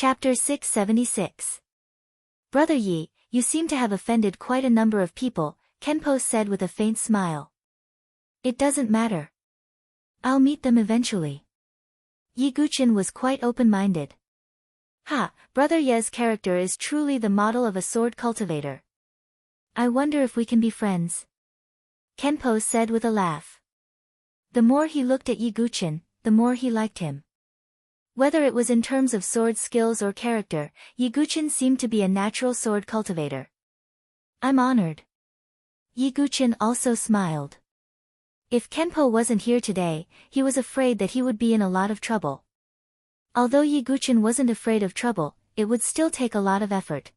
Chapter 676. Brother Yi, you seem to have offended quite a number of people, Kenpo said with a faint smile. It doesn't matter. I'll meet them eventually. Yi Guqin was quite open-minded. Ha, Brother Ye's character is truly the model of a sword cultivator. I wonder if we can be friends. Kenpo said with a laugh. The more he looked at Yi Guqin, the more he liked him. Whether it was in terms of sword skills or character, Yi Guqin seemed to be a natural sword cultivator. I'm honored. Yi Guqin also smiled. If Kenpo wasn't here today, he was afraid that he would be in a lot of trouble. Although Yi Guqin wasn't afraid of trouble, it would still take a lot of effort.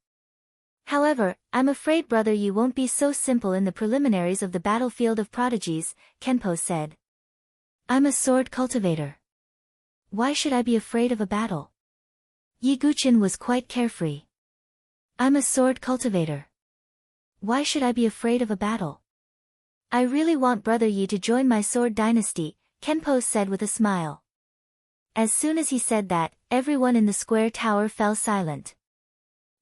However, I'm afraid Brother Yi won't be so simple in the preliminaries of the battlefield of prodigies, Kenpo said. I'm a sword cultivator. Why should I be afraid of a battle? Yi Guqin was quite carefree. I'm a sword cultivator. Why should I be afraid of a battle? I really want Brother Yi to join my sword dynasty, Kenpo said with a smile. As soon as he said that, everyone in the square tower fell silent.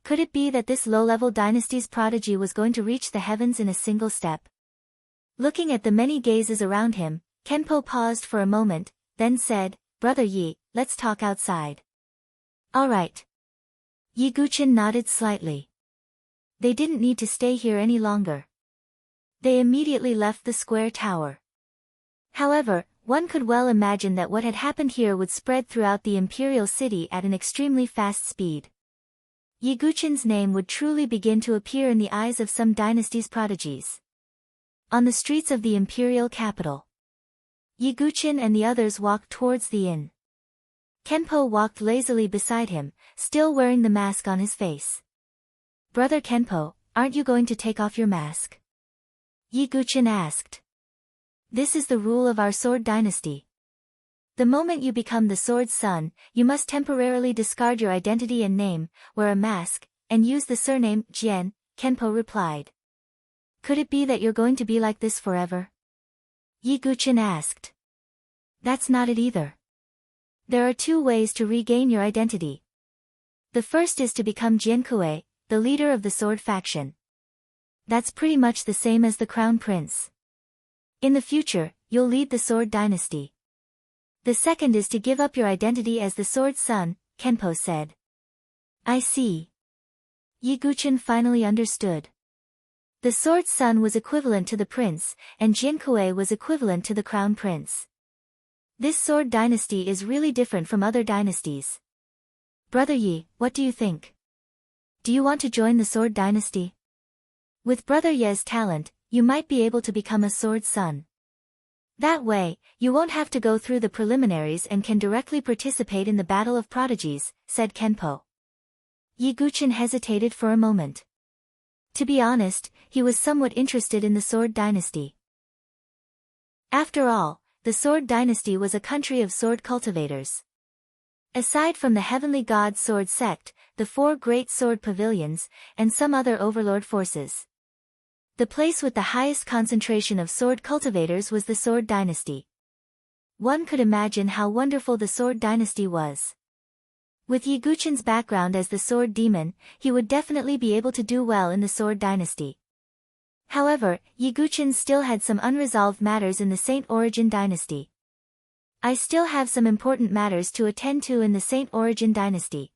Could it be that this low-level dynasty's prodigy was going to reach the heavens in a single step? Looking at the many gazes around him, Kenpo paused for a moment, then said, Brother Yi, let's talk outside. All right. Yi Guqin nodded slightly. They didn't need to stay here any longer. They immediately left the square tower. However, one could well imagine that what had happened here would spread throughout the imperial city at an extremely fast speed. Yi Guqin's name would truly begin to appear in the eyes of some dynasty's prodigies. On the streets of the imperial capital, Yi Guqin and the others walked towards the inn. Kenpo walked lazily beside him, still wearing the mask on his face. Brother Kenpo, aren't you going to take off your mask? Yi Guqin asked. This is the rule of our sword dynasty. The moment you become the sword's son, you must temporarily discard your identity and name, wear a mask, and use the surname Jian, Kenpo replied. Could it be that you're going to be like this forever? Yi Guqin asked. That's not it either. There are two ways to regain your identity. The first is to become Jiankui, the leader of the sword faction. That's pretty much the same as the crown prince. In the future, you'll lead the sword dynasty. The second is to give up your identity as the sword's son, Kenpo said. I see. Yi Guqin finally understood. The sword's son was equivalent to the prince, and Jiankui was equivalent to the crown prince. This sword dynasty is really different from other dynasties. Brother Yi, what do you think? Do you want to join the sword dynasty? With Brother Ye's talent, you might be able to become a sword's son. That way, you won't have to go through the preliminaries and can directly participate in the battle of prodigies, said Kenpo. Yi Guqin hesitated for a moment. To be honest, he was somewhat interested in the sword dynasty. After all, the sword dynasty was a country of sword cultivators. Aside from the heavenly god sword sect, the 4 great sword pavilions, and some other overlord forces, the place with the highest concentration of sword cultivators was the sword dynasty. One could imagine how wonderful the sword dynasty was. With Yi Guqin's background as the sword demon, he would definitely be able to do well in the sword dynasty. However, Yi Guqin still had some unresolved matters in the Saint Origin dynasty. I still have some important matters to attend to in the Saint Origin dynasty.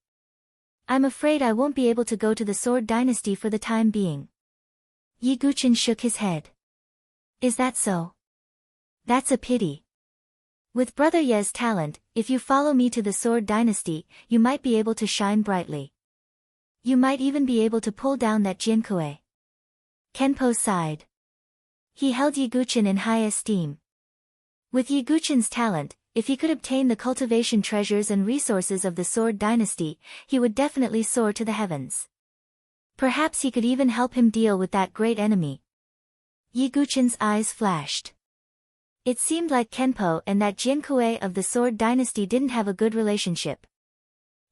I'm afraid I won't be able to go to the sword dynasty for the time being. Yi Guqin shook his head. Is that so? That's a pity. With Brother Ye's talent, if you follow me to the sword dynasty, you might be able to shine brightly. You might even be able to pull down that Jiankui. Kenpo sighed. He held Yi Guqin in high esteem. With Yi Guqin's talent, if he could obtain the cultivation treasures and resources of the sword dynasty, he would definitely soar to the heavens. Perhaps he could even help him deal with that great enemy. Yi Guqin's eyes flashed. It seemed like Kenpo and that Jiankui of the sword dynasty didn't have a good relationship.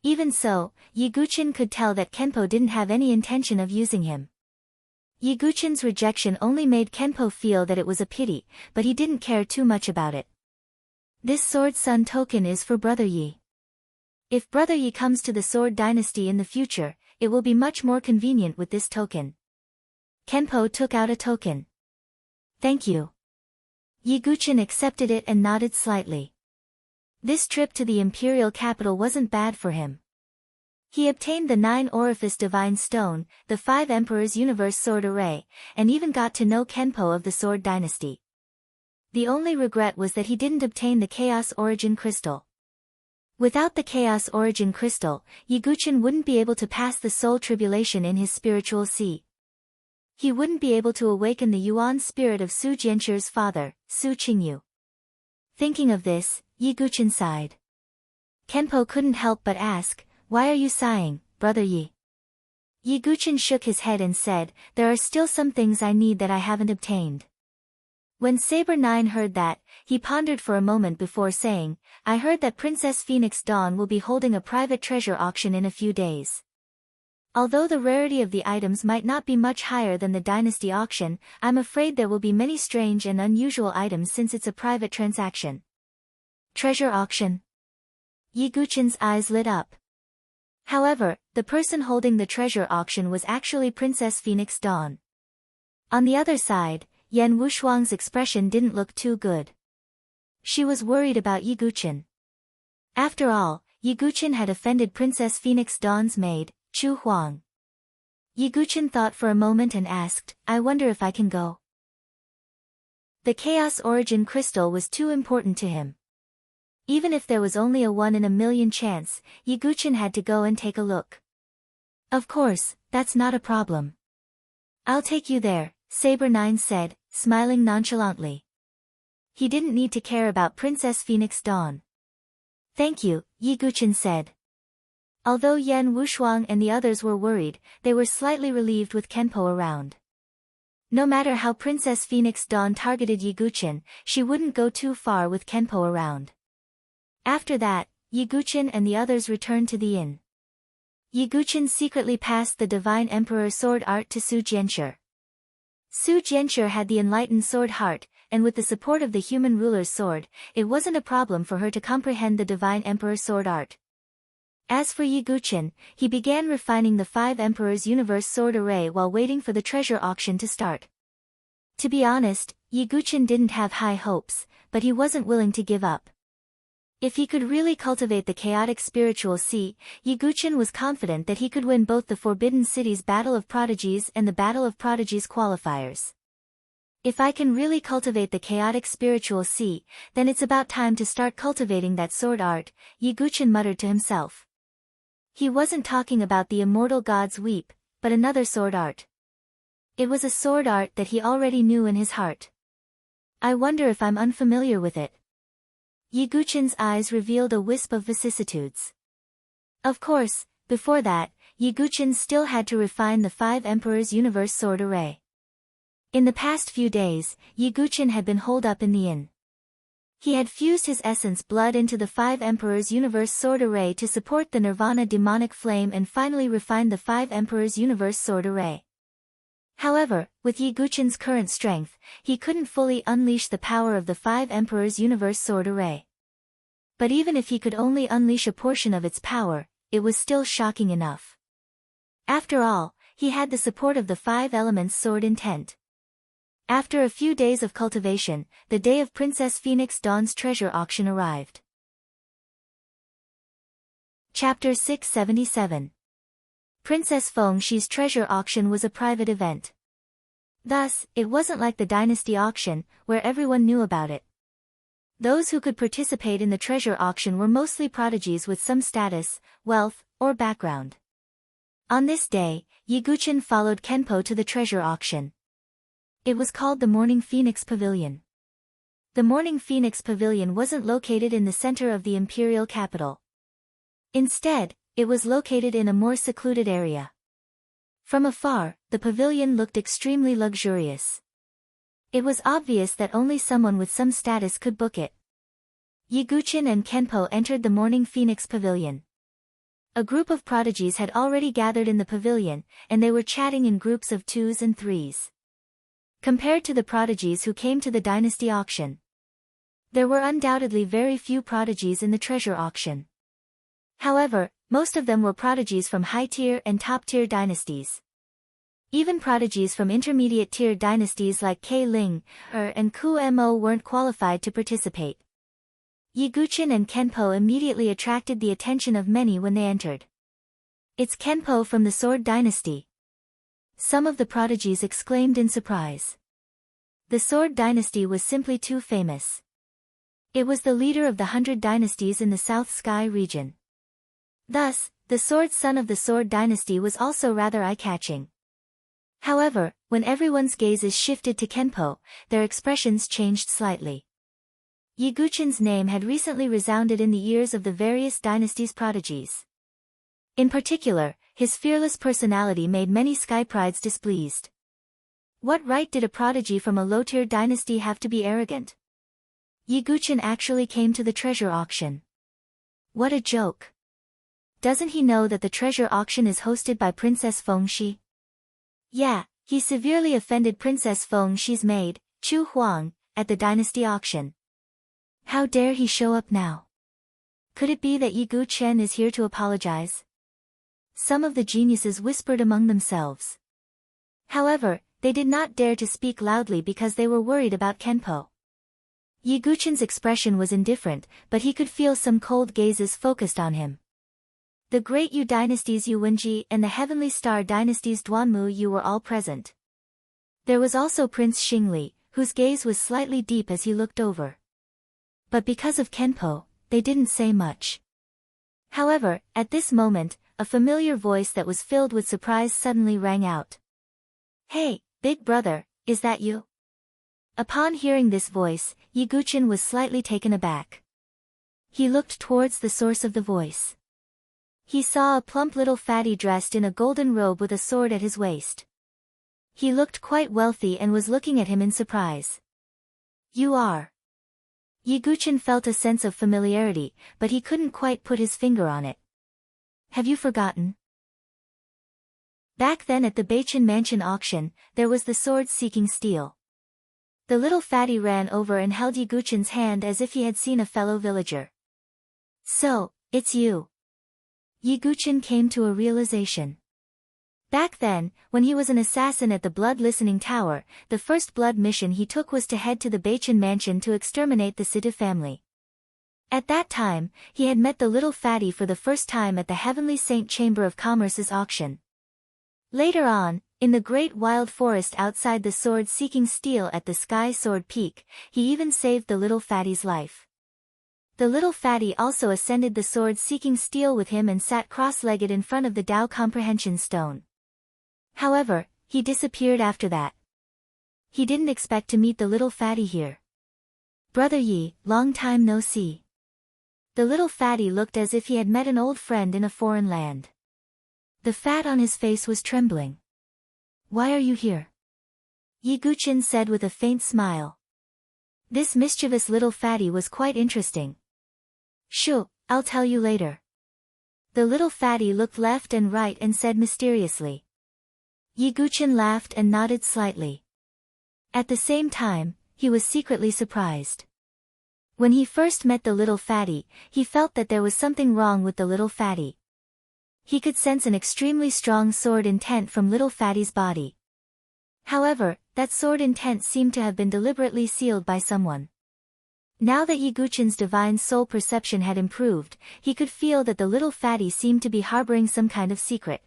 Even so, Yi Guqin could tell that Kenpo didn't have any intention of using him. Yi Guqin's rejection only made Kenpo feel that it was a pity, but he didn't care too much about it. This sword son token is for Brother Yi. If Brother Yi comes to the Sword Dynasty in the future, it will be much more convenient with this token. Kenpo took out a token. Thank you. Yiguchin accepted it and nodded slightly. This trip to the imperial capital wasn't bad for him. He obtained the 9-orifice divine stone, the 5 emperors universe sword array, and even got to know Kenpo of the Sword Dynasty. The only regret was that he didn't obtain the Chaos Origin Crystal. Without the Chaos Origin Crystal, Yiguchin wouldn't be able to pass the soul tribulation in his spiritual sea. He wouldn't be able to awaken the Yuan spirit of Su Jianchu's father, Su Qingyu. Thinking of this, Yiguchin sighed. Kenpo couldn't help but ask, "Why are you sighing, Brother Yi?" Yiguchin shook his head and said, "There are still some things I need that I haven't obtained." When Saber 9 heard that, he pondered for a moment before saying, "I heard that Princess Phoenix Dawn will be holding a private treasure auction in a few days. Although the rarity of the items might not be much higher than the Dynasty auction, I'm afraid there will be many strange and unusual items since it's a private transaction." Treasure auction? Yiguchin's eyes lit up. However, the person holding the treasure auction was actually Princess Phoenix Dawn. On the other side, Yan Wushuang's expression didn't look too good. She was worried about Yiguchin. After all, Yiguchin had offended Princess Phoenix Dawn's maid, Chu Huang. Yiguchin thought for a moment and asked, "I wonder if I can go." The Chaos Origin Crystal was too important to him. Even if there was only a 1 in a million chance, Yiguchin had to go and take a look. "Of course, that's not a problem. I'll take you there," Saber 9 said, smiling nonchalantly. He didn't need to care about Princess Phoenix Dawn. "Thank you," Yiguchin said. Although Yan Wushuang and the others were worried, they were slightly relieved with Kenpo around. No matter how Princess Phoenix Dawn targeted Yiguchin, she wouldn't go too far with Kenpo around. After that, Yiguchin and the others returned to the inn. Yiguchin secretly passed the Divine Emperor sword art to Su Jianchu. Su Jianchu had the enlightened sword heart, and with the support of the human ruler's sword, it wasn't a problem for her to comprehend the Divine Emperor sword art. As for Yiguchin, he began refining the 5 Emperors Universe sword array while waiting for the treasure auction to start. To be honest, Yiguchin didn't have high hopes, but he wasn't willing to give up. If he could really cultivate the chaotic spiritual sea, Yiguchin was confident that he could win both the Forbidden City's Battle of Prodigies and the Battle of Prodigies qualifiers. If I can really cultivate the chaotic spiritual sea, then it's about time to start cultivating that sword art, Yiguchin muttered to himself. He wasn't talking about the immortal god's weep, but another sword art. It was a sword art that he already knew in his heart. "I wonder if I'm unfamiliar with it." Yiguchin's eyes revealed a wisp of vicissitudes. Of course, before that, Yiguchin still had to refine the 5 Emperors Universe sword array. In the past few days, Yiguchin had been holed up in the inn. He had fused his essence blood into the 5 Emperors Universe sword array to support the Nirvana demonic flame and finally refined the 5 Emperors Universe sword array. However, with Yiguchin's current strength, he couldn't fully unleash the power of the 5 Emperors Universe sword array. But even if he could only unleash a portion of its power, it was still shocking enough. After all, he had the support of the 5 elements sword intent. After a few days of cultivation, the day of Princess Phoenix Dawn's treasure auction arrived. Chapter 677. Princess Fengshi's treasure auction was a private event. Thus, it wasn't like the Dynasty auction, where everyone knew about it. Those who could participate in the treasure auction were mostly prodigies with some status, wealth, or background. On this day, Yiguchin followed Kenpo to the treasure auction. It was called the Morning Phoenix Pavilion. The Morning Phoenix Pavilion wasn't located in the center of the imperial capital. Instead, it was located in a more secluded area. From afar, the pavilion looked extremely luxurious. It was obvious that only someone with some status could book it. Yiguchin and Kenpo entered the Morning Phoenix Pavilion. A group of prodigies had already gathered in the pavilion, and they were chatting in groups of 2s and 3s. Compared to the prodigies who came to the Dynasty auction, there were undoubtedly very few prodigies in the treasure auction. However, most of them were prodigies from high-tier and top-tier dynasties. Even prodigies from intermediate-tier dynasties like K Ling, and Ku Mo weren't qualified to participate. Yiguchin and Kenpo immediately attracted the attention of many when they entered. "It's Kenpo from the Sword Dynasty," some of the prodigies exclaimed in surprise. The Sword Dynasty was simply too famous. It was the leader of the 100 dynasties in the South Sky region. Thus, the sword son of the Sword Dynasty was also rather eye-catching. However, when everyone's gazes shifted to Kenpo, their expressions changed slightly. Yiguchin's name had recently resounded in the ears of the various dynasties' prodigies. In particular, his fearless personality made many sky prides displeased. What right did a prodigy from a low-tier dynasty have to be arrogant? Yiguchin actually came to the treasure auction. What a joke. Doesn't he know that the treasure auction is hosted by Princess Fengxi? Yeah, he severely offended Princess Fengxi's maid, Chu Huang, at the dynasty auction. How dare he show up now? Could it be that Yiguchen is here to apologize? Some of the geniuses whispered among themselves. However, they did not dare to speak loudly because they were worried about Kenpo. Yiguchen's expression was indifferent, but he could feel some cold gazes focused on him. The great Yu dynasties Yu Wenji and the Heavenly Star dynasties Duanmu Yu were all present. There was also Prince Xingli, whose gaze was slightly deep as he looked over. But because of Kenpo, they didn't say much. However, at this moment, a familiar voice that was filled with surprise suddenly rang out. "Hey, big brother, is that you?" Upon hearing this voice, Yiguchen was slightly taken aback. He looked towards the source of the voice. He saw a plump little fatty dressed in a golden robe with a sword at his waist. He looked quite wealthy and was looking at him in surprise. "You are." Yiguchen felt a sense of familiarity, but he couldn't quite put his finger on it. "Have you forgotten?" Back then at the Beichin Mansion auction, there was the sword seeking steel. The little fatty ran over and held Yiguchen's hand as if he had seen a fellow villager. "So, it's you." Yiguchen came to a realization. Back then, when he was an assassin at the Blood Listening Tower, the first blood mission he took was to head to the Beichin Mansion to exterminate the Situ family. At that time, he had met the little fatty for the first time at the Heavenly Saint Chamber of Commerce's auction. Later on, in the great wild forest outside the sword-seeking steel at the Sky Sword Peak, he even saved the little fatty's life. The little fatty also ascended the sword-seeking steel with him and sat cross-legged in front of the Tao Comprehension Stone. However, he disappeared after that. He didn't expect to meet the little fatty here. "Brother Yi, long time no see." The little fatty looked as if he had met an old friend in a foreign land. The fat on his face was trembling. "Why are you here?" Yiguchen said with a faint smile. This mischievous little fatty was quite interesting. "Shoo, I'll tell you later." The little fatty looked left and right and said mysteriously. Yiguchen laughed and nodded slightly. At the same time, he was secretly surprised. When he first met the little fatty, he felt that there was something wrong with the little fatty. He could sense an extremely strong sword intent from little fatty's body. However, that sword intent seemed to have been deliberately sealed by someone. Now that Yiguchen's divine soul perception had improved, he could feel that the little fatty seemed to be harboring some kind of secret.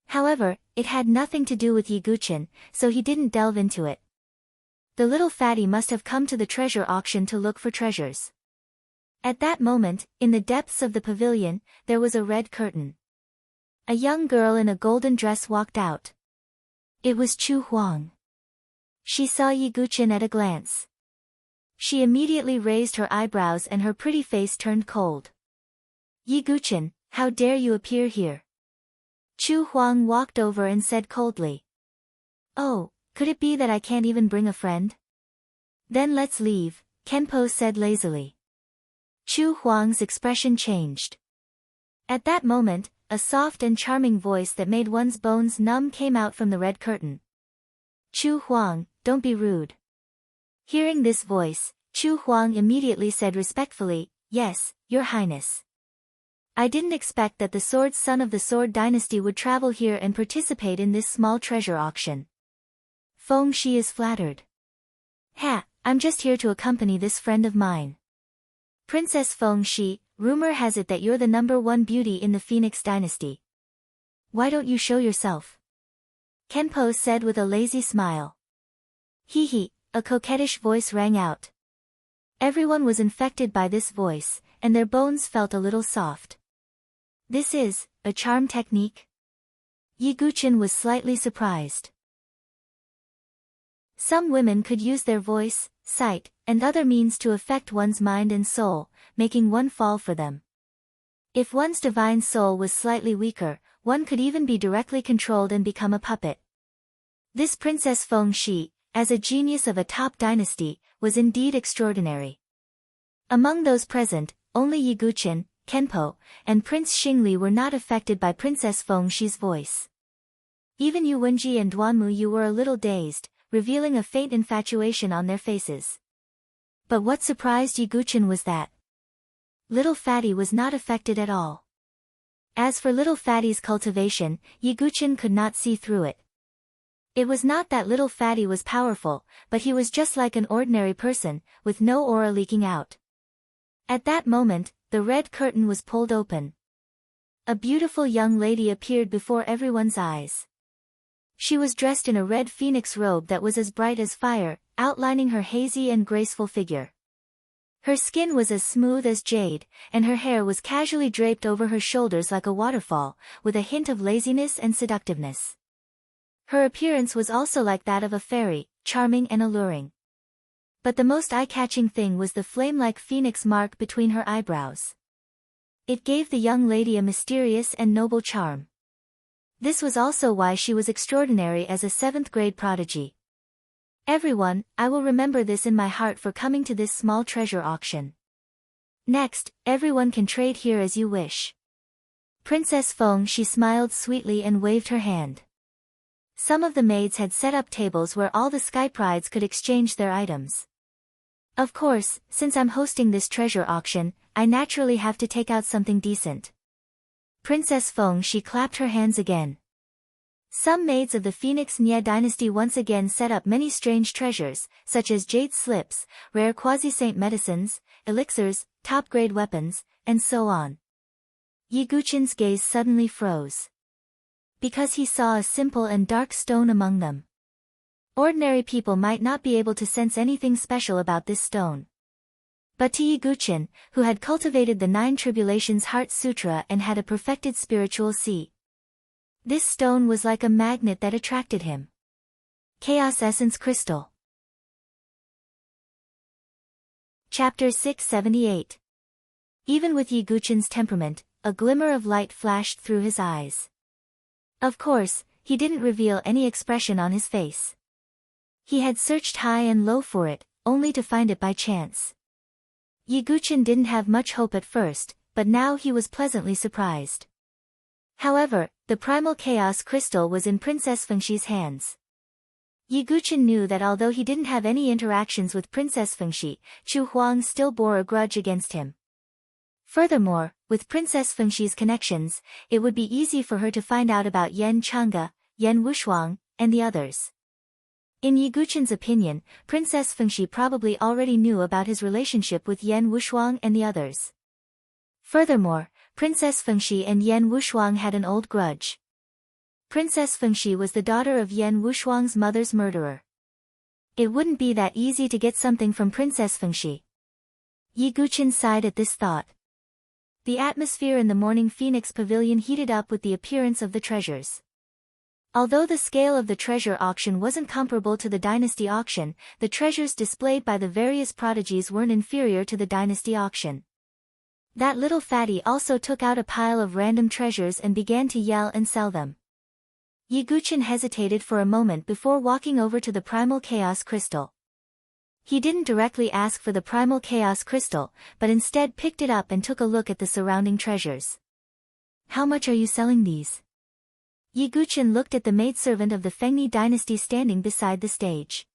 However, it had nothing to do with Yiguchen, so he didn't delve into it. The little fatty must have come to the treasure auction to look for treasures. At that moment, in the depths of the pavilion, there was a red curtain. A young girl in a golden dress walked out. It was Chu Huang. She saw Yiguchen at a glance. She immediately raised her eyebrows and her pretty face turned cold. "Yiguchen, how dare you appear here?" Chu Huang walked over and said coldly. "Oh, could it be that I can't even bring a friend?" "Then let's leave," Kenpo said lazily. Chu Huang's expression changed. At that moment, a soft and charming voice that made one's bones numb came out from the red curtain. "Chu Huang, don't be rude." Hearing this voice, Chu Huang immediately said respectfully, "Yes, Your Highness." I didn't expect that the sword son of the Sword Dynasty would travel here and participate in this small treasure auction. Feng Shi is flattered. Ha, I'm just here to accompany this friend of mine. Princess Feng Shi, rumor has it that you're the #1 beauty in the Phoenix Dynasty. Why don't you show yourself? Kenpo said with a lazy smile. Hee hee, a coquettish voice rang out. Everyone was infected by this voice, and their bones felt a little soft. This is a charm technique? Yi Guqin was slightly surprised. Some women could use their voice, sight, and other means to affect one's mind and soul, making one fall for them. If one's divine soul was slightly weaker, one could even be directly controlled and become a puppet. This Princess Feng Shi, as a genius of a top dynasty, was indeed extraordinary. Among those present, only Yi Guqin, Kenpo, and Prince Xingli were not affected by Princess Feng Shi's voice. Even Yu Wenji and Duanmu Yu were a little dazed, revealing a faint infatuation on their faces. But what surprised Yi Guqin was that Little Fatty was not affected at all. As for Little Fatty's cultivation, Yi Guqin could not see through it. It was not that Little Fatty was powerful, but he was just like an ordinary person, with no aura leaking out. At that moment, the red curtain was pulled open. A beautiful young lady appeared before everyone's eyes. She was dressed in a red phoenix robe that was as bright as fire, outlining her hazy and graceful figure. Her skin was as smooth as jade, and her hair was casually draped over her shoulders like a waterfall, with a hint of laziness and seductiveness. Her appearance was also like that of a fairy, charming and alluring. But the most eye-catching thing was the flame-like phoenix mark between her eyebrows. It gave the young lady a mysterious and noble charm. This was also why she was extraordinary as a 7th-grade prodigy. Everyone, I will remember this in my heart for coming to this small treasure auction. Next, everyone can trade here as you wish. Princess Feng Shi smiled sweetly and waved her hand. Some of the maids had set up tables where all the Sky Prides could exchange their items. Of course, since I'm hosting this treasure auction, I naturally have to take out something decent. Princess Feng Shi clapped her hands again. Some maids of the Phoenix Nye dynasty once again set up many strange treasures, such as jade slips, rare quasi-saint medicines, elixirs, top-grade weapons, and so on. Yi Guqin's gaze suddenly froze. Because he saw a simple and dark stone among them. Ordinary people might not be able to sense anything special about this stone. But to Yi Guqin, who had cultivated the 9 Tribulations Heart Sutra and had a perfected spiritual sea, this stone was like a magnet that attracted him. Chaos Essence Crystal. Chapter 678. Even with Yi Guqin's temperament, a glimmer of light flashed through his eyes. Of course, he didn't reveal any expression on his face. He had searched high and low for it, only to find it by chance. Yi Guqin didn't have much hope at first, but now he was pleasantly surprised. However, the primal chaos crystal was in Princess Feng Shi's hands. Yi Guqin knew that although he didn't have any interactions with Princess Feng Shi, Chu Huang still bore a grudge against him. Furthermore, with Princess Feng Shi's connections, it would be easy for her to find out about Yan Chang'e, Yan Wushuang, and the others. In Yi Guqin's opinion, Princess Feng Shi probably already knew about his relationship with Yan Wushuang and the others. Furthermore, Princess Feng Shi and Yan Wushuang had an old grudge. Princess Feng Shi was the daughter of Yan Wushuang's mother's murderer. It wouldn't be that easy to get something from Princess Feng Shi. Yi Guqin sighed at this thought. The atmosphere in the Morning Phoenix Pavilion heated up with the appearance of the treasures. Although the scale of the treasure auction wasn't comparable to the dynasty auction, the treasures displayed by the various prodigies weren't inferior to the dynasty auction. That little fatty also took out a pile of random treasures and began to yell and sell them. Yi Guqin hesitated for a moment before walking over to the primal chaos crystal. He didn't directly ask for the primal chaos crystal, but instead picked it up and took a look at the surrounding treasures. How much are you selling these? Yi Guqin looked at the maidservant of the Fengni dynasty standing beside the stage.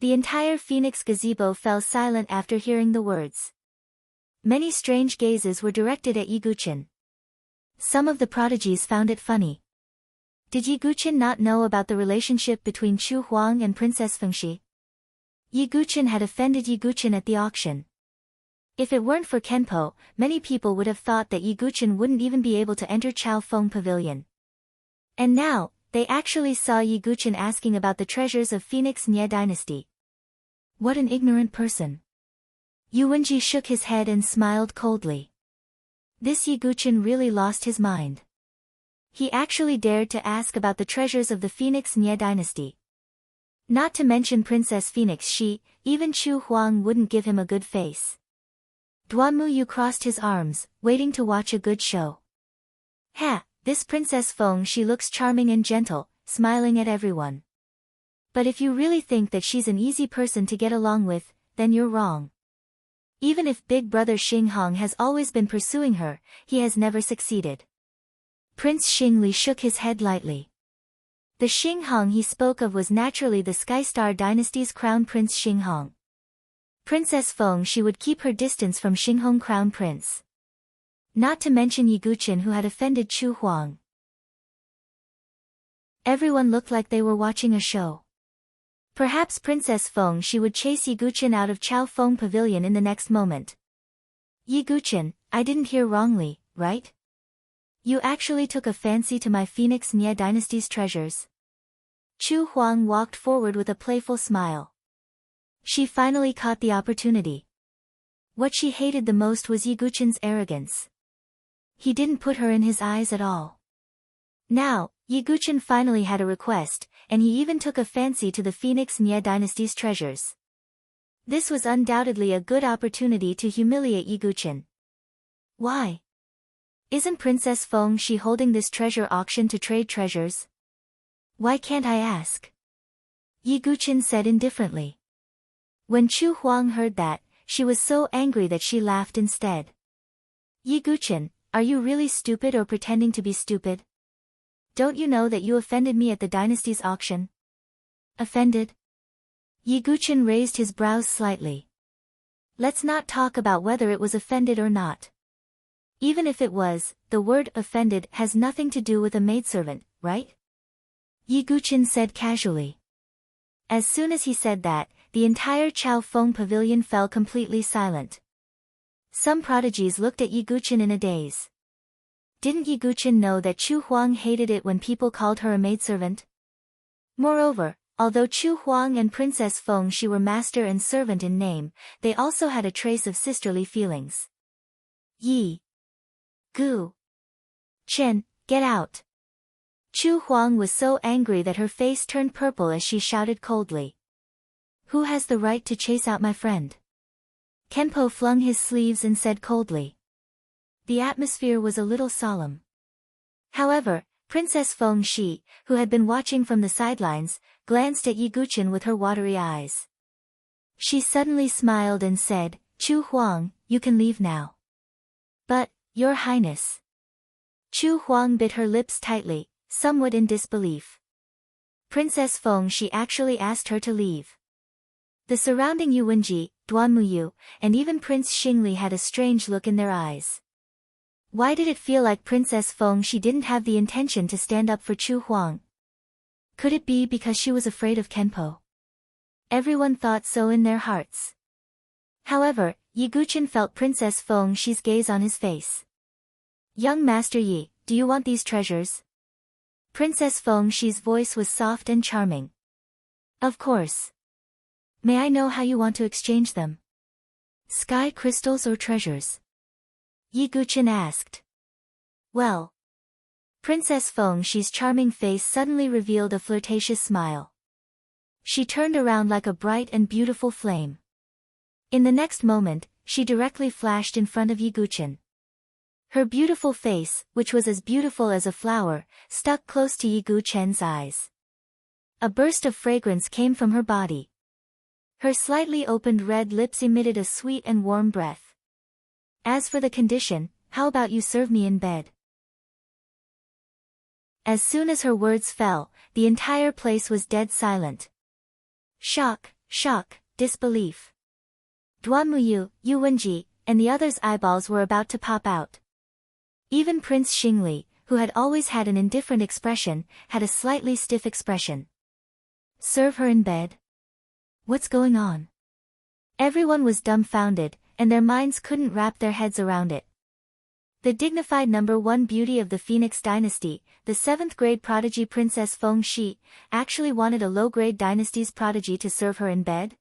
The entire Phoenix gazebo fell silent after hearing the words. Many strange gazes were directed at Yi Guqin. Some of the prodigies found it funny. Did Yi Guqin not know about the relationship between Chu Huang and Princess Fengxi? Yi Guqin had offended Yi Guqin at the auction. If it weren't for Kenpo, many people would have thought that Yi Guqin wouldn't even be able to enter Chao Feng Pavilion. And now, they actually saw Yi Guqin asking about the treasures of Phoenix Nye dynasty. What an ignorant person. Yu Wenji shook his head and smiled coldly. This Yi Guqin really lost his mind. He actually dared to ask about the treasures of the Phoenix Nye dynasty. Not to mention Princess Phoenix Shi, even Chu Huang wouldn't give him a good face. Duan Muyu crossed his arms, waiting to watch a good show. Ha, this Princess Feng Shi looks charming and gentle, smiling at everyone. But if you really think that she's an easy person to get along with, then you're wrong. Even if big brother Xing Hong has always been pursuing her, he has never succeeded. Prince Xingli shook his head lightly. The Xing Hong he spoke of was naturally the Skystar dynasty's crown prince Xing Hong. Princess Feng Shi would keep her distance from Xing Hong crown prince. Not to mention Yi Guqin who had offended Chu Huang. Everyone looked like they were watching a show. Perhaps Princess Feng Shi would chase Yi Guqin out of Chao Feng Pavilion in the next moment. Yi Guqin, I didn't hear wrongly, right? You actually took a fancy to my Phoenix Nye dynasty's treasures. Chu Huang walked forward with a playful smile. She finally caught the opportunity. What she hated the most was Yi Guqin's arrogance. He didn't put her in his eyes at all. Now, Yi Guqin finally had a request, and he even took a fancy to the Phoenix Nye dynasty's treasures. This was undoubtedly a good opportunity to humiliate Yi Guqin. Why? Isn't Princess Feng Shi holding this treasure auction to trade treasures? Why can't I ask? Yi Guqin said indifferently. When Chu Huang heard that, she was so angry that she laughed instead. Yi Guqin, are you really stupid or pretending to be stupid? Don't you know that you offended me at the dynasty's auction? Offended? Yi Guqin raised his brows slightly. Let's not talk about whether it was offended or not. Even if it was, the word offended has nothing to do with a maidservant, right? Yi Guqin said casually. As soon as he said that, the entire Chao Feng Pavilion fell completely silent. Some prodigies looked at Yi Guqin in a daze. Didn't Yi Guqin know that Chu Huang hated it when people called her a maidservant? Moreover, although Chu Huang and Princess Feng Shi were master and servant in name, they also had a trace of sisterly feelings. Yi Guqin, get out! Chu Huang was so angry that her face turned purple as she shouted coldly. Who has the right to chase out my friend? Kenpo flung his sleeves and said coldly. The atmosphere was a little solemn. However, Princess Feng Shi, who had been watching from the sidelines, glanced at Yi Guqin with her watery eyes. She suddenly smiled and said, Chu Huang, you can leave now. But, Your Highness. Chu Huang bit her lips tightly, somewhat in disbelief. Princess Feng Shi actually asked her to leave. The surrounding Yu Wenji, Duan Muyu, and even Prince Xingli had a strange look in their eyes. Why did it feel like Princess Feng Shi didn't have the intention to stand up for Chu Huang? Could it be because she was afraid of Kenpo? Everyone thought so in their hearts. However, Yi Guqin felt Princess Feng Shi's gaze on his face. Young Master Yi, do you want these treasures? Princess Feng Shi's voice was soft and charming. Of course. May I know how you want to exchange them? Sky crystals or treasures? Yi Guqin asked. Well. Princess Feng Shi's charming face suddenly revealed a flirtatious smile. She turned around like a bright and beautiful flame. In the next moment, she directly flashed in front of Yi Guqin. Her beautiful face, which was as beautiful as a flower, stuck close to Yi Guqin's eyes. A burst of fragrance came from her body. Her slightly opened red lips emitted a sweet and warm breath. As for the condition, how about you serve me in bed? As soon as her words fell, the entire place was dead silent. Shock, disbelief. Duan Muyu, Yu Wenji, and the other's eyeballs were about to pop out. Even Prince Xingli, who had always had an indifferent expression, had a slightly stiff expression. Serve her in bed? What's going on? Everyone was dumbfounded, and their minds couldn't wrap their heads around it. The dignified number one beauty of the Phoenix dynasty, the 7th-grade prodigy Princess Feng Shi, actually wanted a low-grade dynasty's prodigy to serve her in bed?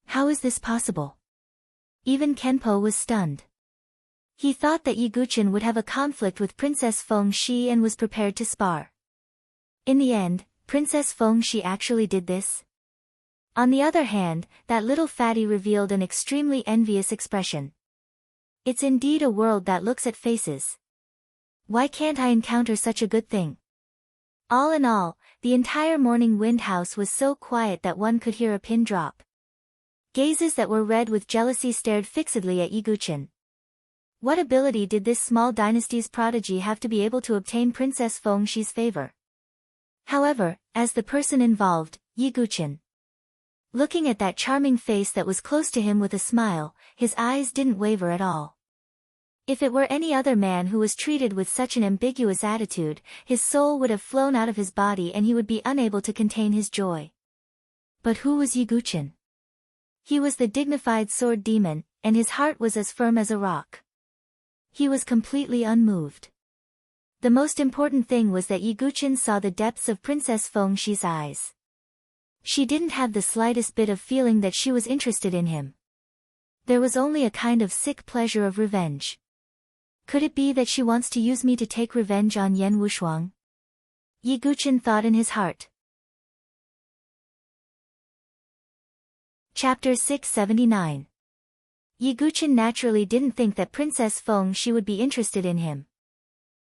How is this possible? Even Kenpo was stunned. He thought that Yi Guqin would have a conflict with Princess Feng Shi and was prepared to spar. In the end, Princess Feng Shi actually did this. On the other hand, that little fatty revealed an extremely envious expression. It's indeed a world that looks at faces. Why can't I encounter such a good thing? All in all, the entire morning wind house was so quiet that one could hear a pin drop. Gazes that were red with jealousy stared fixedly at Yi Guqin. What ability did this small dynasty's prodigy have to be able to obtain Princess Feng Shi's favor? However, as the person involved, Yi Guqin, looking at that charming face that was close to him with a smile, his eyes didn't waver at all. If it were any other man who was treated with such an ambiguous attitude, his soul would have flown out of his body and he would be unable to contain his joy. But who was Yi Guqin? He was the dignified sword demon, and his heart was as firm as a rock. He was completely unmoved. The most important thing was that Yi Guqin saw the depths of Princess Feng Shi's eyes. She didn't have the slightest bit of feeling that she was interested in him. There was only a kind of sick pleasure of revenge. Could it be that she wants to use me to take revenge on Yan Wushuang? Yi Guqin thought in his heart. Chapter 679. Yi Guqin naturally didn't think that Princess Feng Shi would be interested in him.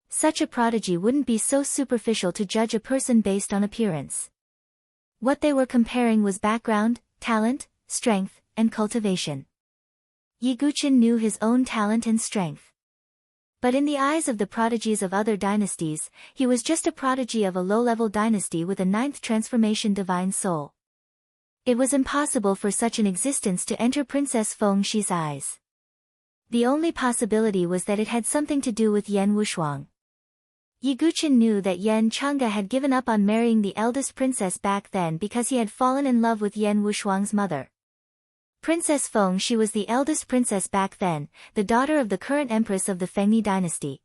Such a prodigy wouldn't be so superficial to judge a person based on appearance. What they were comparing was background, talent, strength, and cultivation. Yi Guqin knew his own talent and strength. But in the eyes of the prodigies of other dynasties, he was just a prodigy of a low-level dynasty with a 9th transformation divine soul. It was impossible for such an existence to enter Princess Feng Shi's eyes. The only possibility was that it had something to do with Yan Wushuang. Yi Guqin knew that Yan Changge had given up on marrying the eldest princess back then because he had fallen in love with Yan Wushuang's mother. Princess Feng Shi was the eldest princess back then, the daughter of the current empress of the Fengni dynasty.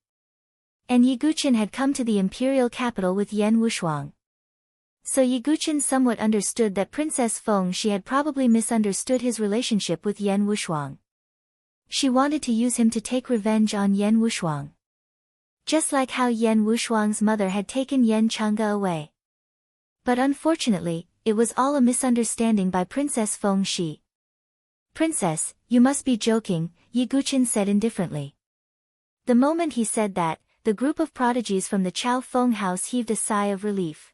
And Yi Guqin had come to the imperial capital with Yan Wushuang. So Yi Guqin somewhat understood that Princess Feng Shi had probably misunderstood his relationship with Yan Wushuang. She wanted to use him to take revenge on Yan Wushuang. Just like how Yan Wushuang's mother had taken Yan Changge away. But unfortunately, it was all a misunderstanding by Princess Feng Shi. Princess, you must be joking, Yi Guqin said indifferently. The moment he said that, the group of prodigies from the Chao Feng house heaved a sigh of relief.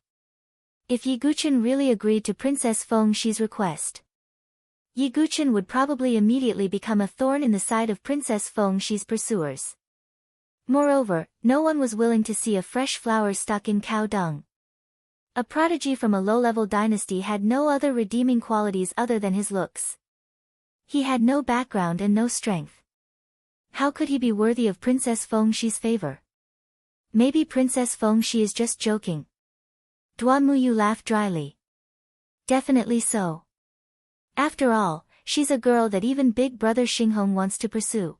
If Yi Guqin really agreed to Princess Feng Shi's request, Yi Guqin would probably immediately become a thorn in the side of Princess Feng Shi's pursuers. Moreover, no one was willing to see a fresh flower stuck in cow dung. A prodigy from a low-level dynasty had no other redeeming qualities other than his looks. He had no background and no strength. How could he be worthy of Princess Feng Shi's favor? Maybe Princess Feng Shi is just joking. Duan Muyu laughed dryly. Definitely so. After all, she's a girl that even big brother Xinghong wants to pursue.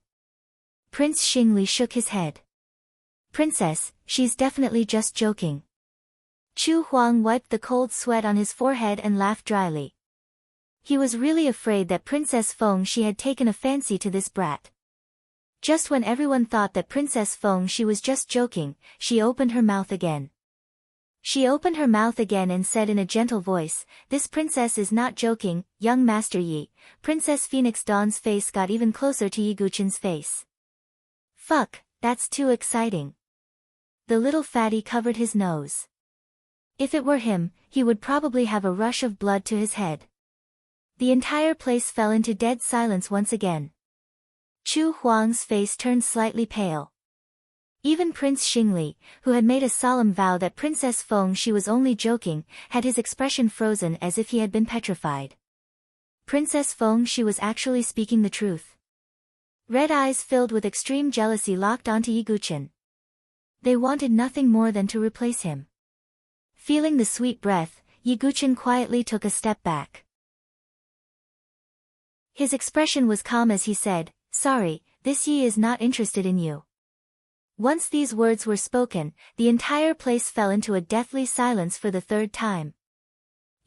Prince Xingli shook his head. Princess, she's definitely just joking. Chu Huang wiped the cold sweat on his forehead and laughed dryly. He was really afraid that Princess Feng Shi had taken a fancy to this brat. Just when everyone thought that Princess Feng Shi was just joking, she opened her mouth again. She opened her mouth again and said in a gentle voice, "This princess is not joking, young Master Yi." Princess Phoenix Dawn's face got even closer to Yi Guqin's face. Fuck, that's too exciting. The little fatty covered his nose. If it were him, he would probably have a rush of blood to his head. The entire place fell into dead silence once again. Chu Huang's face turned slightly pale. Even Prince Xingli, who had made a solemn vow that Princess Feng Shi was only joking, had his expression frozen as if he had been petrified. Princess Feng Shi was actually speaking the truth. Red eyes filled with extreme jealousy locked onto Yiguchen. They wanted nothing more than to replace him. Feeling the sweet breath, Yiguchen quietly took a step back. His expression was calm as he said, "Sorry, this Yi is not interested in you." Once these words were spoken, the entire place fell into a deathly silence for the third time.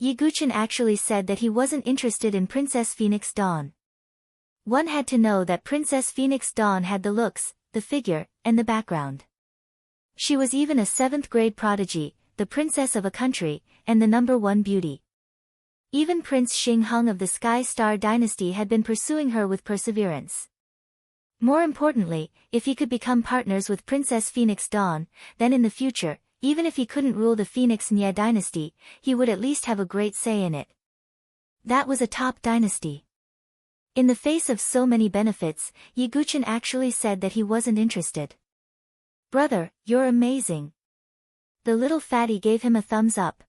Yiguchen actually said that he wasn't interested in Princess Phoenix Dawn. One had to know that Princess Phoenix Dawn had the looks, the figure, and the background. She was even a 7th grade prodigy, the princess of a country, and the #1 beauty. Even Prince Xing Hung of the Sky Star Dynasty had been pursuing her with perseverance. More importantly, if he could become partners with Princess Phoenix Dawn, then in the future, even if he couldn't rule the Phoenix Nye dynasty, he would at least have a great say in it. That was a top dynasty. In the face of so many benefits, Yiguchen actually said that he wasn't interested. "Brother, you're amazing." The little fatty gave him a thumbs up.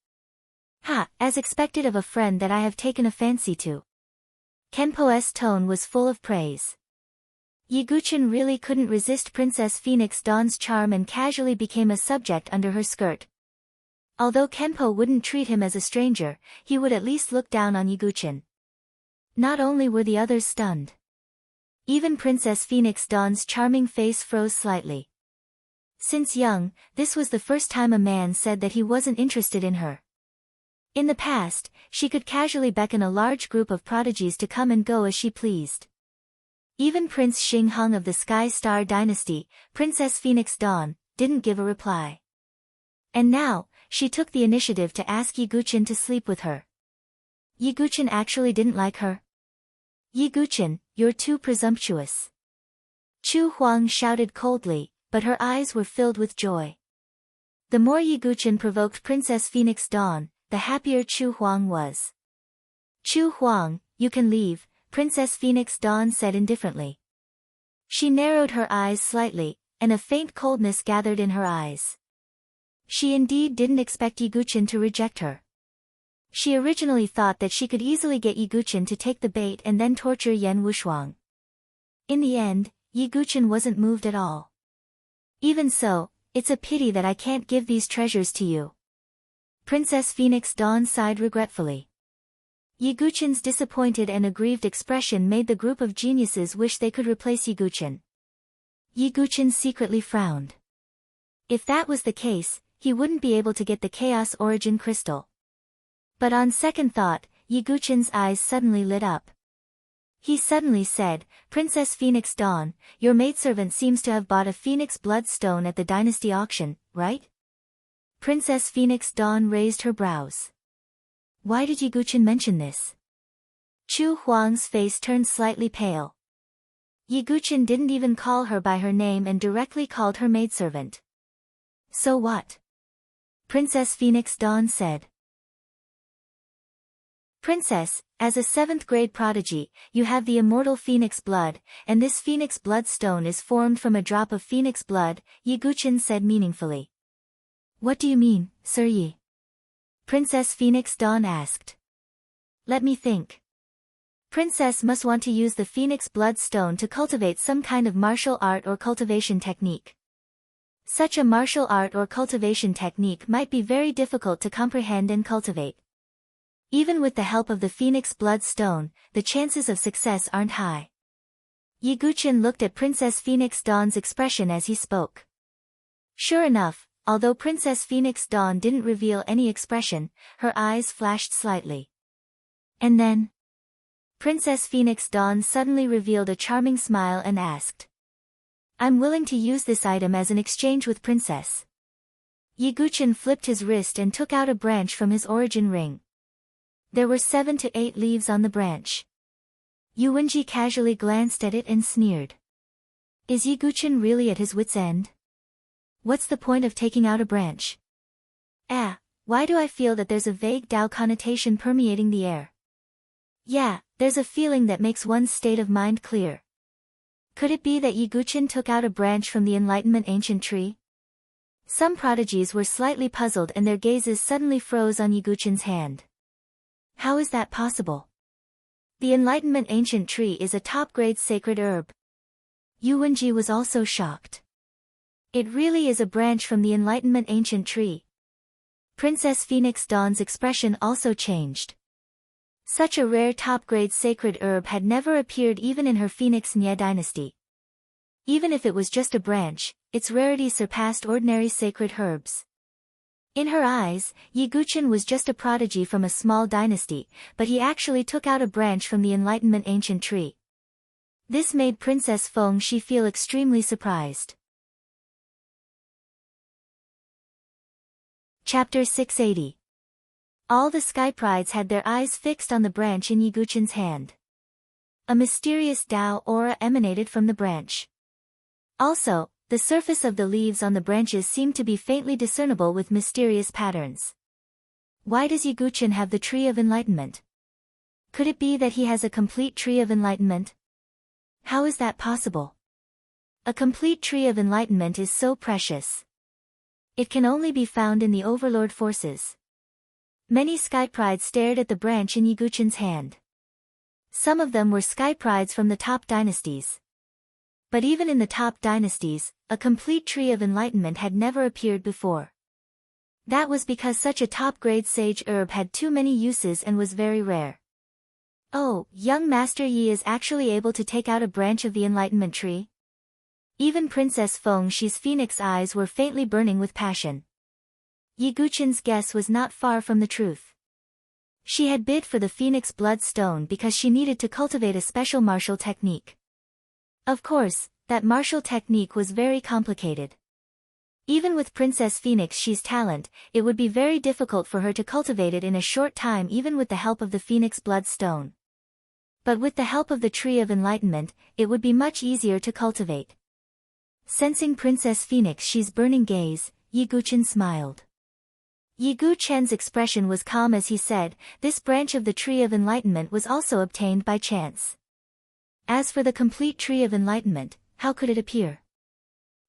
"Ha, as expected of a friend that I have taken a fancy to." Kenpo's tone was full of praise. Yiguchen really couldn't resist Princess Phoenix Dawn's charm and casually became a subject under her skirt. Although Kenpo wouldn't treat him as a stranger, he would at least look down on Yiguchen. Not only were the others stunned. Even Princess Phoenix Dawn's charming face froze slightly. Since young, this was the first time a man said that he wasn't interested in her. In the past, she could casually beckon a large group of prodigies to come and go as she pleased. Even Prince Xing Hung of the Sky Star Dynasty, Princess Phoenix Dawn, didn't give a reply. And now, she took the initiative to ask Yiguchen to sleep with her. Yiguchen actually didn't like her. "Yiguchen, you're too presumptuous." Chu Huang shouted coldly, but her eyes were filled with joy. The more Yiguchen provoked Princess Phoenix Dawn, the happier Chu Huang was. "Chu Huang, you can leave," Princess Phoenix Dawn said indifferently. She narrowed her eyes slightly, and a faint coldness gathered in her eyes. She indeed didn't expect Yiguchen to reject her. She originally thought that she could easily get Yiguchen to take the bait and then torture Yan Wushuang. In the end, Yiguchen wasn't moved at all. "Even so, it's a pity that I can't give these treasures to you." Princess Phoenix Dawn sighed regretfully. Yiguchen's disappointed and aggrieved expression made the group of geniuses wish they could replace Yiguchen. Yiguchen secretly frowned. If that was the case, he wouldn't be able to get the Chaos Origin Crystal. But on second thought, Yiguchen's eyes suddenly lit up. He suddenly said, "Princess Phoenix Dawn, your maidservant seems to have bought a Phoenix Blood Stone at the Dynasty auction, right?" Princess Phoenix Dawn raised her brows. Why did Yiguchen mention this? Chu Huang's face turned slightly pale. Yiguchen didn't even call her by her name and directly called her maidservant. "So what?" Princess Phoenix Dawn said. "Princess, as a 7th grade prodigy, you have the immortal phoenix blood, and this phoenix blood stone is formed from a drop of phoenix blood," Yiguchen said meaningfully. "What do you mean, Sir Yi?" Princess Phoenix Dawn asked. "Let me think. Princess must want to use the phoenix blood stone to cultivate some kind of martial art or cultivation technique. Such a martial art or cultivation technique might be very difficult to comprehend and cultivate. Even with the help of the Phoenix Blood Stone, the chances of success aren't high." Yiguchen looked at Princess Phoenix Dawn's expression as he spoke. Sure enough, although Princess Phoenix Dawn didn't reveal any expression, her eyes flashed slightly. And then, Princess Phoenix Dawn suddenly revealed a charming smile and asked, "I'm willing to use this item as an exchange with Princess." Yiguchen flipped his wrist and took out a branch from his origin ring. There were 7 to 8 leaves on the branch. Yuwenji casually glanced at it and sneered. Is Yiguchen really at his wit's end? What's the point of taking out a branch? Why do I feel that there's a vague Tao connotation permeating the air? Yeah, there's a feeling that makes one's state of mind clear. Could it be that Yiguchen took out a branch from the Enlightenment ancient tree? Some prodigies were slightly puzzled and their gazes suddenly froze on Yiguchen's hand. How is that possible? The Enlightenment ancient tree is a top-grade sacred herb. Yu Wenji was also shocked. It really is a branch from the Enlightenment ancient tree. Princess Phoenix Dawn's expression also changed. Such a rare top-grade sacred herb had never appeared even in her Phoenix Nye dynasty. Even if it was just a branch, its rarity surpassed ordinary sacred herbs. In her eyes, Yi Guchen was just a prodigy from a small dynasty, but he actually took out a branch from the Enlightenment ancient tree. This made Princess Feng Shi feel extremely surprised. Chapter 680. All the Sky Prides had their eyes fixed on the branch in Yi Guchen's hand. A mysterious Tao aura emanated from the branch. Also, the surface of the leaves on the branches seemed to be faintly discernible with mysterious patterns. Why does Yi Guchen have the Tree of Enlightenment? Could it be that he has a complete Tree of Enlightenment? How is that possible? A complete Tree of Enlightenment is so precious. It can only be found in the Overlord forces. Many Sky Prides stared at the branch in Yi Guchen's hand. Some of them were Sky Prides from the top dynasties. But even in the top dynasties, a complete Tree of Enlightenment had never appeared before. That was because such a top-grade sage herb had too many uses and was very rare. Oh, young Master Yi is actually able to take out a branch of the Enlightenment tree? Even Princess Feng Shi's phoenix eyes were faintly burning with passion. Yi Guchen's guess was not far from the truth. She had bid for the Phoenix Blood Stone because she needed to cultivate a special martial technique. Of course, that martial technique was very complicated. Even with Princess Phoenix Shi's talent, it would be very difficult for her to cultivate it in a short time even with the help of the Phoenix Blood Stone. But with the help of the Tree of Enlightenment, it would be much easier to cultivate. Sensing Princess Phoenix Shi's burning gaze, Yi Guchen smiled. Yi Guchen's expression was calm as he said, this branch of the Tree of Enlightenment was also obtained by chance. As for the complete Tree of Enlightenment, how could it appear?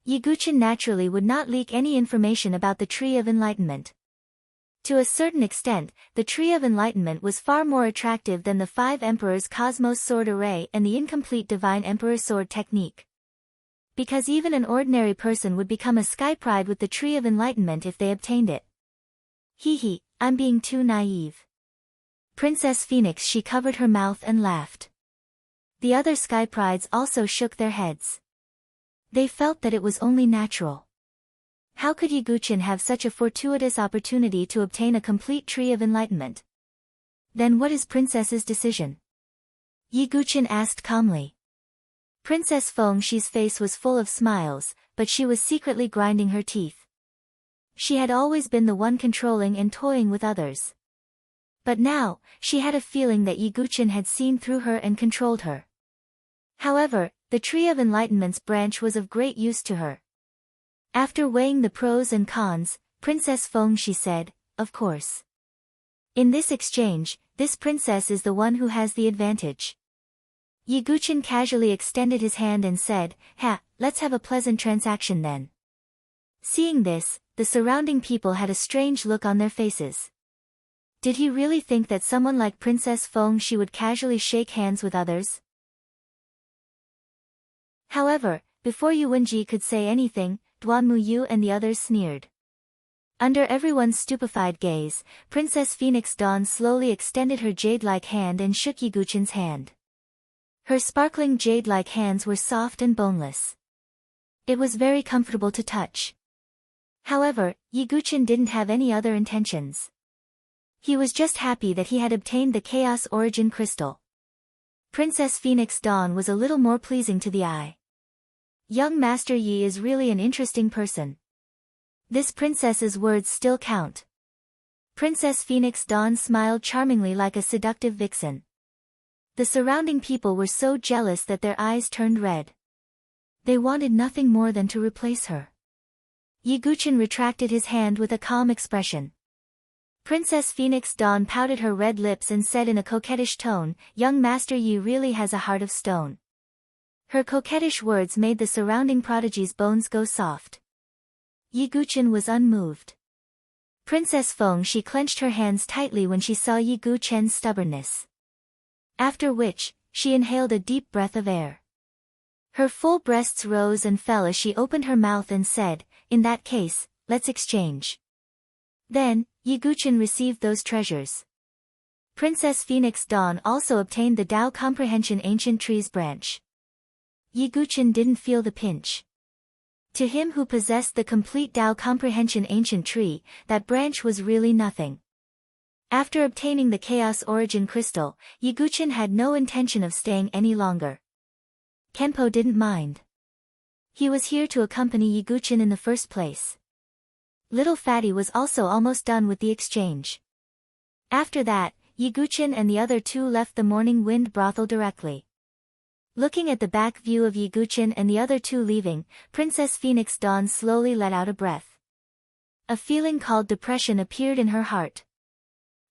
Yi Guchen naturally would not leak any information about the Tree of Enlightenment. To a certain extent, the Tree of Enlightenment was far more attractive than the 5 Emperors Cosmos Sword Array and the incomplete Divine Emperor Sword technique. Because even an ordinary person would become a Sky Pride with the Tree of Enlightenment if they obtained it. Hee, I'm being too naive. Princess Phoenix Shi covered her mouth and laughed. The other Sky Prides also shook their heads. They felt that it was only natural. How could Yi Guchen have such a fortuitous opportunity to obtain a complete Tree of Enlightenment? Then what is Princess's decision? Yi Guchen asked calmly. Princess Feng Shi's face was full of smiles, but she was secretly grinding her teeth. She had always been the one controlling and toying with others. But now, she had a feeling that Yi Guchen had seen through her and controlled her. However, the Tree of Enlightenment's branch was of great use to her. After weighing the pros and cons, Princess Feng Shi said, of course. In this exchange, this princess is the one who has the advantage. Yi Guchen casually extended his hand and said, let's have a pleasant transaction then. Seeing this, the surrounding people had a strange look on their faces. Did he really think that someone like Princess Feng Shi would casually shake hands with others? However, before Yu Wenji could say anything, Duan Muyu and the others sneered. Under everyone's stupefied gaze, Princess Phoenix Dawn slowly extended her jade-like hand and shook Yi Guchen's hand. Her sparkling jade-like hands were soft and boneless. It was very comfortable to touch. However, Yi Guchen didn't have any other intentions. He was just happy that he had obtained the Chaos Origin Crystal. Princess Phoenix Dawn was a little more pleasing to the eye. Young Master Yi is really an interesting person. This princess's words still count. Princess Phoenix Dawn smiled charmingly like a seductive vixen. The surrounding people were so jealous that their eyes turned red. They wanted nothing more than to replace her. Yi Guchen retracted his hand with a calm expression. Princess Phoenix Dawn pouted her red lips and said in a coquettish tone, young Master Yi really has a heart of stone. Her coquettish words made the surrounding prodigy's bones go soft. Yi Guchen was unmoved. Princess Feng Shi clenched her hands tightly when she saw Yi Guchen's stubbornness. After which, she inhaled a deep breath of air. Her full breasts rose and fell as she opened her mouth and said, "In that case, let's exchange." Then, Yiguchen received those treasures. Princess Phoenix Dawn also obtained the Tao Comprehension Ancient Trees branch. Yiguchen didn't feel the pinch. To him who possessed the complete Tao Comprehension Ancient Tree, that branch was really nothing. After obtaining the Chaos Origin Crystal, Yiguchen had no intention of staying any longer. Kenpo didn't mind. He was here to accompany Yiguchen in the first place. Little Fatty was also almost done with the exchange. After that, Yiguchen and the other two left the Morning Wind brothel directly. Looking at the back view of Yiguchen and the other two leaving, Princess Phoenix Dawn slowly let out a breath. A feeling called depression appeared in her heart.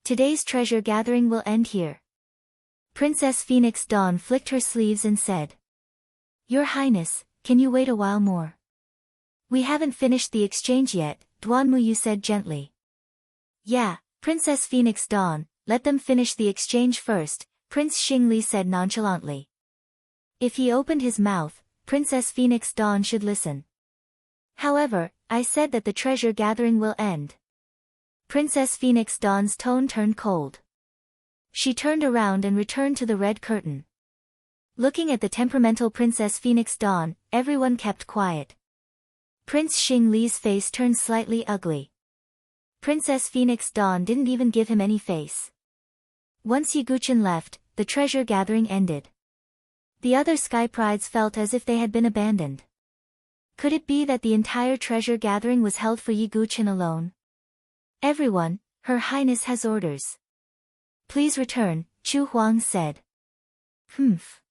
Today's treasure gathering will end here. Princess Phoenix Dawn flicked her sleeves and said, "Your Highness, can you wait a while more? We haven't finished the exchange yet," Duanmuyu said gently. "Yeah, Princess Phoenix Dawn, let them finish the exchange first," Prince Xingli said nonchalantly. If he opened his mouth, Princess Phoenix Dawn should listen. "However, I said that the treasure gathering will end." Princess Phoenix Dawn's tone turned cold. She turned around and returned to the red curtain. Looking at the temperamental Princess Phoenix Dawn, everyone kept quiet. Prince Xingli's face turned slightly ugly. Princess Phoenix Dawn didn't even give him any face. Once Yiguchen left, the treasure gathering ended. The other Sky Prides felt as if they had been abandoned. Could it be that the entire treasure gathering was held for Yiguchen alone? "Everyone, Her Highness has orders. Please return," Chu Huang said. "Humph.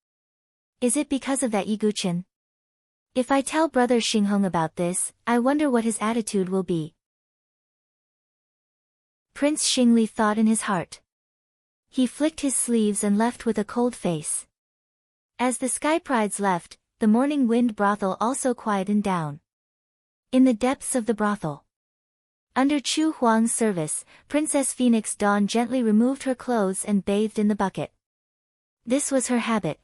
Is it because of that Yiguchen? If I tell Brother Xinghong about this, I wonder what his attitude will be." Prince Xingli thought in his heart. He flicked his sleeves and left with a cold face. As the Sky Prides left, the Morning Wind brothel also quietened down. In the depths of the brothel, under Chu Huang's service, Princess Phoenix Dawn gently removed her clothes and bathed in the bucket. This was her habit.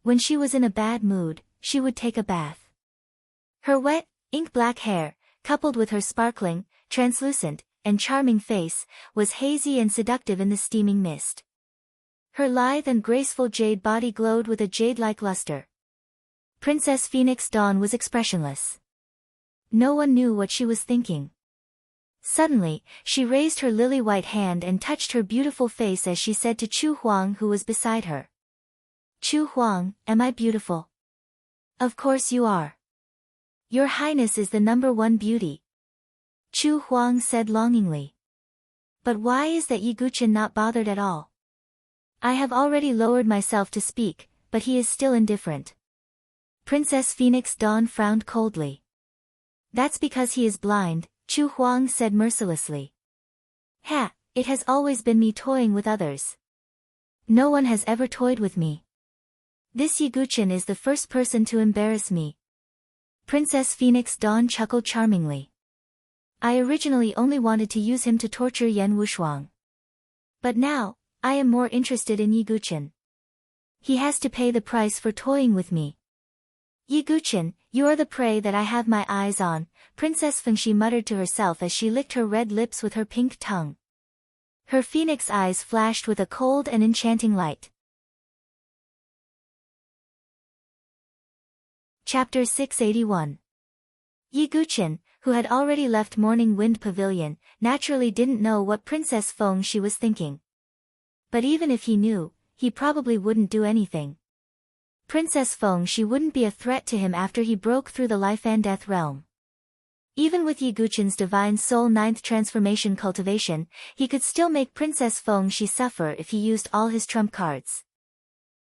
When she was in a bad mood, she would take a bath. Her wet, ink-black hair, coupled with her sparkling, translucent, and charming face, was hazy and seductive in the steaming mist. Her lithe and graceful jade body glowed with a jade-like luster. Princess Phoenix Dawn was expressionless. No one knew what she was thinking. Suddenly, she raised her lily-white hand and touched her beautiful face as she said to Chu Huang, who was beside her. "Chu Huang, am I beautiful?" "Of course you are. Your Highness is the #1 beauty," Chu Huang said longingly. "But why is that Yiguchen not bothered at all? I have already lowered myself to speak, but he is still indifferent." Princess Phoenix Dawn frowned coldly. "That's because he is blind," Chu Huang said mercilessly. "Ha, it has always been me toying with others. No one has ever toyed with me. This Yiguchen is the first person to embarrass me." Princess Phoenix Dawn chuckled charmingly. "I originally only wanted to use him to torture Yan Wushuang. But now, I am more interested in Yiguchen. He has to pay the price for toying with me." "Yiguchen, you are the prey that I have my eyes on," Princess Fengxi muttered to herself as she licked her red lips with her pink tongue. Her phoenix eyes flashed with a cold and enchanting light. Chapter 681. Yiguchen, who had already left Morning Wind Pavilion, naturally didn't know what Princess Fengxi was thinking. But even if he knew, he probably wouldn't do anything. Princess Fengxi wouldn't be a threat to him after he broke through the life and death realm. Even with Yiguchen's Divine Soul 9th Transformation cultivation, he could still make Princess Fengxi suffer if he used all his trump cards.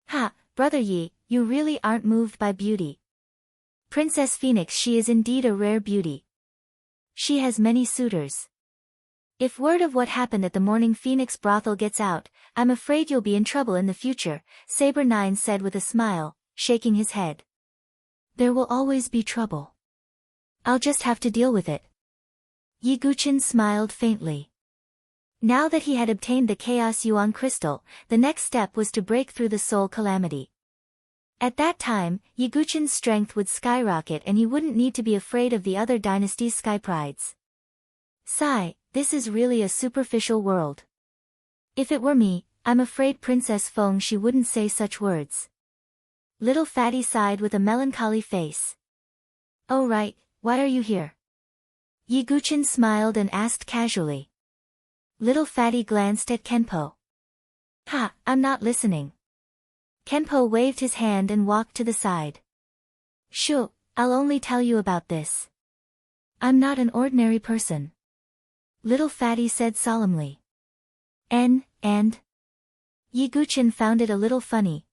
"Ha, Brother Yi, you really aren't moved by beauty. Princess Phoenix, she is indeed a rare beauty. She has many suitors. If word of what happened at the Morning Phoenix brothel gets out, I'm afraid you'll be in trouble in the future," Saber 9 said with a smile, shaking his head. "There will always be trouble. I'll just have to deal with it." Yiguchen smiled faintly. Now that he had obtained the Chaos Yuan crystal, the next step was to break through the soul calamity. At that time, Yiguchin's strength would skyrocket and he wouldn't need to be afraid of the other dynasty's sky prides. Sigh, this is really a superficial world. If it were me, I'm afraid Princess Fengxi wouldn't say such words. Little Fatty sighed with a melancholy face. Oh right, why are you here? Yiguchin smiled and asked casually. Little Fatty glanced at Kenpo. Ha, I'm not listening. Kenpo waved his hand and walked to the side. Shoo, I'll only tell you about this. I'm not an ordinary person. Little Fatty said solemnly. And? Yiguchin found it a little funny.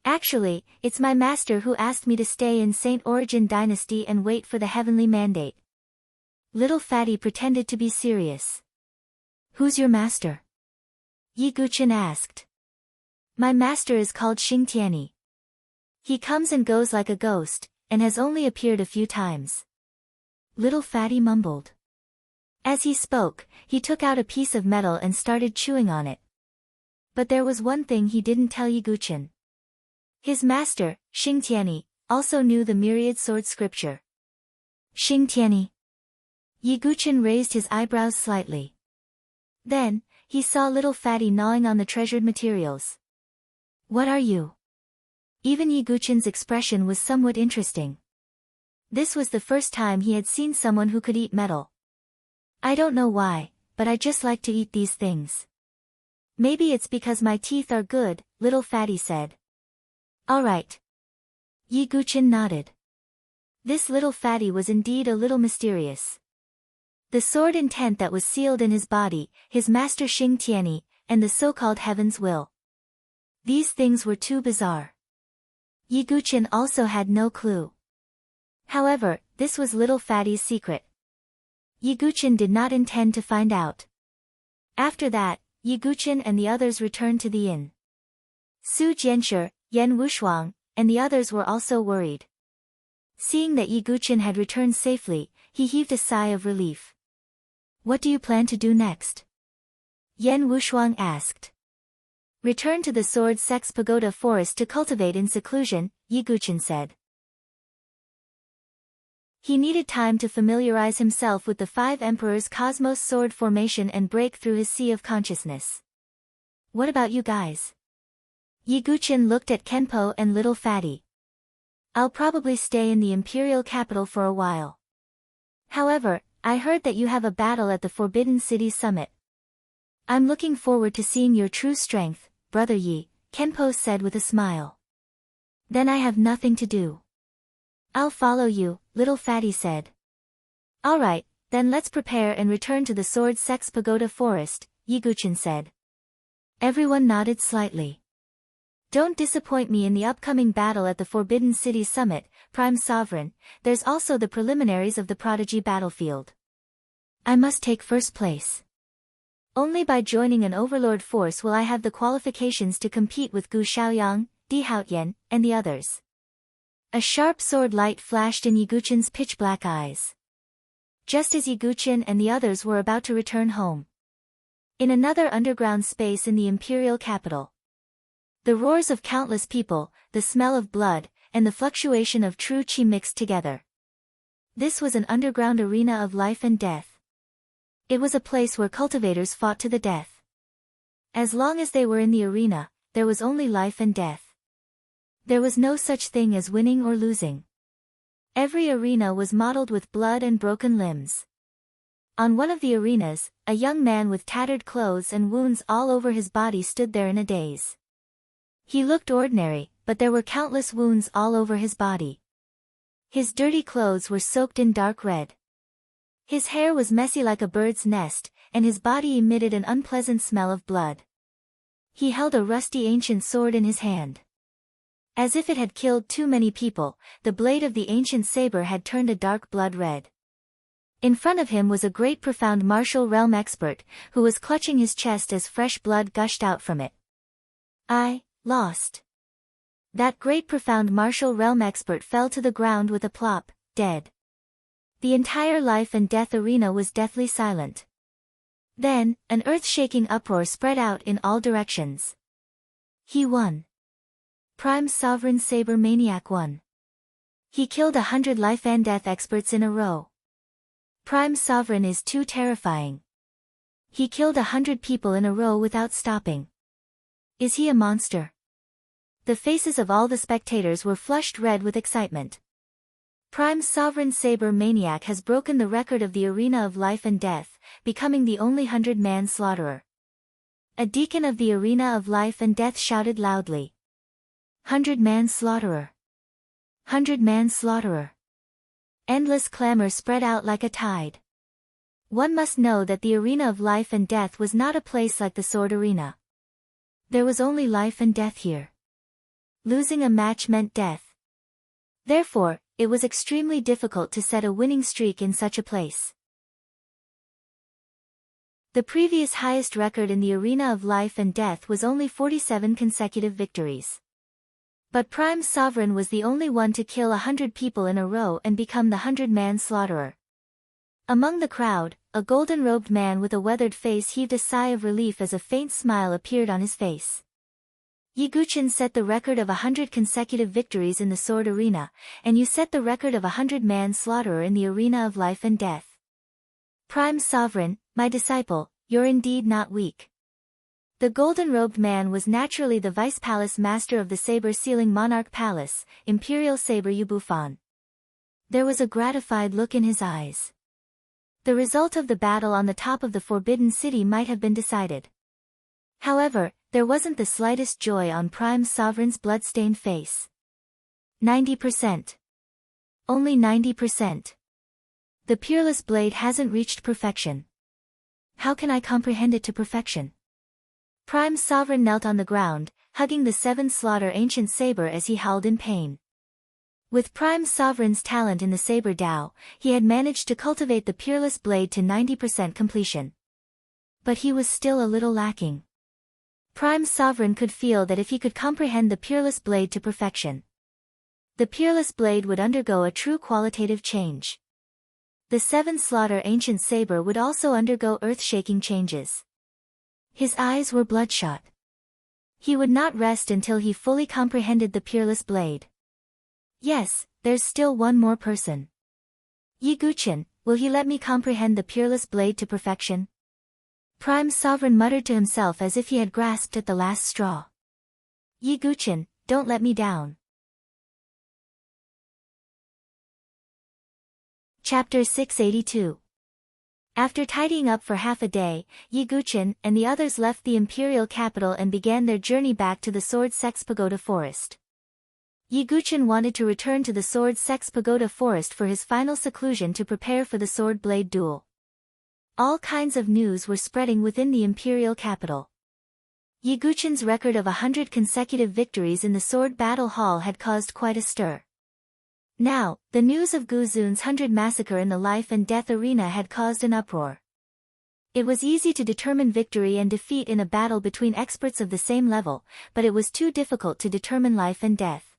Actually, it's my master who asked me to stay in Saint Origin Dynasty and wait for the heavenly mandate. Little Fatty pretended to be serious. Who's your master? Yiguchin asked. My master is called Xingtiani. He comes and goes like a ghost, and has only appeared a few times. Little Fatty mumbled. As he spoke, he took out a piece of metal and started chewing on it. But there was one thing he didn't tell Yiguchin. His master, Xingtiani, also knew the myriad sword scripture. Xingtiani. Yiguchin raised his eyebrows slightly. Then, he saw Little Fatty gnawing on the treasured materials. What are you? Even Yiguchin's expression was somewhat interesting. This was the first time he had seen someone who could eat metal. I don't know why, but I just like to eat these things. Maybe it's because my teeth are good, Little Fatty said. Alright. Yiguchin nodded. This Little Fatty was indeed a little mysterious. The sword intent that was sealed in his body, his master Xingtiani, and the so-called Heaven's Will. These things were too bizarre. Yiguchin also had no clue. However, this was Little Fatty's secret. Yiguchin did not intend to find out. After that, Yiguchin and the others returned to the inn. Su Jianshi, Yan Wushuang, and the others were also worried. Seeing that Yiguchin had returned safely, he heaved a sigh of relief. What do you plan to do next? Yan Wushuang asked. Return to the Sword Sex Pagoda Forest to cultivate in seclusion, Yiguchin said. He needed time to familiarize himself with the 5 Emperors' Cosmos Sword formation and break through his sea of consciousness. What about you guys? Yiguchin looked at Kenpo and Little Fatty. I'll probably stay in the imperial capital for a while. However, I heard that you have a battle at the Forbidden City Summit. I'm looking forward to seeing your true strength, Brother Yi, Kenpo said with a smile. Then I have nothing to do. I'll follow you, Little Fatty said. Alright, then let's prepare and return to the Sword Sex Pagoda Forest, Yiguchin said. Everyone nodded slightly. Don't disappoint me in the upcoming battle at the Forbidden City Summit, Prime Sovereign. There's also the preliminaries of the Prodigy battlefield. I must take first place. Only by joining an overlord force will I have the qualifications to compete with Gu Xiaoyang, Di Haotian, and the others. A sharp sword light flashed in Yiguchin's pitch-black eyes. Just as Yiguchin and the others were about to return home. In another underground space in the imperial capital. The roars of countless people, the smell of blood, and the fluctuation of true qi mixed together. This was an underground arena of life and death. It was a place where cultivators fought to the death. As long as they were in the arena, there was only life and death. There was no such thing as winning or losing. Every arena was mottled with blood and broken limbs. On one of the arenas, a young man with tattered clothes and wounds all over his body stood there in a daze. He looked ordinary, but there were countless wounds all over his body. His dirty clothes were soaked in dark red. His hair was messy like a bird's nest, and his body emitted an unpleasant smell of blood. He held a rusty ancient sword in his hand. As if it had killed too many people, the blade of the ancient saber had turned a dark blood red. In front of him was a great profound martial realm expert, who was clutching his chest as fresh blood gushed out from it. I lost. That great profound martial realm expert fell to the ground with a plop, dead. The entire life and death arena was deathly silent. Then, an earth-shaking uproar spread out in all directions. He won. Prime Sovereign Saber Maniac 1. He killed 100 life and death experts in a row. Prime Sovereign is too terrifying. He killed 100 people in a row without stopping. Is he a monster? The faces of all the spectators were flushed red with excitement. Prime Sovereign Saber Maniac has broken the record of the Arena of Life and Death, becoming the only 100-man slaughterer. A deacon of the Arena of Life and Death shouted loudly. 100-man slaughterer. 100-man slaughterer. Endless clamor spread out like a tide. One must know that the Arena of Life and Death was not a place like the Sword Arena. There was only life and death here. Losing a match meant death. Therefore, it was extremely difficult to set a winning streak in such a place. The previous highest record in the Arena of Life and Death was only 47 consecutive victories. But Prime Sovereign was the only one to kill 100 people in a row and become the 100-man slaughterer. Among the crowd, a golden-robed man with a weathered face heaved a sigh of relief as a faint smile appeared on his face. Yiguchin set the record of 100 consecutive victories in the Sword Arena, and you set the record of 100-man slaughterer in the Arena of Life and Death. Prime Sovereign, my disciple, you're indeed not weak. The golden-robed man was naturally the vice-palace master of the saber-sealing monarch palace, Imperial Saber Yubufan. There was a gratified look in his eyes. The result of the battle on the top of the Forbidden City might have been decided. However, there wasn't the slightest joy on Prime Sovereign's blood-stained face. 90%. Only 90%. The peerless blade hasn't reached perfection. How can I comprehend it to perfection? Prime Sovereign knelt on the ground, hugging the seven slaughter ancient saber as he howled in pain. With Prime Sovereign's talent in the saber Dao, he had managed to cultivate the peerless blade to 90% completion. But he was still a little lacking. Prime Sovereign could feel that if he could comprehend the peerless blade to perfection, the peerless blade would undergo a true qualitative change. The seven slaughter ancient saber would also undergo earth-shaking changes. His eyes were bloodshot. He would not rest until he fully comprehended the peerless blade. Yes, there's still one more person. Yiguchin, will he let me comprehend the peerless blade to perfection? Prime Sovereign muttered to himself as if he had grasped at the last straw. Yiguchin, don't let me down. Chapter 682. After tidying up for half a day, Yiguchin and the others left the imperial capital and began their journey back to the Sword Sex Pagoda Forest. Yiguchin wanted to return to the Sword Sex Pagoda Forest for his final seclusion to prepare for the sword blade duel. All kinds of news were spreading within the imperial capital. Yiguchin's record of 100 consecutive victories in the sword battle hall had caused quite a stir. Now, the news of Guzun's 100 massacre in the life and death arena had caused an uproar. It was easy to determine victory and defeat in a battle between experts of the same level, but it was too difficult to determine life and death.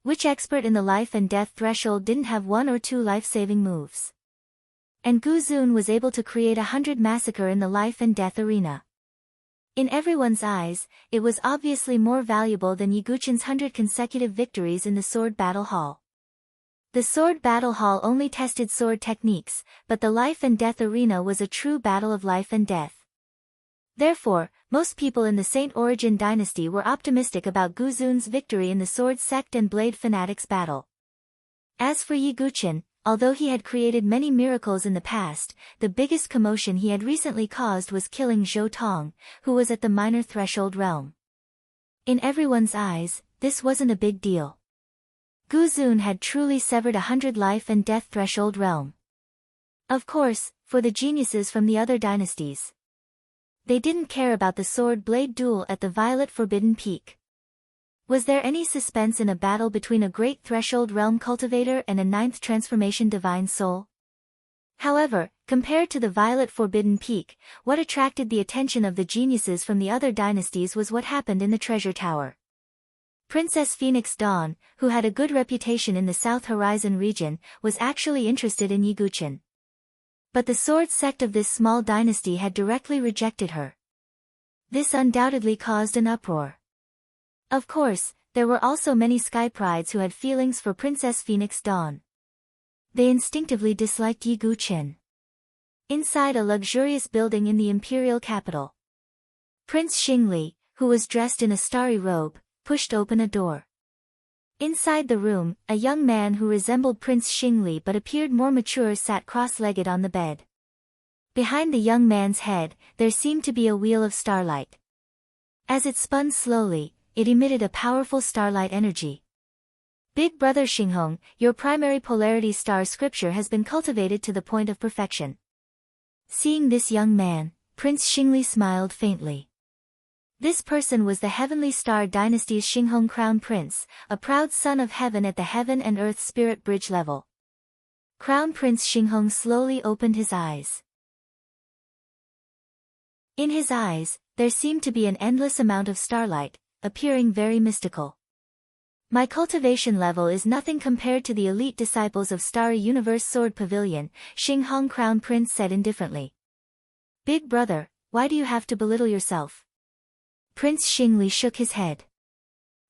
Which expert in the life and death threshold didn't have one or two life-saving moves? And Guzun was able to create 100 massacre in the life and death arena. In everyone's eyes, it was obviously more valuable than Yiguchin's 100 consecutive victories in the sword battle hall. The sword battle hall only tested sword techniques, but the life and death arena was a true battle of life and death. Therefore, most people in the Saint Origin dynasty were optimistic about Guzun's victory in the sword sect and blade fanatics battle. As for Yiguchin, although he had created many miracles in the past, the biggest commotion he had recently caused was killing Zhou Tong, who was at the minor threshold realm. In everyone's eyes, this wasn't a big deal. Guzun had truly severed 100 life and death threshold realm. Of course, for the geniuses from the other dynasties, they didn't care about the sword blade duel at the Violet Forbidden Peak. Was there any suspense in a battle between a great threshold realm cultivator and a ninth transformation divine soul? However, compared to the Violet Forbidden Peak, what attracted the attention of the geniuses from the other dynasties was what happened in the treasure tower. Princess Phoenix Dawn, who had a good reputation in the South Horizon region, was actually interested in Yiguchin. But the sword sect of this small dynasty had directly rejected her. This undoubtedly caused an uproar. Of course, there were also many sky prides who had feelings for Princess Phoenix Dawn. They instinctively disliked Yi Guqin. Inside a luxurious building in the imperial capital, Prince Xingli, who was dressed in a starry robe, pushed open a door. Inside the room, a young man who resembled Prince Xingli but appeared more mature sat cross-legged on the bed. Behind the young man's head, there seemed to be a wheel of starlight. As it spun slowly, it emitted a powerful starlight energy. Big brother Xinghong, your primary polarity star scripture has been cultivated to the point of perfection. Seeing this young man, Prince Xingli smiled faintly. This person was the Heavenly Star Dynasty's Xinghong Crown Prince, a proud son of heaven at the heaven and earth spirit bridge level. Crown Prince Xinghong slowly opened his eyes. In his eyes, there seemed to be an endless amount of starlight, appearing very mystical. My cultivation level is nothing compared to the elite disciples of Starry Universe Sword Pavilion, Xinghong Crown Prince said indifferently. Big brother, why do you have to belittle yourself? Prince Xingli shook his head.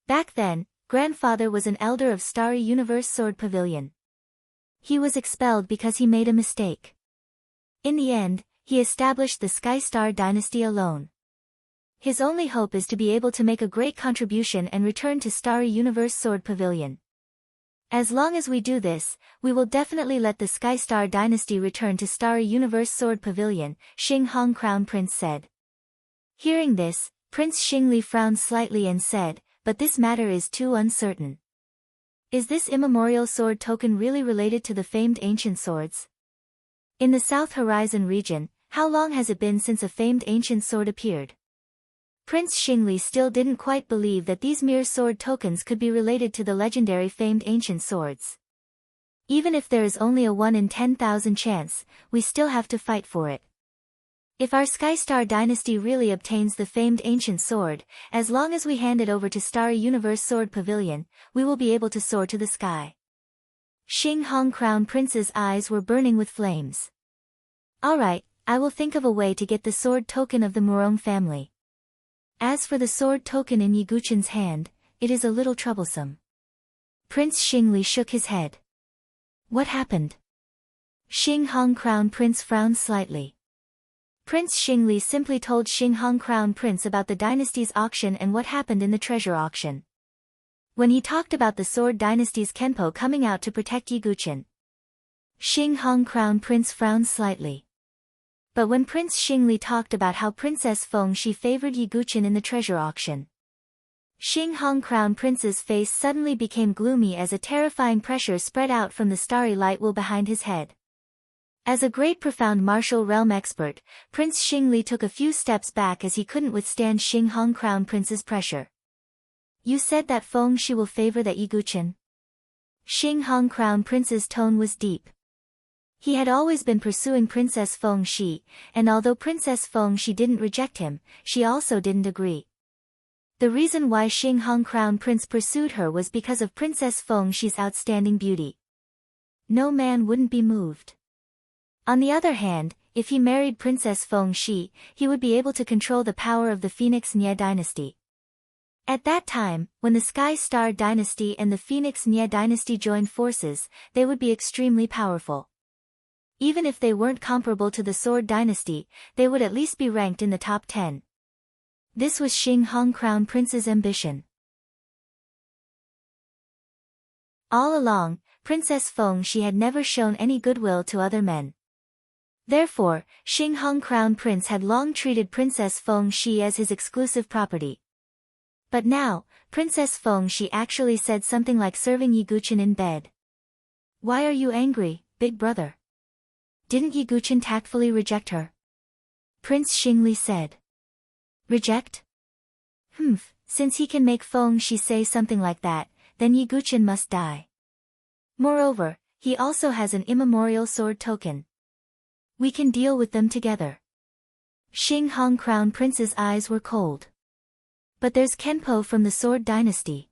Back then, grandfather was an elder of Starry Universe Sword Pavilion. He was expelled because he made a mistake. In the end, he established the Sky Star Dynasty alone. His only hope is to be able to make a great contribution and return to Starry Universe Sword Pavilion. As long as we do this, we will definitely let the Sky Star Dynasty return to Starry Universe Sword Pavilion, Xinghong Crown Prince said. Hearing this, Prince Xingli frowned slightly and said, but this matter is too uncertain. Is this immemorial sword token really related to the famed ancient swords? In the South Horizon region, how long has it been since a famed ancient sword appeared? Prince Xingli still didn't quite believe that these mere sword tokens could be related to the legendary famed ancient swords. Even if there is only a 1 in 10,000 chance, we still have to fight for it. If our Sky Star Dynasty really obtains the famed ancient sword, as long as we hand it over to Starry Universe Sword Pavilion, we will be able to soar to the sky. Xinghong Crown Prince's eyes were burning with flames. Alright, I will think of a way to get the sword token of the Murong family. As for the sword token in Yi Guqin's hand, it is a little troublesome. Prince Xingli shook his head. What happened? Xinghong Crown Prince frowned slightly. Prince Xingli simply told Xinghong Crown Prince about the dynasty's auction and what happened in the treasure auction. When he talked about the Sword Dynasty's Kenpo coming out to protect Yi Guqin, Xinghong Crown Prince frowned slightly. But when Prince Xingli talked about how Princess Feng Shi favored Yi Guqin in the treasure auction, Xinghong Crown Prince's face suddenly became gloomy as a terrifying pressure spread out from the starry light wheel behind his head. As a great profound martial realm expert, Prince Xingli took a few steps back as he couldn't withstand Xinghong Crown Prince's pressure. You said that Feng Shi will favor that Yi Guqin? Xinghong Crown Prince's tone was deep. He had always been pursuing Princess Feng Shi, and although Princess Feng Shi didn't reject him, she also didn't agree. The reason why Xinghong Crown Prince pursued her was because of Princess Feng Shi's outstanding beauty. No man wouldn't be moved. On the other hand, if he married Princess Feng Shi, he would be able to control the power of the Phoenix Nye dynasty. At that time, when the Sky Star Dynasty and the Phoenix Nye dynasty joined forces, they would be extremely powerful. Even if they weren't comparable to the Sword Dynasty, they would at least be ranked in the top 10. This was Xinghong Crown Prince's ambition. All along, Princess Feng Shi had never shown any goodwill to other men. Therefore, Xinghong Crown Prince had long treated Princess Feng Shi as his exclusive property. But now, Princess Feng Shi actually said something like serving Yi Guqin in bed. Why are you angry, big brother? Didn't Yi Guqin tactfully reject her? Prince Xingli said. Reject? Since he can make Feng Shi say something like that, then Yi Guqin must die. Moreover, he also has an immemorial sword token. We can deal with them together. Xinghong Crown Prince's eyes were cold. But there's Kenpo from the Sword Dynasty.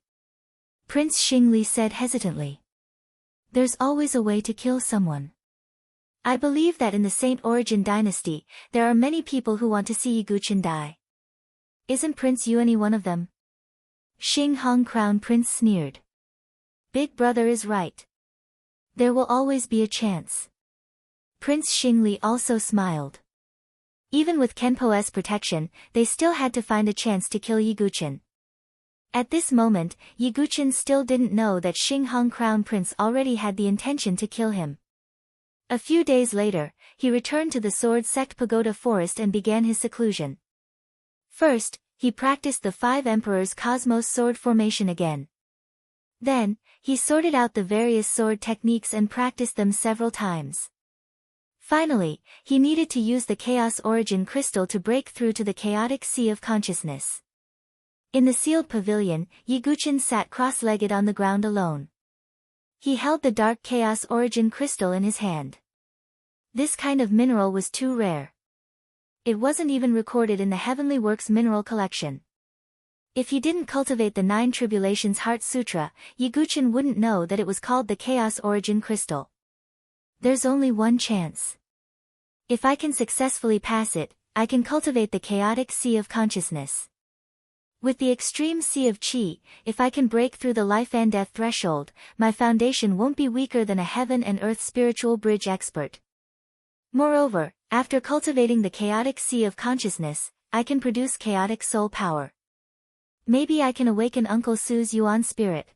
Prince Xingli said hesitantly. There's always a way to kill someone. I believe that in the Saint Origin Dynasty, there are many people who want to see Yi Guqin die. Isn't Prince Yuani one of them? Xing Hong Crown Prince sneered. Big brother is right. There will always be a chance. Prince Xingli also smiled. Even with Kenpo's protection, they still had to find a chance to kill Yiguchen. At this moment, Yiguchen still didn't know that Xing Hong Crown Prince already had the intention to kill him. A few days later, he returned to the Sword Sect Pagoda Forest and began his seclusion. First, he practiced the 5 Emperors' Cosmos sword formation again. Then, he sorted out the various sword techniques and practiced them several times. Finally, he needed to use the Chaos Origin Crystal to break through to the chaotic sea of consciousness. In the sealed pavilion, Yiguchen sat cross-legged on the ground alone. He held the dark Chaos Origin Crystal in his hand. This kind of mineral was too rare. It wasn't even recorded in the Heavenly Works mineral collection. If he didn't cultivate the 9 Tribulations Heart Sutra, Yiguchen wouldn't know that it was called the Chaos Origin Crystal. There's only one chance. If I can successfully pass it, I can cultivate the chaotic sea of consciousness. With the extreme sea of Qi, if I can break through the life and death threshold, my foundation won't be weaker than a heaven and earth spiritual bridge expert. Moreover, after cultivating the chaotic sea of consciousness, I can produce chaotic soul power. Maybe I can awaken Uncle Su's Yuan spirit.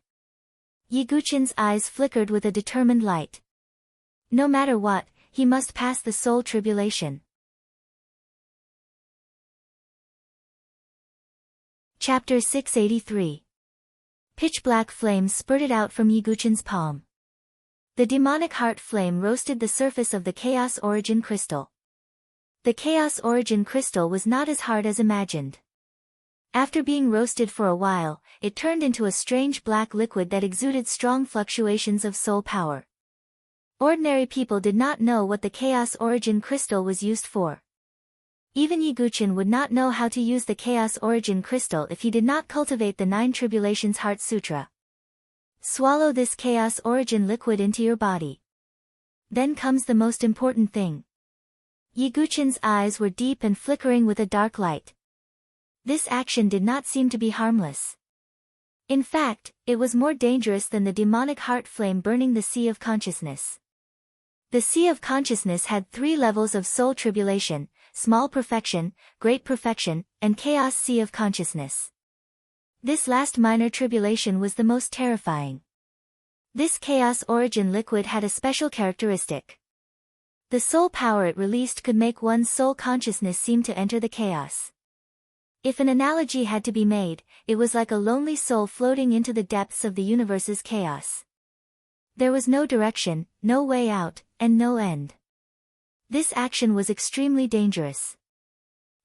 Yiguchen's eyes flickered with a determined light. No matter what, he must pass the soul tribulation. Chapter 683. Pitch-black flames spurted out from Yiguchen's palm. The demonic heart flame roasted the surface of the Chaos Origin Crystal. The Chaos Origin Crystal was not as hard as imagined. After being roasted for a while, it turned into a strange black liquid that exuded strong fluctuations of soul power. Ordinary people did not know what the Chaos Origin Crystal was used for. Even Yiguchen would not know how to use the Chaos Origin Crystal if he did not cultivate the 9 Tribulations Heart Sutra. Swallow this Chaos Origin liquid into your body. Then comes the most important thing. Yiguchen's eyes were deep and flickering with a dark light. This action did not seem to be harmless. In fact, it was more dangerous than the demonic heart flame burning the sea of consciousness. The sea of consciousness had 3 levels of soul tribulation: small perfection, great perfection, and chaos sea of consciousness. This last minor tribulation was the most terrifying. This chaos origin liquid had a special characteristic. The soul power it released could make one's soul consciousness seem to enter the chaos. If an analogy had to be made, it was like a lonely soul floating into the depths of the universe's chaos. There was no direction, no way out, and no end. This action was extremely dangerous.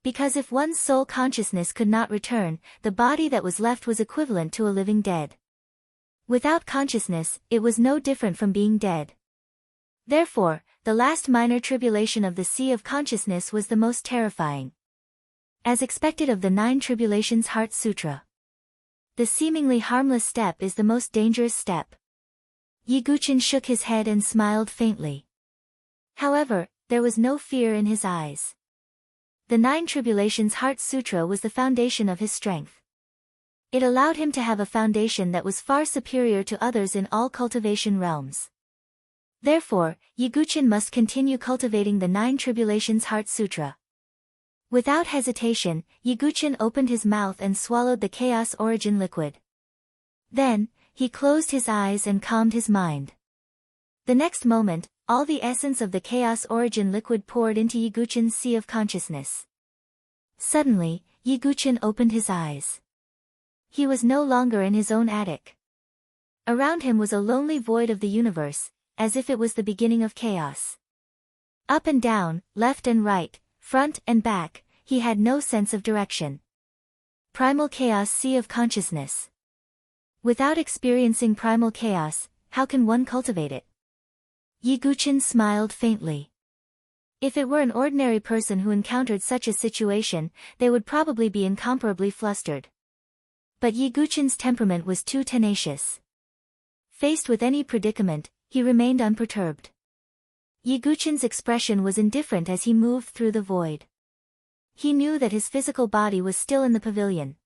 Because if one's soul consciousness could not return, the body that was left was equivalent to a living dead. Without consciousness, it was no different from being dead. Therefore, the last minor tribulation of the sea of consciousness was the most terrifying. As expected of the 9 Tribulations Heart Sutra, the seemingly harmless step is the most dangerous step. Yiguchen shook his head and smiled faintly. However, there was no fear in his eyes. The 9 Tribulations Heart Sutra was the foundation of his strength. It allowed him to have a foundation that was far superior to others in all cultivation realms. Therefore, Yiguchen must continue cultivating the 9 Tribulations Heart Sutra. Without hesitation, Yiguchen opened his mouth and swallowed the Chaos Origin liquid. Then, he closed his eyes and calmed his mind. The next moment, all the essence of the Chaos Origin liquid poured into Yiguchen's sea of consciousness. Suddenly, Yiguchen opened his eyes. He was no longer in his own attic. Around him was a lonely void of the universe, as if it was the beginning of chaos. Up and down, left and right, front and back, he had no sense of direction. Primal chaos sea of consciousness. Without experiencing primal chaos, how can one cultivate it? Yiguchen smiled faintly. If it were an ordinary person who encountered such a situation, they would probably be incomparably flustered. But Yiguchen's temperament was too tenacious. Faced with any predicament, he remained unperturbed. Yiguchen's expression was indifferent as he moved through the void. He knew that his physical body was still in the pavilion.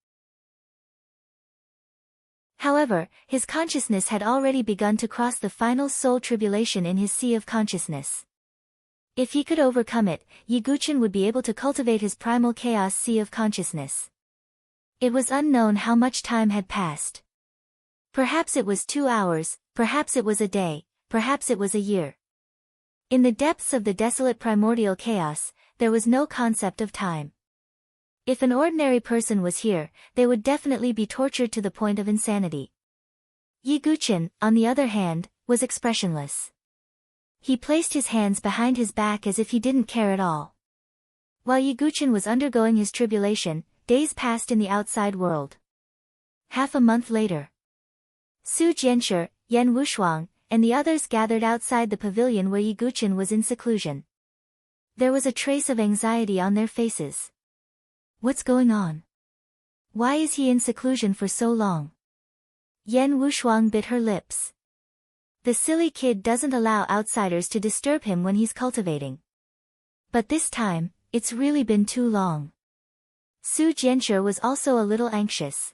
However, his consciousness had already begun to cross the final soul tribulation in his sea of consciousness. If he could overcome it, Yiguchen would be able to cultivate his primal chaos sea of consciousness. It was unknown how much time had passed. Perhaps it was 2 hours, perhaps it was a day, perhaps it was a year. In the depths of the desolate primordial chaos, there was no concept of time. If an ordinary person was here, they would definitely be tortured to the point of insanity. Yiguchen, on the other hand, was expressionless. He placed his hands behind his back as if he didn't care at all. While Yiguchen was undergoing his tribulation, days passed in the outside world. Half a month later, Su Jianshi, Yan Wushuang, and the others gathered outside the pavilion where Yiguchen was in seclusion. There was a trace of anxiety on their faces. What's going on? Why is he in seclusion for so long? Yan Wushuang bit her lips. The silly kid doesn't allow outsiders to disturb him when he's cultivating. But this time, it's really been too long. Su Jianshi was also a little anxious.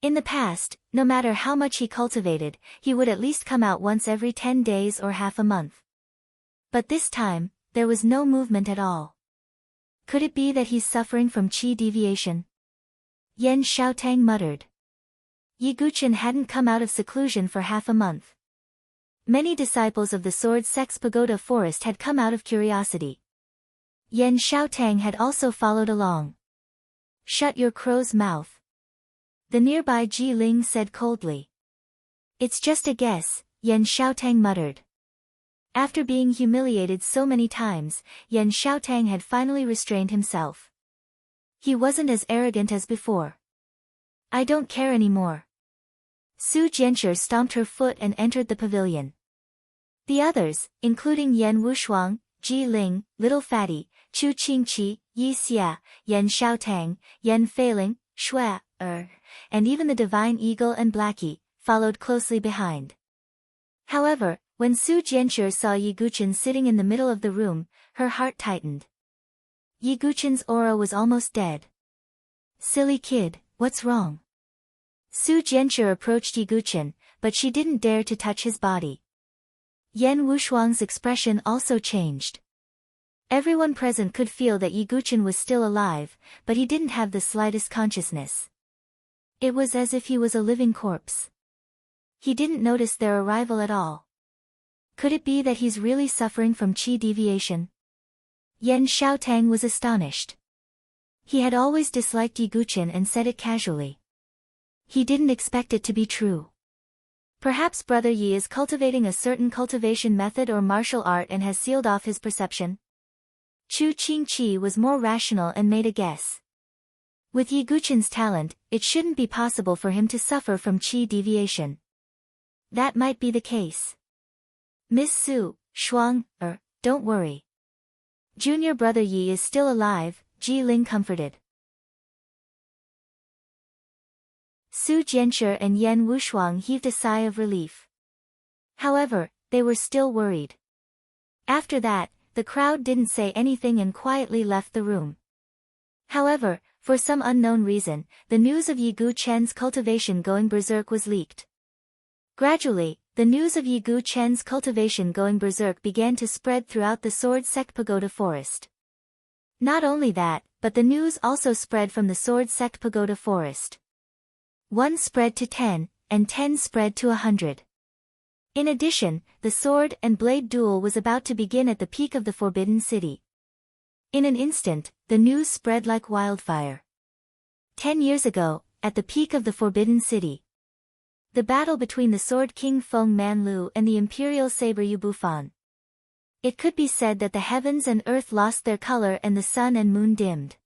In the past, no matter how much he cultivated, he would at least come out once every 10 days or half a month. But this time, there was no movement at all. Could it be that he's suffering from qi deviation? Yan Xiaotang muttered. Yiguchen hadn't come out of seclusion for half a month. Many disciples of the Sword Sect's Pagoda Forest had come out of curiosity. Yan Xiaotang had also followed along. Shut your crow's mouth. The nearby Ji Ling said coldly. It's just a guess, Yan Xiaotang muttered. After being humiliated so many times, Yan Xiaotang had finally restrained himself. He wasn't as arrogant as before. I don't care anymore. Su Jianshi stomped her foot and entered the pavilion. The others, including Yan Wushuang, Ji Ling, Little Fatty, Chu Qingqi, Yi Xia, Yan Xiaotang, Yan Feiling, Shui, and even the Divine Eagle and Blackie, followed closely behind. However, when Su Jianshi saw Yiguchen sitting in the middle of the room, her heart tightened. Yiguchen's aura was almost dead. Silly kid, what's wrong? Su Jianshi approached Yiguchen, but she didn't dare to touch his body. Yan Wushuang's expression also changed. Everyone present could feel that Yiguchen was still alive, but he didn't have the slightest consciousness. It was as if he was a living corpse. He didn't notice their arrival at all. Could it be that he's really suffering from qi deviation? Yan Xiaotang was astonished. He had always disliked Yiguchen and said it casually. He didn't expect it to be true. Perhaps Brother Yi is cultivating a certain cultivation method or martial art and has sealed off his perception. Chu Qingqi was more rational and made a guess. With Yiguchen's talent, it shouldn't be possible for him to suffer from qi deviation. That might be the case. Miss Su, Shuang, don't worry. Junior Brother Yi is still alive, Ji Ling comforted. Su Jianshi and Yan Wushuang heaved a sigh of relief. However, they were still worried. After that, the crowd didn't say anything and quietly left the room. However, for some unknown reason, the news of Yiguchen's cultivation going berserk was leaked. Gradually, the news of Yiguchen's cultivation going berserk began to spread throughout the Sword Sect Pagoda Forest. Not only that, but the news also spread from the Sword Sect Pagoda Forest. 1 spread to 10, and 10 spread to 100. In addition, the sword and blade duel was about to begin at the peak of the Forbidden City. In an instant, the news spread like wildfire. 10 years ago, at the peak of the Forbidden City, the battle between the Sword King Feng Manlu and the Imperial Saber Yu Bufan. It could be said that the heavens and earth lost their color and the sun and moon dimmed.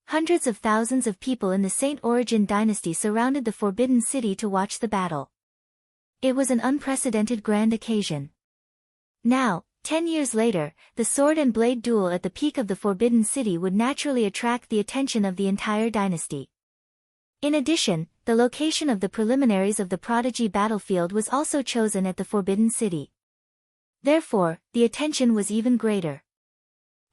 Hundreds of thousands of people in the Saint Origin dynasty surrounded the Forbidden City to watch the battle. It was an unprecedented grand occasion. Now, 10 years later, the sword and blade duel at the peak of the Forbidden City would naturally attract the attention of the entire dynasty. In addition, the location of the preliminaries of the Prodigy battlefield was also chosen at the Forbidden City. Therefore, the attention was even greater.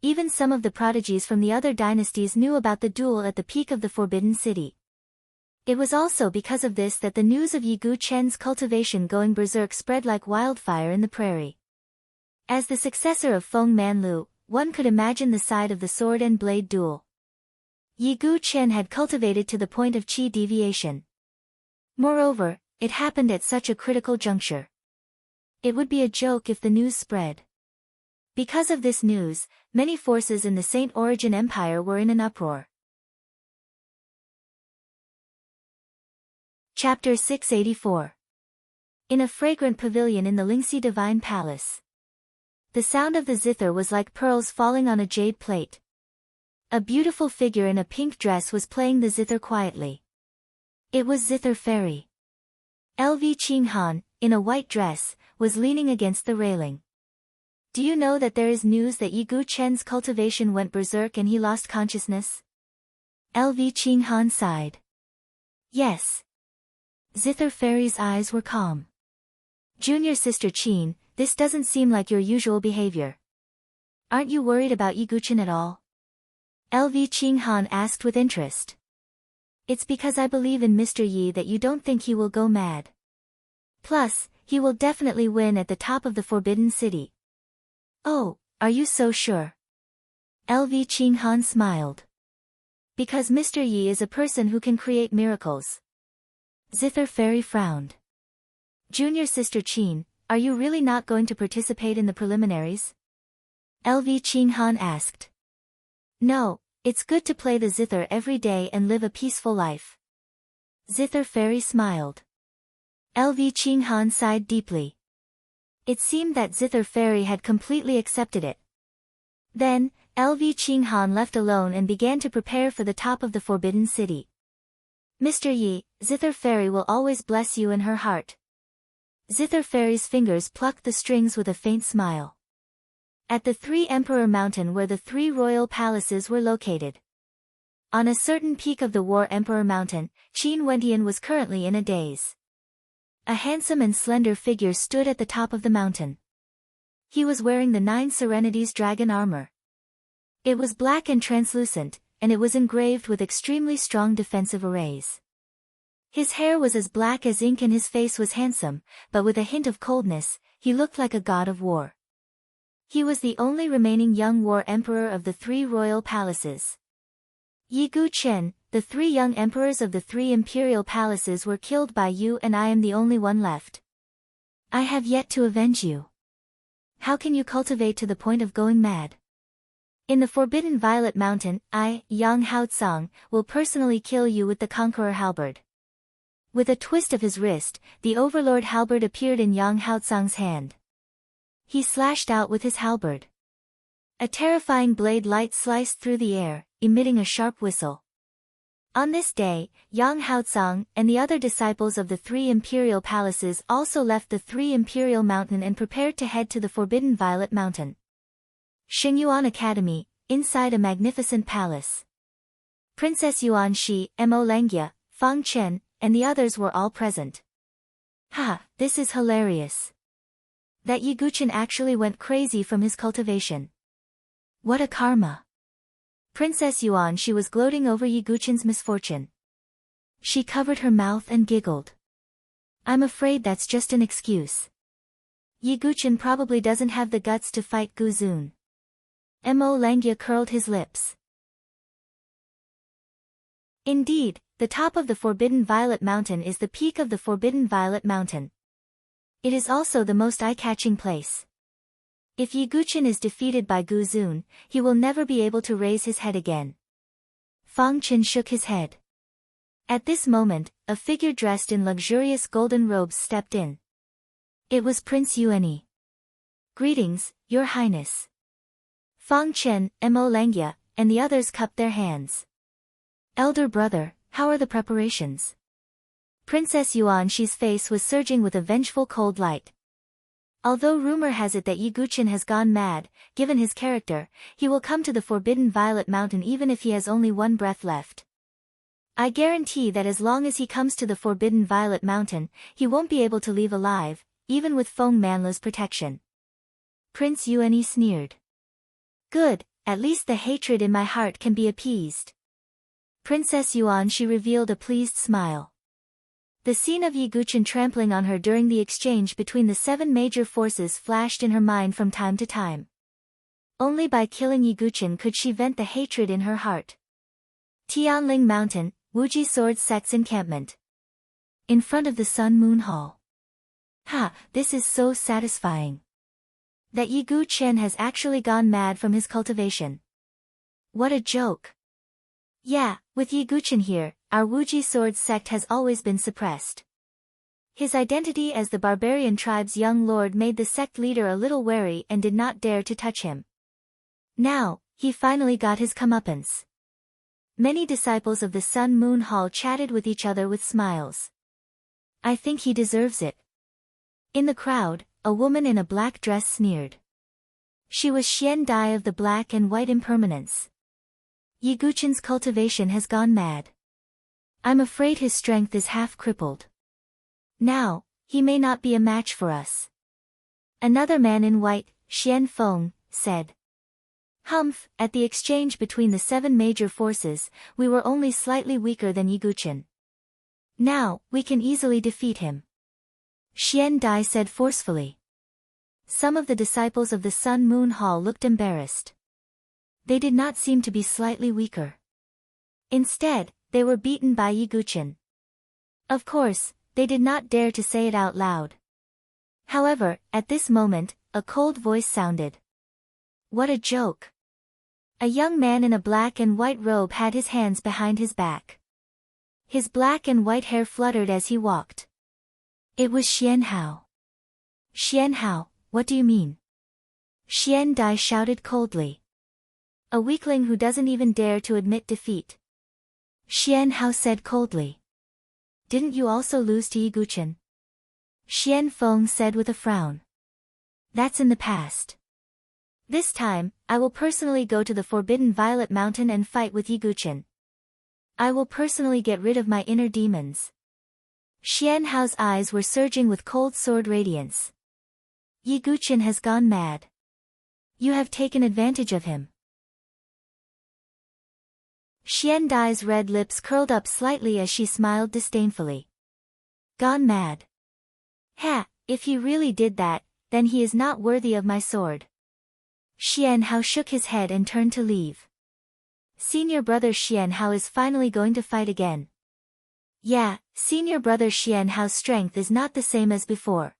Even some of the prodigies from the other dynasties knew about the duel at the peak of the Forbidden City. It was also because of this that the news of Yi Gu Chen's cultivation going berserk spread like wildfire in the prairie. As the successor of Feng Manlu, one could imagine the side of the sword and blade duel. Yi Gu Chen had cultivated to the point of qi deviation. Moreover, it happened at such a critical juncture. It would be a joke if the news spread. Because of this news, many forces in the Saint Origin Empire were in an uproar. Chapter 684. In a fragrant pavilion in the Lingxi Divine Palace. The sound of the zither was like pearls falling on a jade plate. A beautiful figure in a pink dress was playing the zither quietly. It was Zither Fairy. LV Qinghan, in a white dress, was leaning against the railing. Do you know that there is news that Yi Gu Chen's cultivation went berserk and he lost consciousness? LV Qinghan sighed. Yes. Zither Fairy's eyes were calm. Junior Sister Qin, this doesn't seem like your usual behavior. Aren't you worried about Yi Gu Chen at all? LV Qinghan asked with interest. It's because I believe in Mr. Yi that you don't think he will go mad. Plus, he will definitely win at the top of the Forbidden City. Oh, are you so sure? LV Qinghan smiled. Because Mr. Yi is a person who can create miracles. Zither Fairy frowned. Junior Sister Qin, are you really not going to participate in the preliminaries? LV Qinghan asked. No, it's good to play the zither every day and live a peaceful life. Zither Fairy smiled. LV Qinghan sighed deeply. It seemed that Zither Fairy had completely accepted it. Then, LV Qinghan left alone and began to prepare for the top of the Forbidden City. Mr. Yi, Zither Fairy will always bless you in her heart. Zither Fairy's fingers plucked the strings with a faint smile. At the Three Emperor Mountain where the three royal palaces were located. On a certain peak of the War Emperor Mountain, Qin Wentian was currently in a daze. A handsome and slender figure stood at the top of the mountain. He was wearing the 9 Serenities dragon armor. It was black and translucent, and it was engraved with extremely strong defensive arrays. His hair was as black as ink and his face was handsome, but with a hint of coldness, he looked like a god of war. He was the only remaining young war emperor of the 3 royal palaces. Yi Gu Chen, the 3 young emperors of the 3 imperial palaces were killed by you and I am the only one left. I have yet to avenge you. How can you cultivate to the point of going mad? In the Forbidden Violet Mountain, I, Yang Haotsang, will personally kill you with the Conqueror Halberd. With a twist of his wrist, the Overlord Halberd appeared in Yang Haotsang's hand. He slashed out with his halberd. A terrifying blade light sliced through the air, emitting a sharp whistle. On this day, Yang Haotsang and the other disciples of the 3 imperial palaces also left the 3 imperial mountain and prepared to head to the Forbidden Violet Mountain. Xingyuan Academy, inside a magnificent palace. Princess Yuan Shi, Mo Lengia, Fang Chen, and the others were all present. Ha, this is hilarious. That Yi Gu Chen actually went crazy from his cultivation. What a karma. Princess Yuan Shi was gloating over Yi Gu Chen's misfortune. She covered her mouth and giggled. I'm afraid that's just an excuse. Yi Gu Chen probably doesn't have the guts to fight Gu Zun. Mo Lengia curled his lips. Indeed, the top of the Forbidden Violet Mountain is the peak of the Forbidden Violet Mountain. It is also the most eye-catching place. If Yi Gu Chen is defeated by Gu Zun, he will never be able to raise his head again. Fang Chen shook his head. At this moment, a figure dressed in luxurious golden robes stepped in. It was Prince Yuanyi. Greetings, Your Highness. Fang Chen, Mo Lengia, and the others cupped their hands. Elder brother, how are the preparations? Princess Yuan Shi's face was surging with a vengeful cold light. Although rumor has it that Yi Gu Chen has gone mad, given his character, he will come to the Forbidden Violet Mountain even if he has only 1 breath left. I guarantee that as long as he comes to the Forbidden Violet Mountain, he won't be able to leave alive, even with Feng Manlu's protection. Prince Yuanyi sneered. Good, at least the hatred in my heart can be appeased. Princess Yuan, she revealed a pleased smile. The scene of Yiguchen trampling on her during the exchange between the 7 major forces flashed in her mind from time to time. Only by killing Yiguchen could she vent the hatred in her heart. Tianling Mountain, Wuji Sword Sect's encampment. In front of the Sun Moon Hall. Ha, this is so satisfying. That Yigu Chen has actually gone mad from his cultivation. What a joke. Yeah, with Yiguchen here, our Wuji Sword sect has always been suppressed. His identity as the barbarian tribe's young lord made the sect leader a little wary and did not dare to touch him. Now, he finally got his comeuppance. Many disciples of the Sun Moon Hall chatted with each other with smiles. I think he deserves it. In the crowd, a woman in a black dress sneered. She was Xian Dai of the Black and White Impermanence. Yiguchen's cultivation has gone mad. I'm afraid his strength is half crippled. Now, he may not be a match for us. Another man in white, Xian Feng, said. Humph, at the exchange between the 7 major forces, we were only slightly weaker than Yiguchen. Now, we can easily defeat him. Xian Dai said forcefully. Some of the disciples of the Sun Moon Hall looked embarrassed. They did not seem to be slightly weaker. Instead, they were beaten by Yiguchen. Of course, they did not dare to say it out loud. However, at this moment, a cold voice sounded. What a joke. A young man in a black and white robe had his hands behind his back. His black and white hair fluttered as he walked. It was Xian Hao. Xian Hao, what do you mean? Xian Dai shouted coldly. A weakling who doesn't even dare to admit defeat. Xian Hao said coldly. Didn't you also lose to Yiguchen? Xian Feng said with a frown. That's in the past. This time, I will personally go to the Forbidden Violet Mountain and fight with Yiguchen. I will personally get rid of my inner demons. Xian Hao's eyes were surging with cold sword radiance. Yiguchen has gone mad. You have taken advantage of him. Xian Dai's red lips curled up slightly as she smiled disdainfully. Gone mad. Ha, if he really did that, then he is not worthy of my sword. Xian Hao shook his head and turned to leave. Senior brother Xian Hao is finally going to fight again. Yeah, senior brother Xian Hao's strength is not the same as before.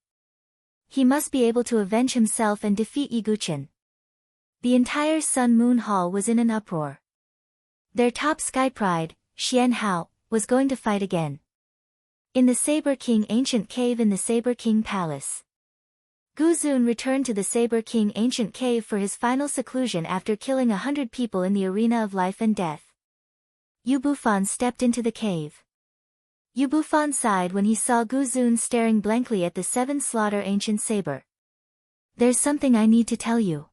He must be able to avenge himself and defeat Yiguchen. The entire Sun Moon Hall was in an uproar. Their top sky pride, Xian Hao, was going to fight again. In the Saber King Ancient Cave in the Saber King Palace. Gu Zun returned to the Saber King Ancient Cave for his final seclusion after killing 100 people in the arena of life and death. Yu Bufan stepped into the cave. Yu Bufan sighed when he saw Gu Zun staring blankly at the 7 slaughter ancient saber. There's something I need to tell you.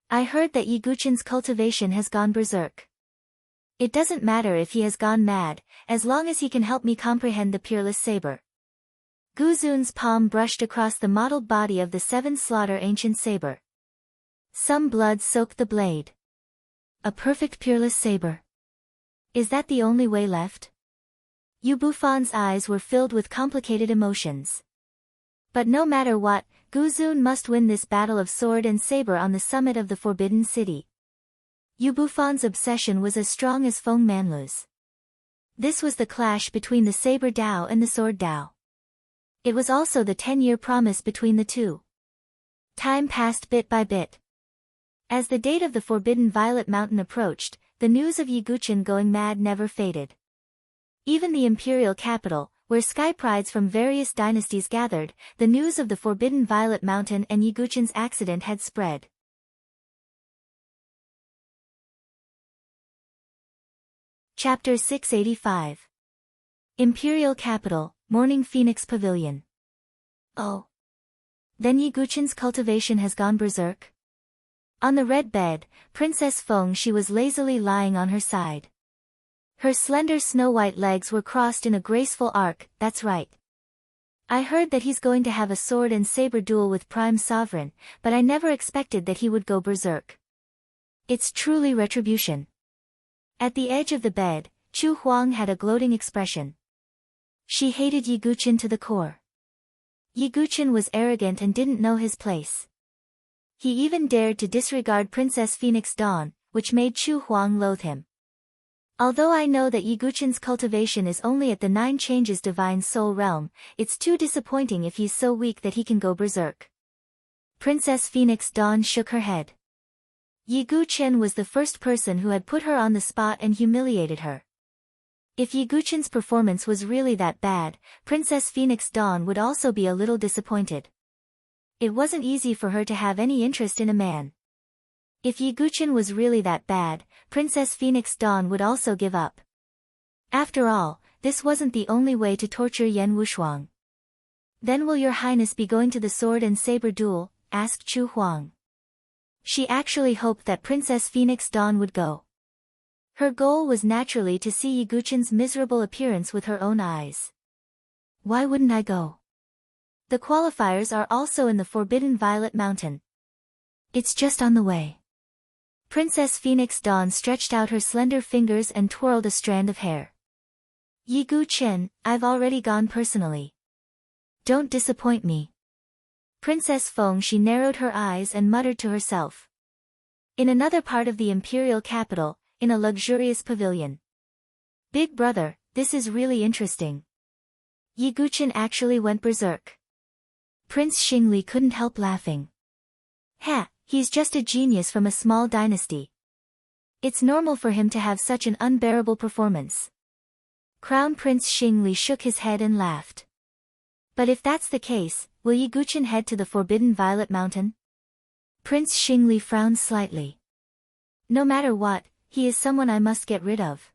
I heard that Yiguchen's cultivation has gone berserk. It doesn't matter if he has gone mad, as long as he can help me comprehend the peerless saber. Gu Zun's palm brushed across the mottled body of the 7 slaughter ancient saber. Some blood soaked the blade. A perfect peerless saber. Is that the only way left? Yu Bufan's eyes were filled with complicated emotions. But no matter what, Gu Zun must win this battle of sword and saber on the summit of the Forbidden City. Yu Bufan's obsession was as strong as Feng Manlu's. This was the clash between the saber Dao and the sword Dao. It was also the 10-year promise between the two. Time passed bit by bit. As the date of the Forbidden Violet Mountain approached, the news of Yiguchen going mad never faded. Even the imperial capital, where sky prides from various dynasties gathered, the news of the Forbidden Violet Mountain and Yiguchen's accident had spread. Chapter 685. Imperial Capital, Morning Phoenix Pavilion. Oh. Then Yiguchen's cultivation has gone berserk? On the red bed, Princess Feng she was lazily lying on her side. Her slender snow-white legs were crossed in a graceful arc, that's right. I heard that he's going to have a sword and saber duel with Prime Sovereign, but I never expected that he would go berserk. It's truly retribution. At the edge of the bed, Chu Huang had a gloating expression. She hated Yi Guqin to the core. Yi Guqin was arrogant and didn't know his place. He even dared to disregard Princess Phoenix Dawn, which made Chu Huang loathe him. Although I know that Yi Guqin's cultivation is only at the 9 Changes Divine Soul realm, it's too disappointing if he's so weak that he can go berserk. Princess Phoenix Dawn shook her head. Yi Guqin was the first person who had put her on the spot and humiliated her. If Yi Guqin's performance was really that bad, Princess Phoenix Dawn would also be a little disappointed. It wasn't easy for her to have any interest in a man. If Yi Guqin was really that bad, Princess Phoenix Dawn would also give up. After all, this wasn't the only way to torture Yan Wushuang. Then will your highness be going to the sword and saber duel? Asked Chu Huang. She actually hoped that Princess Phoenix Dawn would go. Her goal was naturally to see Yi Guqin's miserable appearance with her own eyes. Why wouldn't I go? The qualifiers are also in the Forbidden Violet Mountain. It's just on the way. Princess Phoenix Dawn stretched out her slender fingers and twirled a strand of hair. Yi Guqin, I've already gone personally. Don't disappoint me. Princess Feng Shi narrowed her eyes and muttered to herself. In another part of the imperial capital, in a luxurious pavilion. Big brother, this is really interesting. Yi Guqin actually went berserk. Prince Xingli couldn't help laughing. Ha, he's just a genius from a small dynasty. It's normal for him to have such an unbearable performance. Crown Prince Xingli shook his head and laughed. But if that's the case, will Yi Guqin head to the Forbidden Violet Mountain? Prince Xingli frowned slightly. No matter what, he is someone I must get rid of.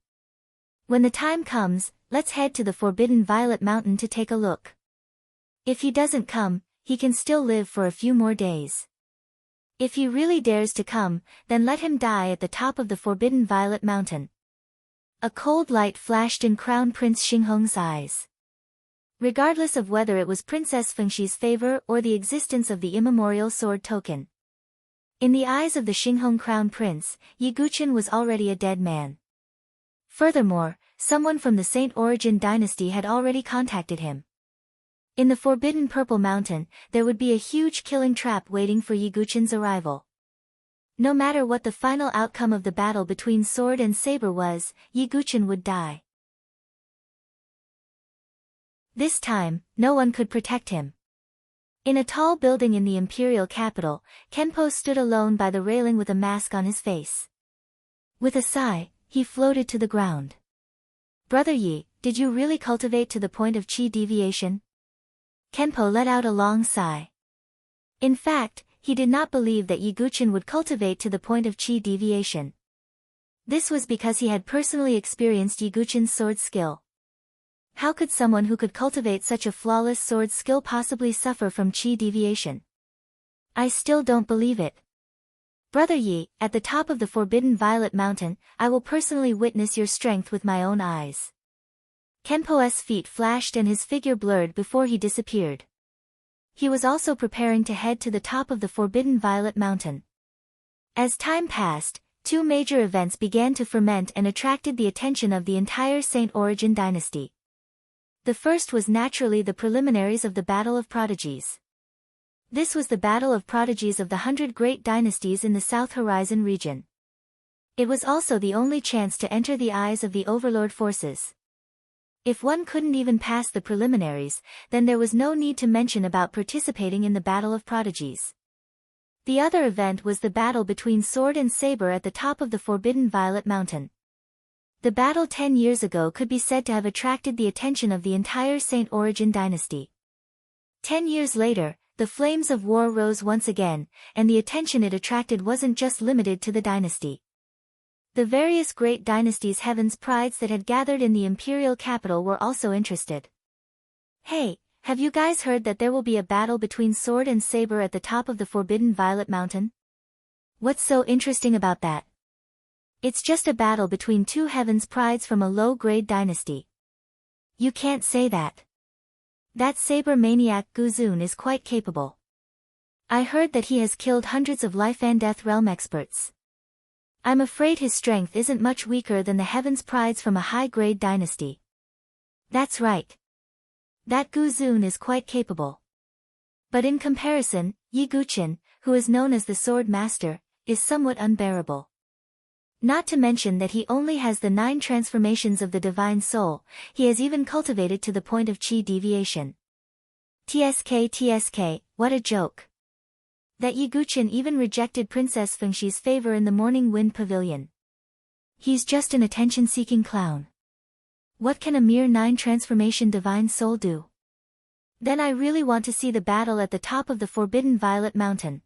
When the time comes, let's head to the Forbidden Violet Mountain to take a look. If he doesn't come, he can still live for a few more days. If he really dares to come, then let him die at the top of the Forbidden Violet Mountain. A cold light flashed in Crown Prince Xinghong's eyes. Regardless of whether it was Princess Fengshi's favor or the existence of the immemorial sword token. In the eyes of the Xinghong Crown Prince, Yi Guqin was already a dead man. Furthermore, someone from the Saint Origin dynasty had already contacted him. In the Forbidden Purple Mountain, there would be a huge killing trap waiting for Yi Guqin's arrival. No matter what the final outcome of the battle between sword and saber was, Yi Guqin would die. This time, no one could protect him. In a tall building in the imperial capital, Kenpo stood alone by the railing with a mask on his face. With a sigh, he floated to the ground. Brother Yi, did you really cultivate to the point of qi deviation? Kenpo let out a long sigh. In fact, he did not believe that Yi Guqin would cultivate to the point of qi deviation. This was because he had personally experienced Yi Guqin's sword skill. How could someone who could cultivate such a flawless sword skill possibly suffer from qi deviation? I still don't believe it. Brother Yi, at the top of the Forbidden Violet Mountain, I will personally witness your strength with my own eyes. Kenpo's feet flashed and his figure blurred before he disappeared. He was also preparing to head to the top of the Forbidden Violet Mountain. As time passed, 2 major events began to ferment and attracted the attention of the entire Saint Origin dynasty. The first was naturally the preliminaries of the Battle of Prodigies. This was the Battle of Prodigies of the 100 Great Dynasties in the South Horizon region. It was also the only chance to enter the eyes of the Overlord forces. If one couldn't even pass the preliminaries, then there was no need to mention about participating in the Battle of Prodigies. The other event was the battle between sword and saber at the top of the Forbidden Violet Mountain. The battle 10 years ago could be said to have attracted the attention of the entire Saint Origin dynasty. 10 years later, the flames of war rose once again, and the attention it attracted wasn't just limited to the dynasty. The various great dynasties' heaven's prides that had gathered in the imperial capital were also interested. Hey, have you guys heard that there will be a battle between sword and saber at the top of the Forbidden Violet Mountain? What's so interesting about that? It's just a battle between 2 heaven's prides from a low-grade dynasty. You can't say that. That saber maniac Guzun is quite capable. I heard that he has killed hundreds of life and death realm experts. I'm afraid his strength isn't much weaker than the Heaven's Prides from a high-grade dynasty. That's right. That Gu Zun is quite capable. But in comparison, Yi Guqin, who is known as the Sword Master, is somewhat unbearable. Not to mention that he only has the 9 transformations of the Divine Soul, he has even cultivated to the point of Qi deviation. TSK, what a joke. That Yi Guqin even rejected Princess Fengxi's favor in the Morning Wind Pavilion. He's just an attention-seeking clown. What can a mere 9 transformation Divine Soul do? Then I really want to see the battle at the top of the Forbidden Violet Mountain.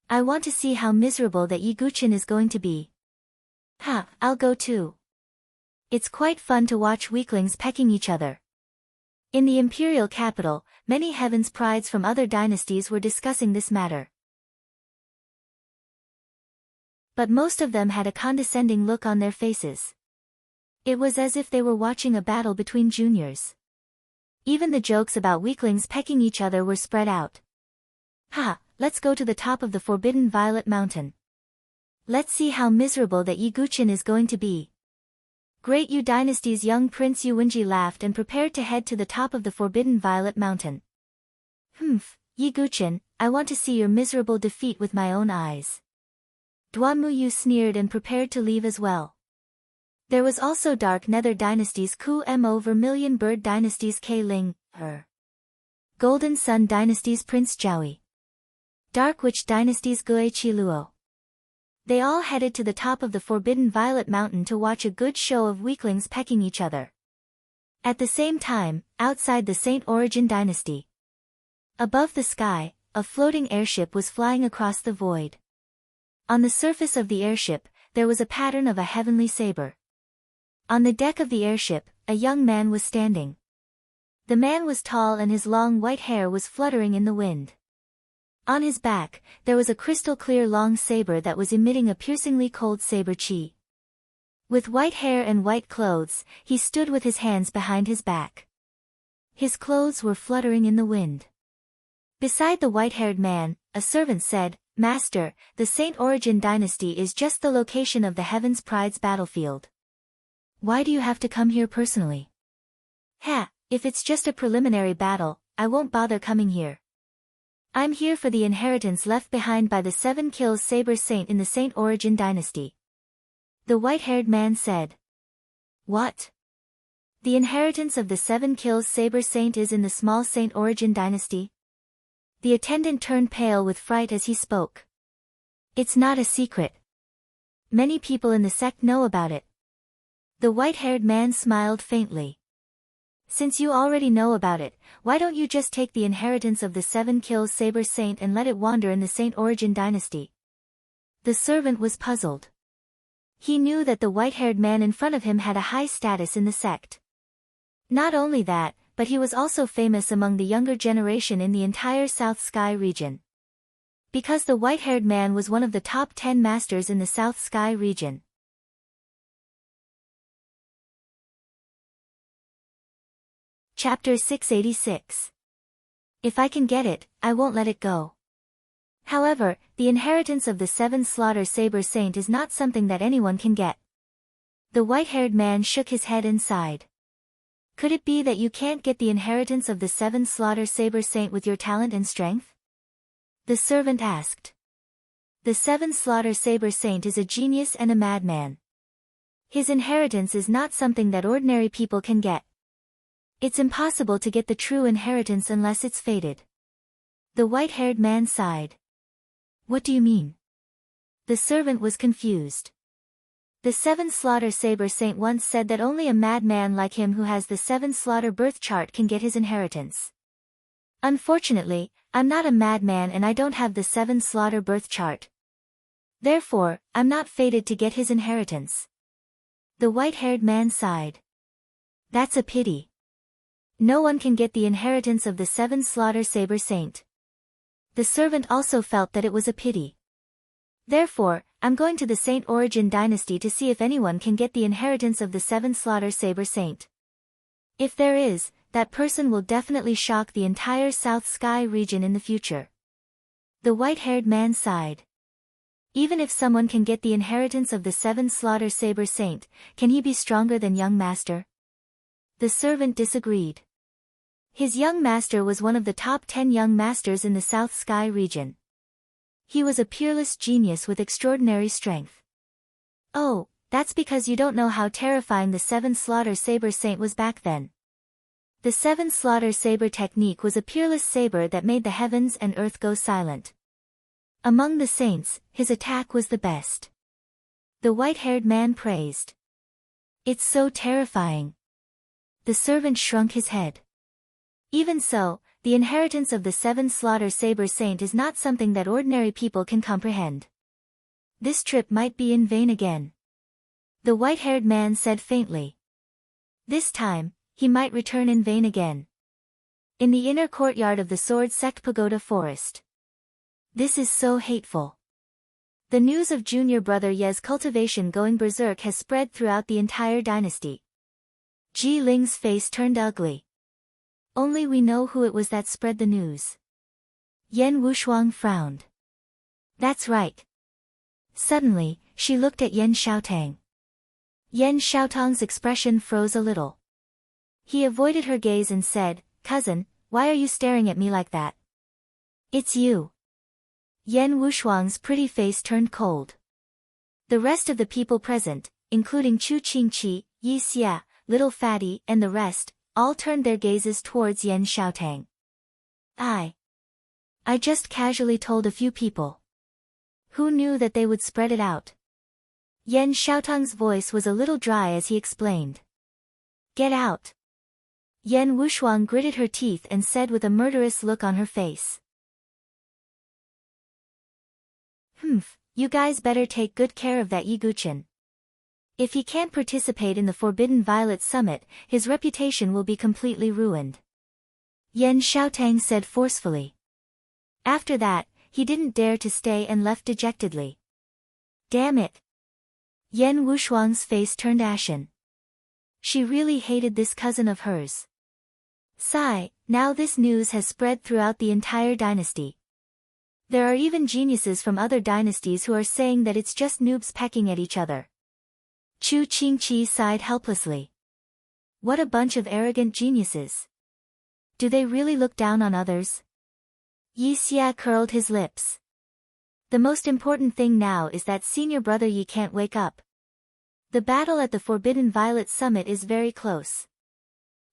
I want to see how miserable that Yi Guqin is going to be. Ha, I'll go too. It's quite fun to watch weaklings pecking each other. In the imperial capital, many Heaven's Prides from other dynasties were discussing this matter. But most of them had a condescending look on their faces. It was as if they were watching a battle between juniors. Even the jokes about weaklings pecking each other were spread out. Ha, let's go to the top of the Forbidden Violet Mountain. Let's see how miserable that Yi Guqin is going to be. Great Yu Dynasty's young Prince Yu Wenji laughed and prepared to head to the top of the Forbidden Violet Mountain. Yi Guqin, I want to see your miserable defeat with my own eyes. Duan Yu sneered and prepared to leave as well. There was also Dark Nether Dynasty's Ku Mo Vermilion Bird Dynasty's K Ling, Golden Sun Dynasty's Prince Zhaoi. Dark Witch Dynasty's Gui Chi Luo. They all headed to the top of the Forbidden Violet Mountain to watch a good show of weaklings pecking each other. At the same time, outside the Saint Origin Dynasty. Above the sky, a floating airship was flying across the void. On the surface of the airship, there was a pattern of a heavenly saber. On the deck of the airship, a young man was standing. The man was tall and his long white hair was fluttering in the wind. On his back, there was a crystal-clear long saber that was emitting a piercingly cold saber chi. With white hair and white clothes, he stood with his hands behind his back. His clothes were fluttering in the wind. Beside the white-haired man, a servant said, "Master, the Saint Origin Dynasty is just the location of the Heaven's Pride's battlefield. Why do you have to come here personally?" "Ha, if it's just a preliminary battle, I won't bother coming here. I'm here for the inheritance left behind by the 7 Kills Saber Saint in the Saint Origin Dynasty." The white-haired man said. "What? The inheritance of the 7 Kills Saber Saint is in the small Saint Origin Dynasty?" The attendant turned pale with fright as he spoke. "It's not a secret. Many people in the sect know about it." The white-haired man smiled faintly. "Since you already know about it, why don't you just take the inheritance of the 7 Kills Saber Saint and let it wander in the Saint Origin Dynasty?" The servant was puzzled. He knew that the white-haired man in front of him had a high status in the sect. Not only that, but he was also famous among the younger generation in the entire South Sky region. Because the white-haired man was one of the top 10 masters in the South Sky region. Chapter 686. If I can get it, I won't let it go. However, the inheritance of the 7 Slaughter Saber Saint is not something that anyone can get. The white-haired man shook his head and sighed. Could it be that you can't get the inheritance of the 7 Slaughter Saber Saint with your talent and strength? The servant asked. The 7 Slaughter Saber Saint is a genius and a madman. His inheritance is not something that ordinary people can get. It's impossible to get the true inheritance unless it's fated. The white-haired man sighed. What do you mean? The servant was confused. The 7 Slaughter Saber Saint once said that only a madman like him who has the 7 Slaughter birth chart can get his inheritance. Unfortunately, I'm not a madman and I don't have the 7 Slaughter birth chart. Therefore, I'm not fated to get his inheritance. The white-haired man sighed. That's a pity. No one can get the inheritance of the 7 Slaughter Saber Saint. The servant also felt that it was a pity. Therefore, I'm going to the Saint Origin Dynasty to see if anyone can get the inheritance of the 7 Slaughter Saber Saint. If there is, that person will definitely shock the entire South Sky region in the future. The white-haired man sighed. Even if someone can get the inheritance of the 7 slaughter saber saint, can he be stronger than young master? The servant disagreed. His young master was one of the top 10 young masters in the South Sky region. He was a peerless genius with extraordinary strength. Oh, that's because you don't know how terrifying the 7 slaughter saber saint was back then. The 7 slaughter saber technique was a peerless saber that made the heavens and earth go silent. Among the saints, his attack was the best. The white-haired man praised. It's so terrifying. The servant shrunk his head. Even so, the inheritance of the 7 slaughter saber saint is not something that ordinary people can comprehend. This trip might be in vain again. The white-haired man said faintly. This time, he might return in vain again. In the inner courtyard of the Sword Sect Pagoda Forest. This is so hateful. The news of junior brother Ye's cultivation going berserk has spread throughout the entire dynasty. Ji Ling's face turned ugly. Only we know who it was that spread the news. Yen Wushuang frowned. That's right. Suddenly, she looked at Yen Xiaotang. Yen Xiaotang's expression froze a little. He avoided her gaze and said, "Cousin, why are you staring at me like that?" "It's you." Yen Wushuang's pretty face turned cold. The rest of the people present, including Chu Qingqi, Yi Xia, Little Fatty, and the rest, all turned their gazes towards Yen Xiaotang. I just casually told a few people. Who knew that they would spread it out? Yen Xiaotang's voice was a little dry as he explained. Get out. Yen Wushuang gritted her teeth and said with a murderous look on her face. You guys better take good care of that Yi Guchen. If he can't participate in the Forbidden Violet Summit, his reputation will be completely ruined. Yen Xiaotang said forcefully. After that, he didn't dare to stay and left dejectedly. Damn it. Yen Wushuang's face turned ashen. She really hated this cousin of hers. Sigh, now this news has spread throughout the entire dynasty. There are even geniuses from other dynasties who are saying that it's just noobs pecking at each other. Chu Qingqi sighed helplessly. What a bunch of arrogant geniuses. Do they really look down on others? Yi Xia curled his lips. The most important thing now is that senior brother Yi can't wake up. The battle at the Forbidden Violet Summit is very close.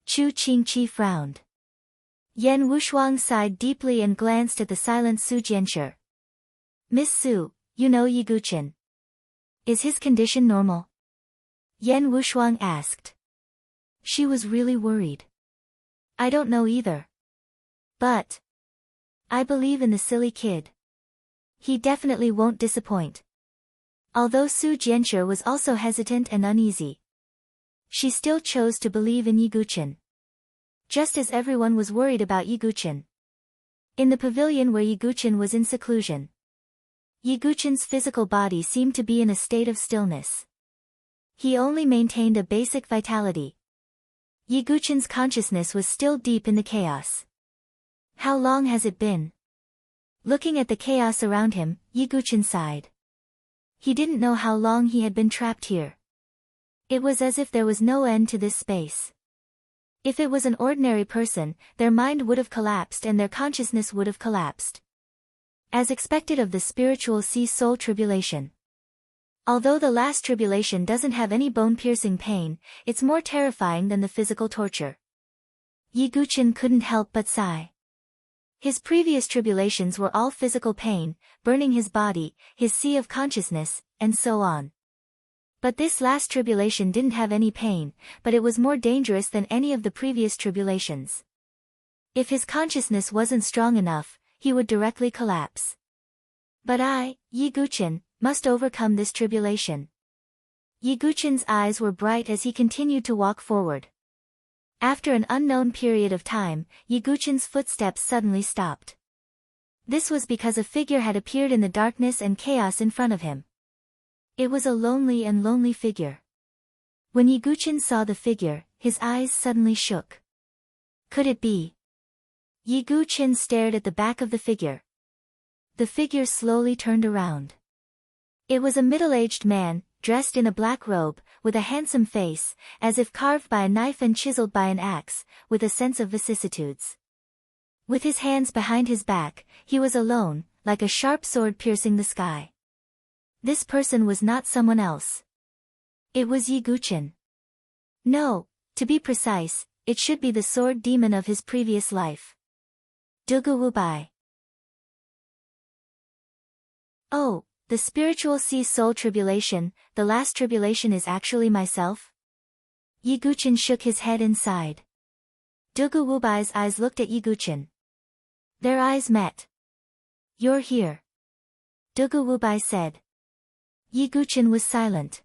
Chu Qingqi frowned. Yen Wushuang sighed deeply and glanced at the silent Su Jianshi. Miss Su, you know Yi Guchen. Is his condition normal? Yen Wushuang asked. She was really worried. I don't know either. But I believe in the silly kid. He definitely won't disappoint. Although Su Jianshi was also hesitant and uneasy, she still chose to believe in Yi Guchen. Just as everyone was worried about Yi Guchen. In the pavilion where Yi Guchen was in seclusion, Yi Guchen's physical body seemed to be in a state of stillness. He only maintained a basic vitality. Yi Guchen's consciousness was still deep in the chaos. How long has it been? Looking at the chaos around him, Yi Guchen sighed. He didn't know how long he had been trapped here. It was as if there was no end to this space. If it was an ordinary person, their mind would have collapsed and their consciousness would have collapsed. As expected of the spiritual sea-soul tribulation. Although the last tribulation doesn't have any bone-piercing pain, it's more terrifying than the physical torture. Yi Guchen couldn't help but sigh. His previous tribulations were all physical pain, burning his body, his sea of consciousness, and so on. But this last tribulation didn't have any pain, but it was more dangerous than any of the previous tribulations. If his consciousness wasn't strong enough, he would directly collapse. But I, Yi Guchen, must overcome this tribulation. Yi Guchen's eyes were bright as he continued to walk forward. After an unknown period of time, Yi Guchen's footsteps suddenly stopped. This was because a figure had appeared in the darkness and chaos in front of him. It was a lonely figure. When Yi Guchen saw the figure, his eyes suddenly shook. Could it be? Yi Guchen stared at the back of the figure. The figure slowly turned around. It was a middle-aged man, dressed in a black robe, with a handsome face, as if carved by a knife and chiseled by an axe, with a sense of vicissitudes. With his hands behind his back, he was alone, like a sharp sword piercing the sky. This person was not someone else. It was Yi Guqin. No, to be precise, it should be the sword demon of his previous life. Dugu Wubai. Oh, the spiritual sea soul tribulation, the last tribulation is actually myself? Yi Guqin shook his head and sighed. Dugu Wubai's eyes looked at Yi Guqin. Their eyes met. You're here. Dugu Wubai said. Yi Guqin was silent.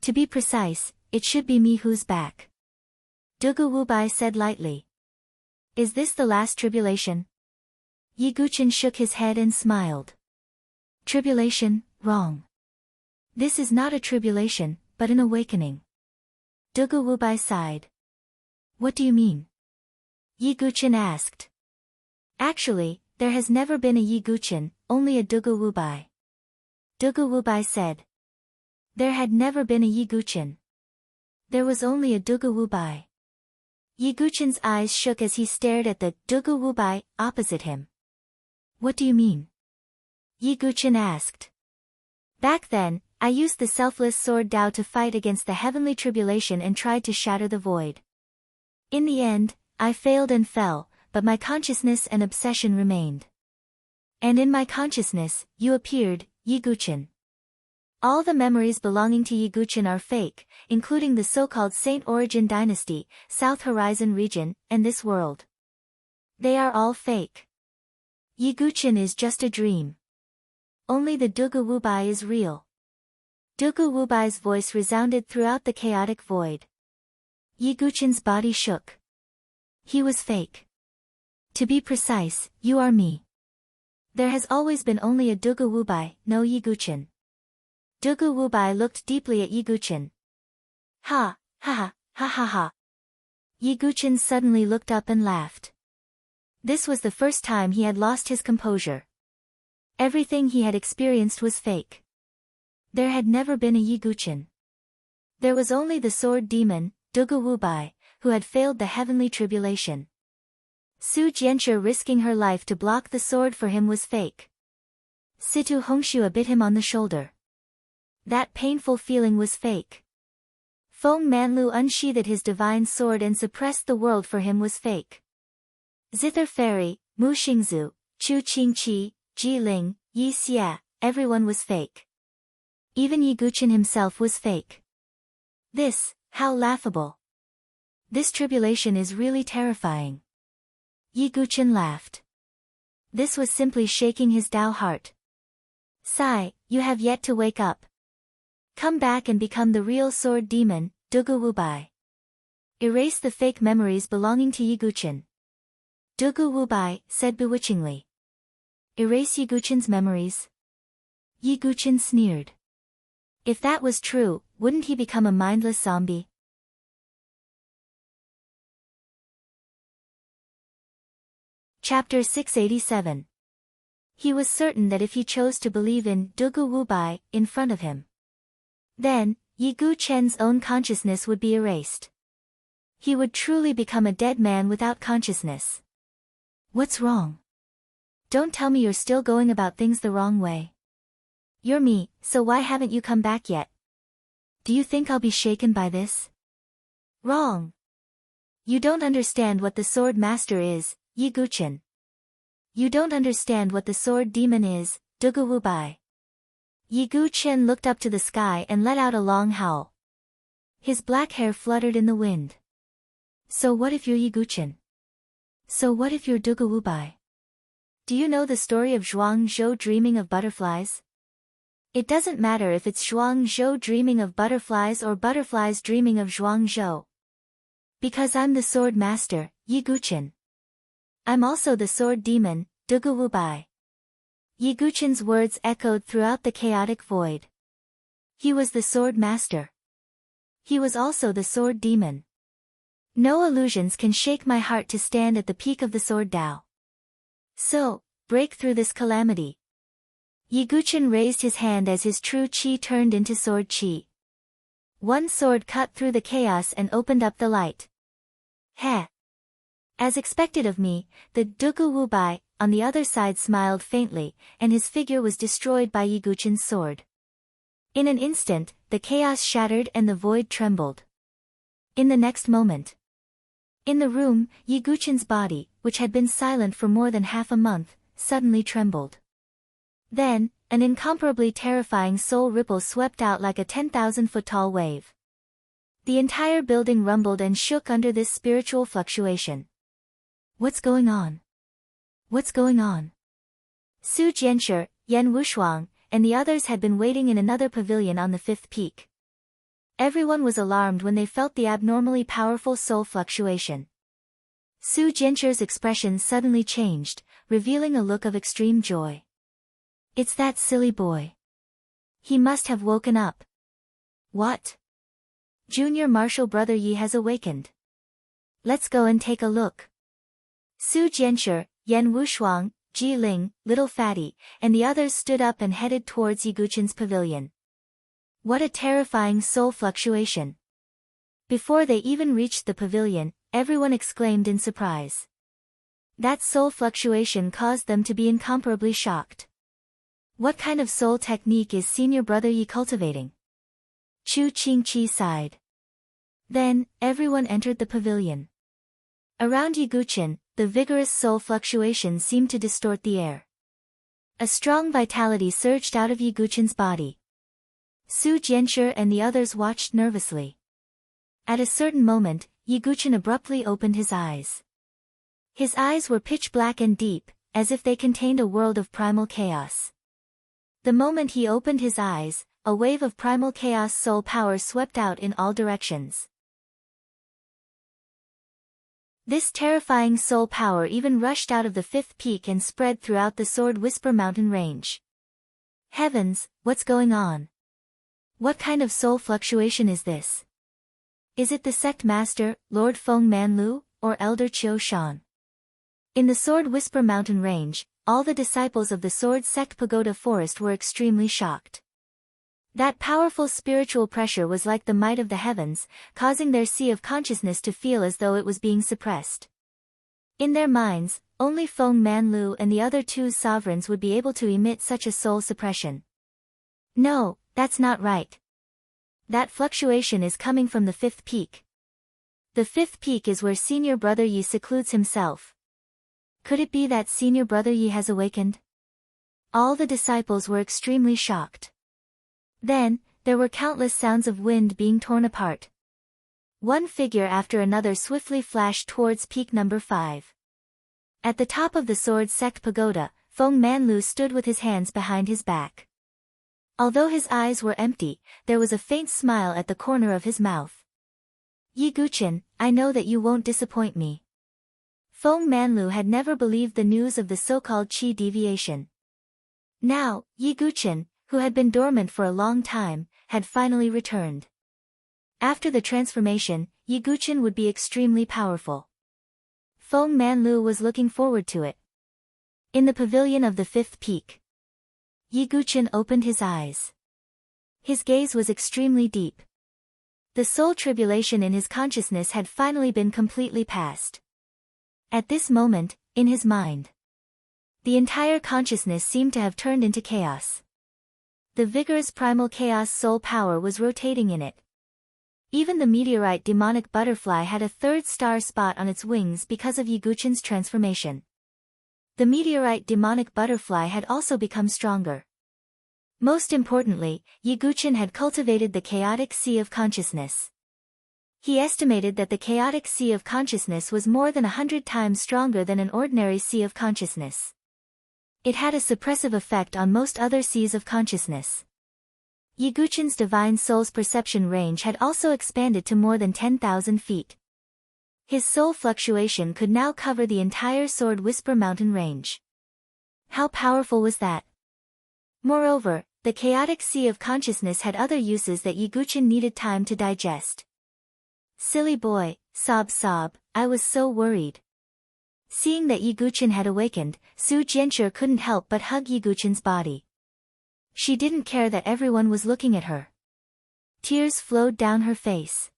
To be precise, it should be me who's back. Dugu Wubai said lightly. Is this the last tribulation? Yi Guqin shook his head and smiled. Tribulation, wrong. This is not a tribulation, but an awakening. Dugu Wubai sighed. What do you mean? Yi Guqin asked. Actually, there has never been a Yi Guqin, only a Dugu Wubai. Dugu Wubai said. There had never been a Yi Guqin. There was only a Dugu Wubai. Yi Guqin's eyes shook as he stared at the Dugu Wubai opposite him. What do you mean? Yi Guqin asked. Back then, I used the selfless sword Dao to fight against the heavenly tribulation and tried to shatter the void. In the end, I failed and fell, but my consciousness and obsession remained. And in my consciousness, you appeared, Yi Guqin. All the memories belonging to Yi Guqin are fake, including the so-called Saint Origin Dynasty, South Horizon region, and this world. They are all fake. Yi Guqin is just a dream. Only the Dugu Wubai is real. Dugu Wubai's voice resounded throughout the chaotic void. Yi Guqin's body shook. He was fake. To be precise, you are me. There has always been only a Dugu Wubai, no Yi Guqin. Dugu Wubai looked deeply at Yi Guqin. Ha, ha ha, ha ha ha. Yi Guqin suddenly looked up and laughed. This was the first time he had lost his composure. Everything he had experienced was fake. There had never been a Yi Guqin. There was only the sword demon, Dugu Wubai, who had failed the heavenly tribulation. Su Jianxue risking her life to block the sword for him was fake. Situ Hongxue bit him on the shoulder. That painful feeling was fake. Feng Manlu unsheathed his divine sword and suppressed the world for him was fake. Zither Fairy, Mu Xingzu, Chu Qingqi, Ji Ling, Yi Xia, everyone was fake. Even Yi Guqin himself was fake. This, how laughable. This tribulation is really terrifying. Yi Guqin laughed. This was simply shaking his Dao heart. Sigh, you have yet to wake up. Come back and become the real sword demon, Dugu Wubai. Erase the fake memories belonging to Yi Guqin. Dugu Wubai said bewitchingly. Erase Yi Guqin's memories? Yi Guqin sneered. If that was true, wouldn't he become a mindless zombie? Chapter 687. He was certain that if he chose to believe in Dugu Wubai in front of him, then, Yi Guqin's own consciousness would be erased. He would truly become a dead man without consciousness. What's wrong? Don't tell me you're still going about things the wrong way. You're me, so why haven't you come back yet? Do you think I'll be shaken by this? Wrong. You don't understand what the sword master is, Yi Guqin. You don't understand what the sword demon is, Dugu Wubai. Yi Guqin looked up to the sky and let out a long howl. His black hair fluttered in the wind. So what if you're Yi Guqin? So what if you're Dugu Wubai? Do you know the story of Zhuang Zhou dreaming of butterflies? It doesn't matter if it's Zhuang Zhou dreaming of butterflies or butterflies dreaming of Zhuang Zhou. Because I'm the sword master, Yi Guqin. I'm also the sword demon, Dugu Wubai. Yi Guqin's words echoed throughout the chaotic void. He was the sword master. He was also the sword demon. No illusions can shake my heart to stand at the peak of the sword Dao. So, break through this calamity. Yiguchen raised his hand as his true chi turned into sword chi. One sword cut through the chaos and opened up the light. Heh! As expected of me, the Dugu Wubai, on the other side smiled faintly, and his figure was destroyed by Yiguchen's sword. In an instant, the chaos shattered and the void trembled. In the next moment, in the room, Yiguchen's body, which had been silent for more than half a month, suddenly trembled. Then, an incomparably terrifying soul ripple swept out like a 10,000-foot-tall wave. The entire building rumbled and shook under this spiritual fluctuation. What's going on? What's going on? Su Jianshi, Yan Wushuang, and the others had been waiting in another pavilion on the fifth peak. Everyone was alarmed when they felt the abnormally powerful soul fluctuation. Su Jianshi's expression suddenly changed, revealing a look of extreme joy. It's that silly boy. He must have woken up. What? Junior Marshal Brother Yi has awakened. Let's go and take a look. Su Jianshi, Yan Wushuang, Ji Ling, Little Fatty, and the others stood up and headed towards Yiguchen's pavilion. What a terrifying soul fluctuation. Before they even reached the pavilion, everyone exclaimed in surprise. That soul fluctuation caused them to be incomparably shocked. What kind of soul technique is Senior Brother Yi cultivating? Chu Qingqi sighed. Then, everyone entered the pavilion. Around Yiguchen, the vigorous soul fluctuation seemed to distort the air. A strong vitality surged out of Yiguchen's body. Su Jianshi and the others watched nervously. At a certain moment, Yiguchen abruptly opened his eyes. His eyes were pitch black and deep, as if they contained a world of primal chaos. The moment he opened his eyes, a wave of primal chaos soul power swept out in all directions. This terrifying soul power even rushed out of the fifth peak and spread throughout the Sword Whisper mountain range. Heavens, what's going on? What kind of soul fluctuation is this? Is it the sect master, Lord Feng Manlu, or Elder Qiu Shan? In the Sword Whisper mountain range, all the disciples of the Sword Sect Pagoda Forest were extremely shocked. That powerful spiritual pressure was like the might of the heavens, causing their sea of consciousness to feel as though it was being suppressed. In their minds, only Feng Manlu and the other two sovereigns would be able to emit such a soul suppression. No, that's not right. That fluctuation is coming from the fifth peak. The fifth peak is where Senior Brother Yi secludes himself. Could it be that Senior Brother Yi has awakened? All the disciples were extremely shocked. Then, there were countless sounds of wind being torn apart. One figure after another swiftly flashed towards peak number 5. At the top of the Sword Sect Pagoda, Feng Manlu stood with his hands behind his back. Although his eyes were empty, there was a faint smile at the corner of his mouth. Yiguchen, I know that you won't disappoint me. Feng Manlu had never believed the news of the so-called qi deviation. Now, Yiguchen, who had been dormant for a long time, had finally returned. After the transformation, Yiguchen would be extremely powerful. Feng Manlu was looking forward to it. In the pavilion of the fifth peak, Yiguchen opened his eyes. His gaze was extremely deep. The soul tribulation in his consciousness had finally been completely passed. At this moment, in his mind, the entire consciousness seemed to have turned into chaos. The vigorous primal chaos soul power was rotating in it. Even the meteorite demonic butterfly had a third star spot on its wings because of Yiguchen's transformation. The meteorite demonic butterfly had also become stronger. Most importantly, Yiguchen had cultivated the chaotic sea of consciousness. He estimated that the chaotic sea of consciousness was more than 100 times stronger than an ordinary sea of consciousness. It had a suppressive effect on most other seas of consciousness. Yiguchen's divine soul's perception range had also expanded to more than 10,000 feet. His soul fluctuation could now cover the entire Sword Whisper mountain range. How powerful was that? Moreover, the chaotic sea of consciousness had other uses that Yiguchen needed time to digest. Silly boy, sob sob, I was so worried. Seeing that Yiguchen had awakened, Su Jianshi couldn't help but hug Yiguchen's body. She didn't care that everyone was looking at her. Tears flowed down her face.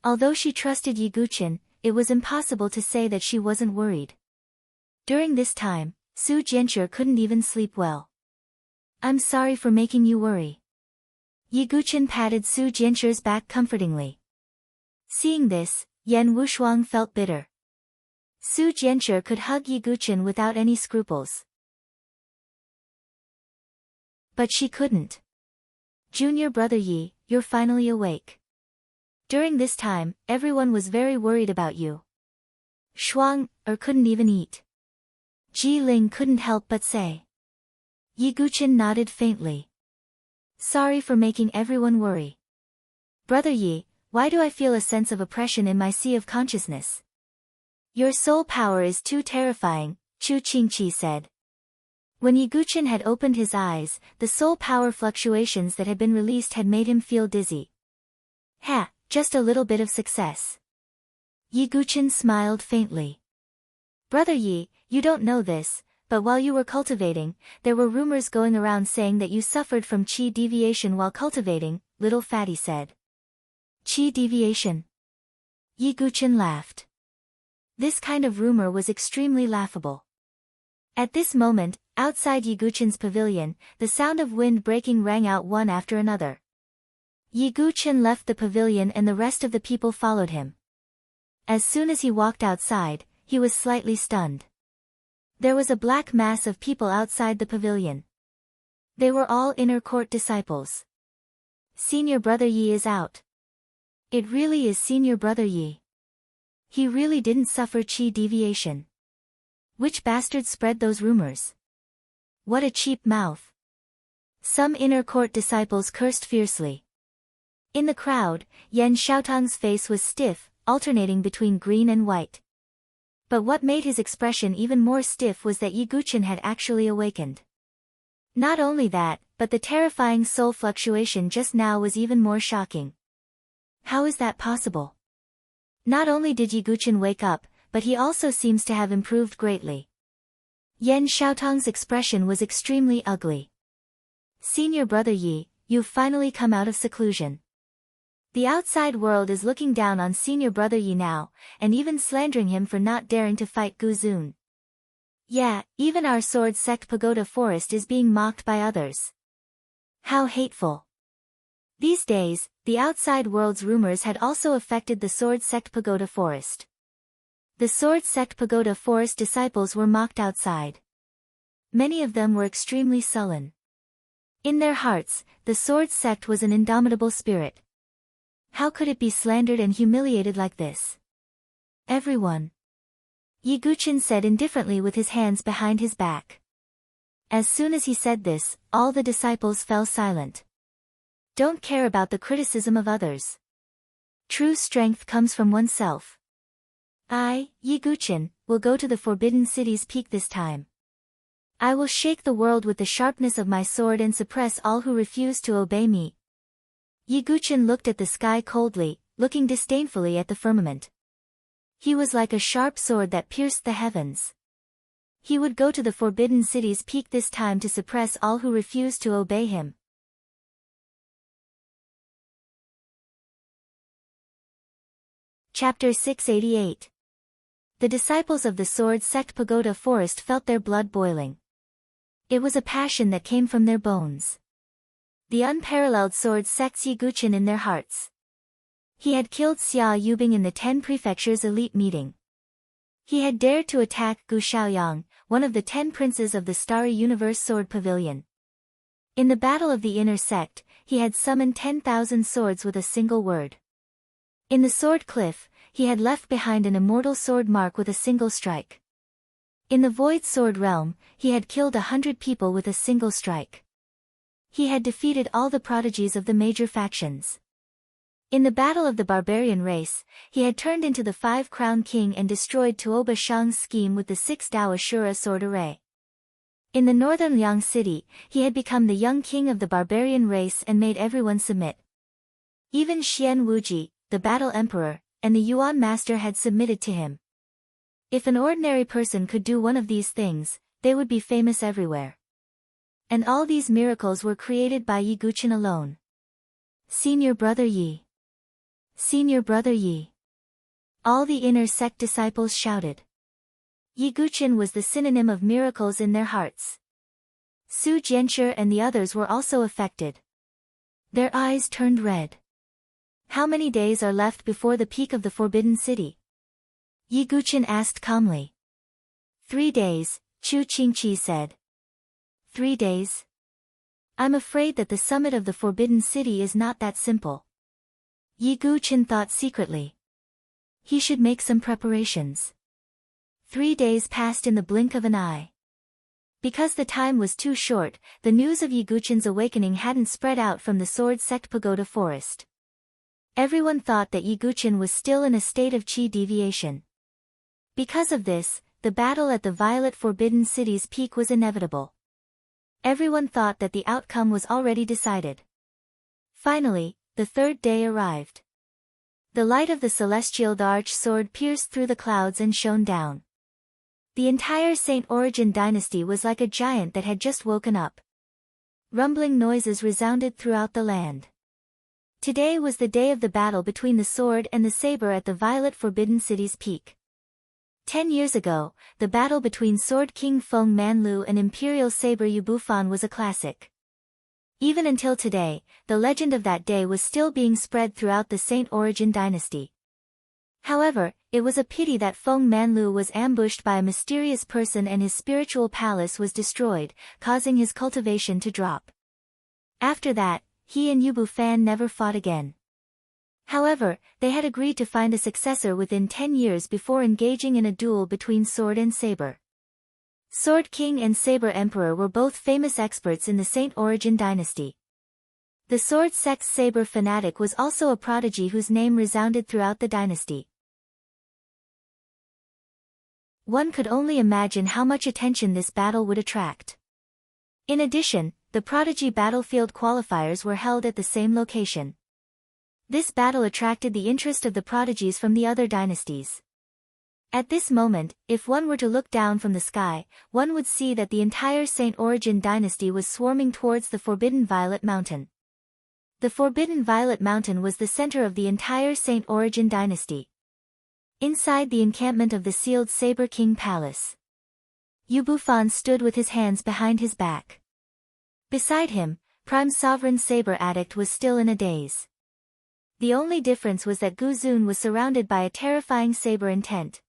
Although she trusted Yiguchen, it was impossible to say that she wasn't worried. During this time, Su Jianche couldn't even sleep well. I'm sorry for making you worry. Yiguchen patted Su Jianche's back comfortingly. Seeing this, Yan Wushuang felt bitter. Su Jianche could hug Yiguchen without any scruples. But she couldn't. Junior brother Yi, you're finally awake. During this time, everyone was very worried about you. Shuang, couldn't even eat. Ji Ling couldn't help but say. Yiguchen nodded faintly. Sorry for making everyone worry. Brother Yi, why do I feel a sense of oppression in my sea of consciousness? Your soul power is too terrifying, Chu Qingqi said. When Yiguchen had opened his eyes, the soul power fluctuations that had been released had made him feel dizzy. Ha, just a little bit of success. Yiguchen smiled faintly. Brother Yi, you don't know this, but while you were cultivating, there were rumors going around saying that you suffered from qi deviation while cultivating, little fatty said. Qi deviation? Yiguchen laughed. This kind of rumor was extremely laughable. At this moment, outside Yiguchen's pavilion, the sound of wind breaking rang out one after another. Yiguchen left the pavilion and the rest of the people followed him. As soon as he walked outside, he was slightly stunned. There was a black mass of people outside the pavilion. They were all inner court disciples. Senior brother Yi is out. It really is senior brother Yi. He really didn't suffer qi deviation. Which bastard spread those rumors? What a cheap mouth. Some inner court disciples cursed fiercely. In the crowd, Yan Xiaotang's face was stiff, alternating between green and white. But what made his expression even more stiff was that Yiguchen had actually awakened. Not only that, but the terrifying soul fluctuation just now was even more shocking. How is that possible? Not only did Yiguchen wake up, but he also seems to have improved greatly. Yan Xiaotang's expression was extremely ugly. Senior brother Yi, you've finally come out of seclusion. The outside world is looking down on senior brother Yi now, and even slandering him for not daring to fight Gu Zun. Yeah, even our sword sect pagoda forest is being mocked by others. How hateful. These days, the outside world's rumors had also affected the sword sect pagoda forest. The sword sect pagoda forest disciples were mocked outside. Many of them were extremely sullen. In their hearts, the sword sect was an indomitable spirit. How could it be slandered and humiliated like this? Everyone. Yiguchen said indifferently with his hands behind his back. As soon as he said this, all the disciples fell silent. Don't care about the criticism of others. True strength comes from oneself. I, Yiguchen, will go to the Forbidden City's peak this time. I will shake the world with the sharpness of my sword and suppress all who refuse to obey me. Yiguchen looked at the sky coldly, looking disdainfully at the firmament. He was like a sharp sword that pierced the heavens. He would go to the Forbidden City's peak this time to suppress all who refused to obey him. Chapter 688. The disciples of the Sword Sect Pagoda Forest felt their blood boiling. It was a passion that came from their bones. The unparalleled Sword Sect's Yiguchen in their hearts. He had killed Xia Yubing in the 10 Prefectures elite meeting. He had dared to attack Gu Xiaoyang, one of the 10 princes of the Starry Universe Sword Pavilion. In the Battle of the Inner Sect, he had summoned 10,000 swords with a single word. In the Sword Cliff, he had left behind an immortal sword mark with a single strike. In the Void Sword Realm, he had killed 100 people with a single strike. He had defeated all the prodigies of the major factions. In the Battle of the Barbarian Race, he had turned into the 5-Crown King and destroyed Tuoba Shang's scheme with the 6 Dao Ashura sword array. In the Northern Liang City, he had become the young king of the barbarian race and made everyone submit. Even Xian Wuji, the Battle Emperor, and the Yuan Master had submitted to him. If an ordinary person could do one of these things, they would be famous everywhere. And all these miracles were created by Yi Guqin alone. Senior Brother Yi. Senior Brother Yi. All the inner sect disciples shouted. Yi Guqin was the synonym of miracles in their hearts. Su Jianshi and the others were also affected. Their eyes turned red. How many days are left before the peak of the Forbidden City? Yi Guqin asked calmly. 3 days, Chu Qingqi said. 3 days? I'm afraid that the summit of the Forbidden City is not that simple. Yi Guqin thought secretly. He should make some preparations. 3 days passed in the blink of an eye. Because the time was too short, the news of Yi Guqin's awakening hadn't spread out from the Sword Sect Pagoda Forest. Everyone thought that Yi Guqin was still in a state of qi deviation. Because of this, the battle at the Violet Forbidden City's peak was inevitable. Everyone thought that the outcome was already decided. Finally, the third day arrived. The light of the celestial arch sword pierced through the clouds and shone down. The entire Saint Origin dynasty was like a giant that had just woken up. Rumbling noises resounded throughout the land. Today was the day of the battle between the sword and the saber at the Violet Forbidden City's peak. 10 years ago, the battle between Sword King Feng Manlu and Imperial Saber Yubufan was a classic. Even until today, the legend of that day was still being spread throughout the Saint Origin dynasty. However, it was a pity that Feng Manlu was ambushed by a mysterious person and his spiritual palace was destroyed, causing his cultivation to drop. After that, he and Yubufan never fought again. However, they had agreed to find a successor within 10 years before engaging in a duel between sword and saber. Sword King and Saber Emperor were both famous experts in the Saint Origin dynasty. The Sword Sect's saber fanatic was also a prodigy whose name resounded throughout the dynasty. One could only imagine how much attention this battle would attract. In addition, the prodigy battlefield qualifiers were held at the same location. This battle attracted the interest of the prodigies from the other dynasties. At this moment, if one were to look down from the sky, one would see that the entire Saint Origin dynasty was swarming towards the Forbidden Violet Mountain. The Forbidden Violet Mountain was the center of the entire Saint Origin dynasty. Inside the encampment of the sealed Saber King Palace, Yubufan stood with his hands behind his back. Beside him, Prime Sovereign Saber Addict was still in a daze. The only difference was that Guzun was surrounded by a terrifying saber intent.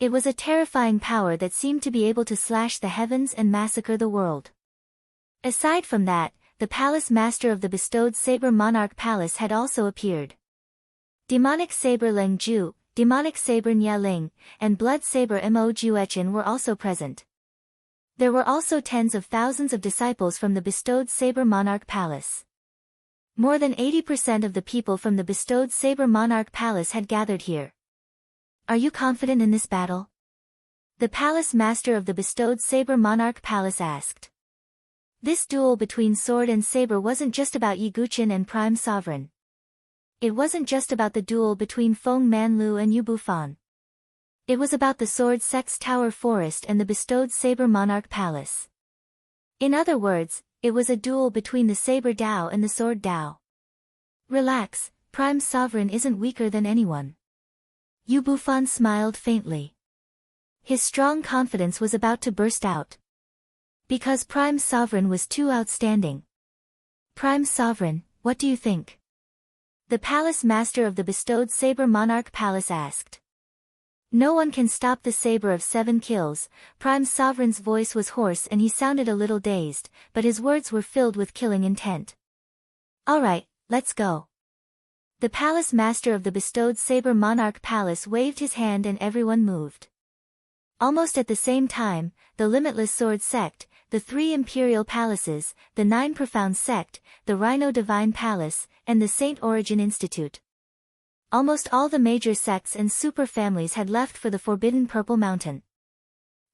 It was a terrifying power that seemed to be able to slash the heavens and massacre the world. Aside from that, the palace master of the bestowed Saber Monarch Palace had also appeared. Demonic Saber Leng Ju, Demonic Saber Nya Ling, and Blood Saber Mo Juechen were also present. There were also tens of thousands of disciples from the bestowed Saber Monarch Palace. More than 80% of the people from the bestowed Saber Monarch Palace had gathered here. Are you confident in this battle? The palace master of the bestowed Saber Monarch Palace asked. This duel between sword and saber wasn't just about Yi Guqin and Prime Sovereign. It wasn't just about the duel between Feng Manlu and Yubufan. It was about the Sword Sect's Tower Forest and the bestowed Saber Monarch Palace. In other words, it was a duel between the Saber Dao and the Sword Dao. Relax, Prime Sovereign isn't weaker than anyone. Yubufan smiled faintly. His strong confidence was about to burst out. Because Prime Sovereign was too outstanding. Prime Sovereign, what do you think? The palace master of the bestowed Saber Monarch Palace asked. No one can stop the saber of 7 kills. Prime Sovereign's voice was hoarse and he sounded a little dazed, but his words were filled with killing intent. Alright, let's go. The palace master of the bestowed Saber Monarch Palace waved his hand and everyone moved. Almost at the same time, the Limitless Sword Sect, the 3 Imperial Palaces, the 9 Profound Sect, the Rhino Divine Palace, and the Saint Origin Institute. Almost all the major sects and super families had left for the Forbidden Purple Mountain.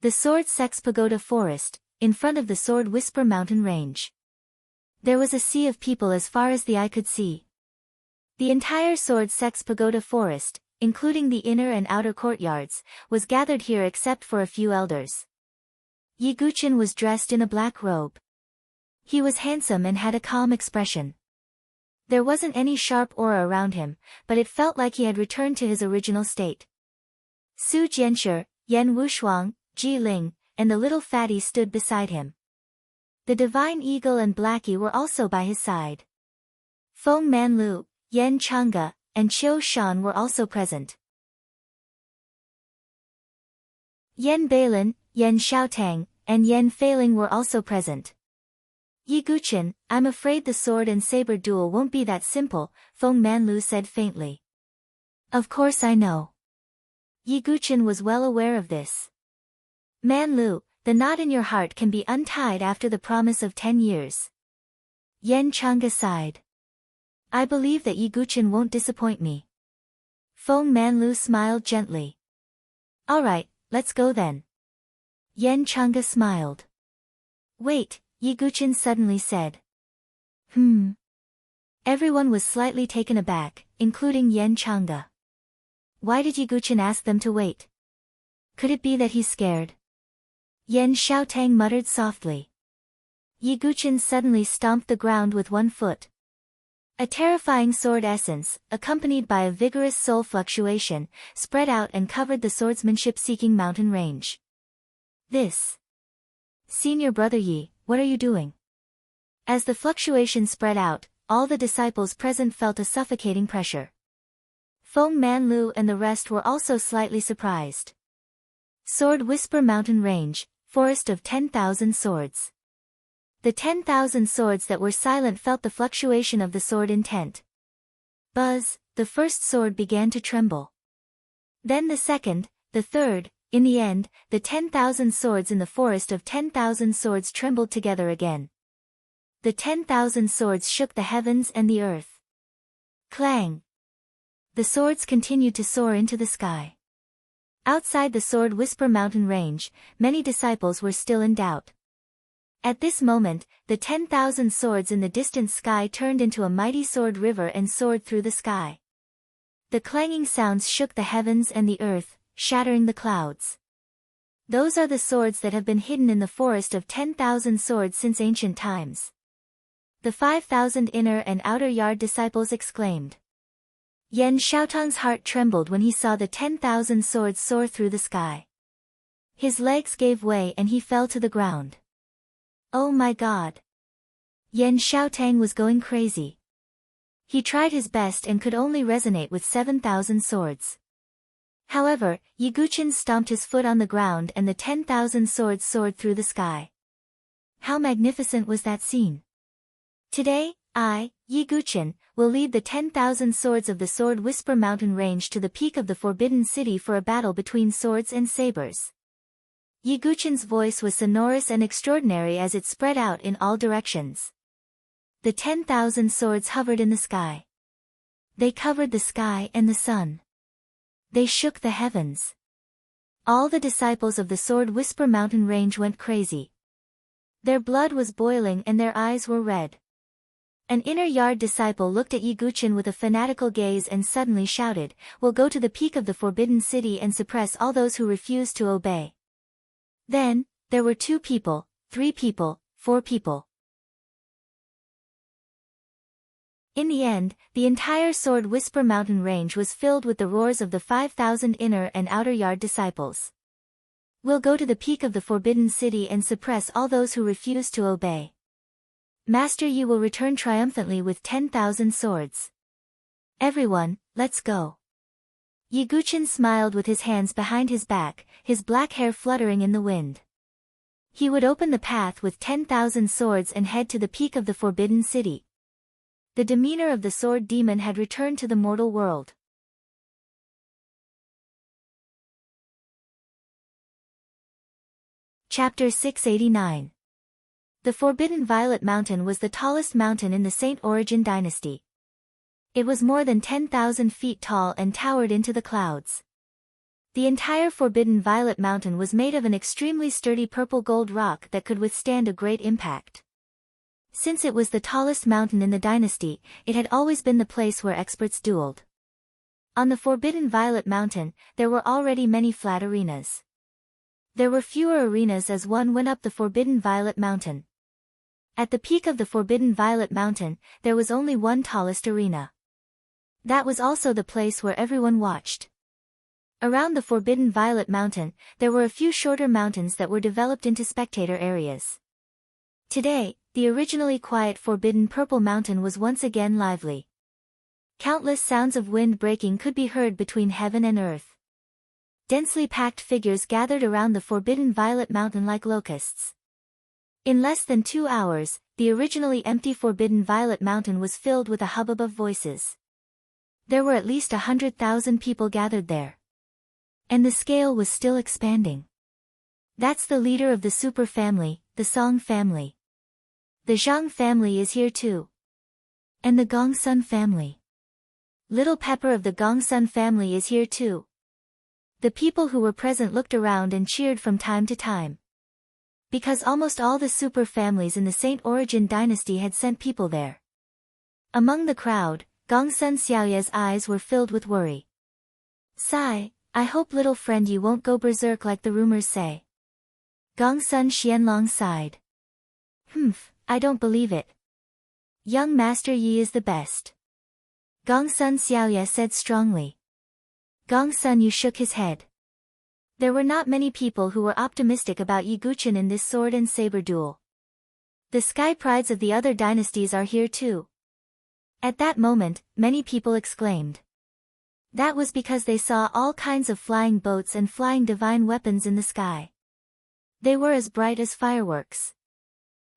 The Sword Sect's Pagoda Forest, in front of the Sword Whisper Mountain Range. There was a sea of people as far as the eye could see. The entire Sword Sect's Pagoda Forest, including the inner and outer courtyards, was gathered here except for a few elders. Yi Guqin was dressed in a black robe. He was handsome and had a calm expression. There wasn't any sharp aura around him, but it felt like he had returned to his original state. Su Jianshi, Yan Wushuang, Ji Ling, and the little fatty stood beside him. The Divine Eagle and Blackie were also by his side. Feng Manlu, Yan Chang'e, and Qiu Shan were also present. Yan Bailan, Yan Xiaotang, and Yan Feiling were also present. Yi Guqin, I'm afraid the sword and saber duel won't be that simple, Feng Manlu said faintly. Of course I know. Yi Guqin was well aware of this. Manlu, the knot in your heart can be untied after the promise of 10 years. Yan Chang'e sighed. I believe that Yi Guqin won't disappoint me. Feng Manlu smiled gently. Alright, let's go then. Yan Chang'e smiled. Wait, Yi Guqin suddenly said. Everyone was slightly taken aback, including Yan Chang'e. Why did Yi Guqin ask them to wait? Could it be that he's scared? Yan Xiaotang muttered softly. Yi Guqin suddenly stomped the ground with one foot. A terrifying sword essence, accompanied by a vigorous soul fluctuation, spread out and covered the swordsmanship-seeking mountain range. This. Senior Brother Yi, what are you doing? As the fluctuation spread out, all the disciples present felt a suffocating pressure. Feng Manlu and the rest were also slightly surprised. Sword Whisper Mountain Range, Forest of 10,000 Swords. The 10,000 swords that were silent felt the fluctuation of the sword intent. Buzz, the first sword began to tremble. Then the second, the third, in the end, the 10,000 swords in the forest of 10,000 swords trembled together again. The 10,000 swords shook the heavens and the earth. Clang! The swords continued to soar into the sky. Outside the Sword Whisper Mountain Range, many disciples were still in doubt. At this moment, the 10,000 swords in the distant sky turned into a mighty sword river and soared through the sky. The clanging sounds shook the heavens and the earth, shattering the clouds. Those are the swords that have been hidden in the forest of 10,000 swords since ancient times. The 5,000 inner and outer yard disciples exclaimed. Yan Xiaotang's heart trembled when he saw the 10,000 swords soar through the sky. His legs gave way and he fell to the ground. Oh my God! Yan Xiaotang was going crazy. He tried his best and could only resonate with 7,000 swords. However, Yi Guqin stomped his foot on the ground and the 10,000 swords soared through the sky. How magnificent was that scene! Today, I, Yi Guqin, will lead the 10,000 swords of the Sword Whisper Mountain Range to the peak of the Forbidden City for a battle between swords and sabers. Yi Guqin's voice was sonorous and extraordinary as it spread out in all directions. The 10,000 swords hovered in the sky. They covered the sky and the sun. They shook the heavens. All the disciples of the Sword Whisper Mountain Range went crazy. Their blood was boiling and their eyes were red. An inner yard disciple looked at Yi Guqin with a fanatical gaze and suddenly shouted, "We'll go to the peak of the Forbidden City and suppress all those who refuse to obey." Then, there were 2 people, 3 people, 4 people. In the end, the entire Sword Whisper Mountain Range was filled with the roars of the 5,000 inner and outer yard disciples. "We'll go to the peak of the Forbidden City and suppress all those who refuse to obey. Master Yi will return triumphantly with 10,000 swords. Everyone, let's go." Yi Guqin smiled with his hands behind his back, his black hair fluttering in the wind. He would open the path with 10,000 swords and head to the peak of the Forbidden City. The demeanor of the sword demon had returned to the mortal world. Chapter 689. The Forbidden Violet Mountain was the tallest mountain in the Saint Origin dynasty. It was more than 10,000 feet tall and towered into the clouds. The entire Forbidden Violet Mountain was made of an extremely sturdy purple gold rock that could withstand a great impact. Since it was the tallest mountain in the dynasty, it had always been the place where experts dueled. On the Forbidden Violet Mountain, there were already many flat arenas. There were fewer arenas as one went up the Forbidden Violet Mountain. At the peak of the Forbidden Violet Mountain, there was only one tallest arena. That was also the place where everyone watched. Around the Forbidden Violet Mountain, there were a few shorter mountains that were developed into spectator areas. Today, the originally quiet Forbidden Purple Mountain was once again lively. Countless sounds of wind breaking could be heard between heaven and earth. Densely packed figures gathered around the Forbidden Violet Mountain like locusts. In less than 2 hours, the originally empty Forbidden Violet Mountain was filled with a hubbub of voices. There were at least 100,000 people gathered there. And the scale was still expanding. That's the leader of the Super Family, the Song family. The Zhang family is here too. And the Gongsun family. Little Pepper of the Gongsun family is here too. The people who were present looked around and cheered from time to time. Because almost all the super families in the Saint Origin dynasty had sent people there. Among the crowd, Gongsun Xiaoya's eyes were filled with worry. Sigh, I hope little friend you won't go berserk like the rumors say. Gongsun Xianlong sighed. I don't believe it. Young Master Yi is the best. Gongsun Xiaoya said strongly. Gongsun Yu shook his head. There were not many people who were optimistic about Yi Guqin in this sword and saber duel. The sky prides of the other dynasties are here too. At that moment, many people exclaimed. That was because they saw all kinds of flying boats and flying divine weapons in the sky. They were as bright as fireworks.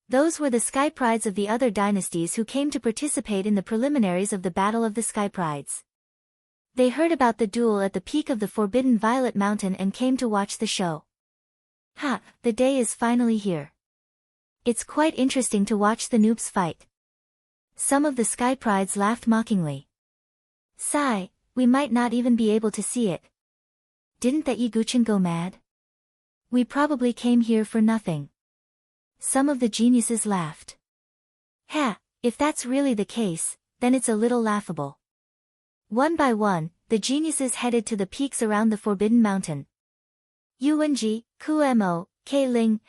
Those were the sky prides of the other dynasties who came to participate in the preliminaries of the Battle of the Sky Prides. They heard about the duel at the peak of the Forbidden Violet Mountain and came to watch the show. The day is finally here. It's quite interesting to watch the noobs fight. Some of the Sky Prides laughed mockingly. Sigh, we might not even be able to see it. Didn't that Yi Guqin go mad? We probably came here for nothing. Some of the geniuses laughed. If that's really the case, then it's a little laughable. One by one, the geniuses headed to the peaks around the Forbidden Mountain. Yuwenji, Kumo, K Ling,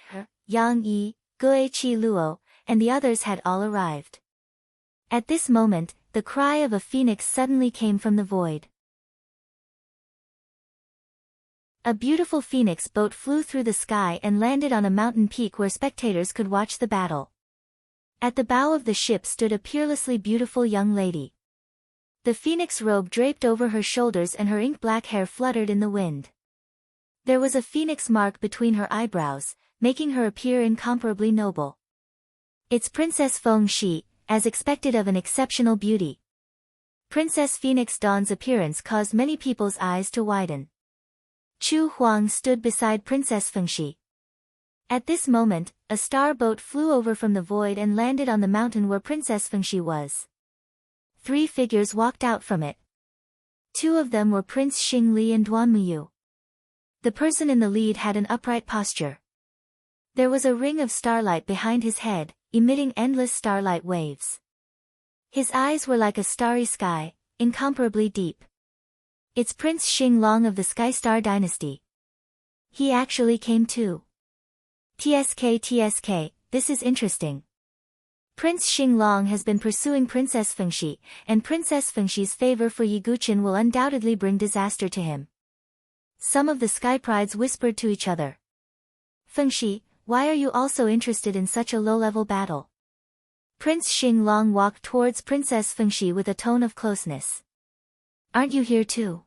Yang Yi, Guiqi Luo, and the others had all arrived. At this moment, the cry of a phoenix suddenly came from the void. A beautiful phoenix boat flew through the sky and landed on a mountain peak where spectators could watch the battle. At the bow of the ship stood a peerlessly beautiful young lady. The phoenix robe draped over her shoulders and her ink-black hair fluttered in the wind. There was a phoenix mark between her eyebrows, making her appear incomparably noble. It's Princess Feng Shi, as expected of an exceptional beauty. Princess Phoenix Dawn's appearance caused many people's eyes to widen. Chu Huang stood beside Princess Feng Shi. At this moment, a star boat flew over from the void and landed on the mountain where Princess Feng Shi was. 3 figures walked out from it. 2 of them were Prince Xing Li and Duan Muyu. The person in the lead had an upright posture. There was a ring of starlight behind his head, emitting endless starlight waves. His eyes were like a starry sky, incomparably deep. It's Prince Xing Long of the Sky Star Dynasty. He actually came too. TSK, this is interesting. Prince Xing Long has been pursuing Princess Feng Shi, and Princess Feng Shi's favor for Yi Guqin will undoubtedly bring disaster to him. Some of the Sky Prides whispered to each other. Feng Shi, why are you also interested in such a low-level battle? Prince Xing Long walked towards Princess Feng Shi with a tone of closeness. Aren't you here too?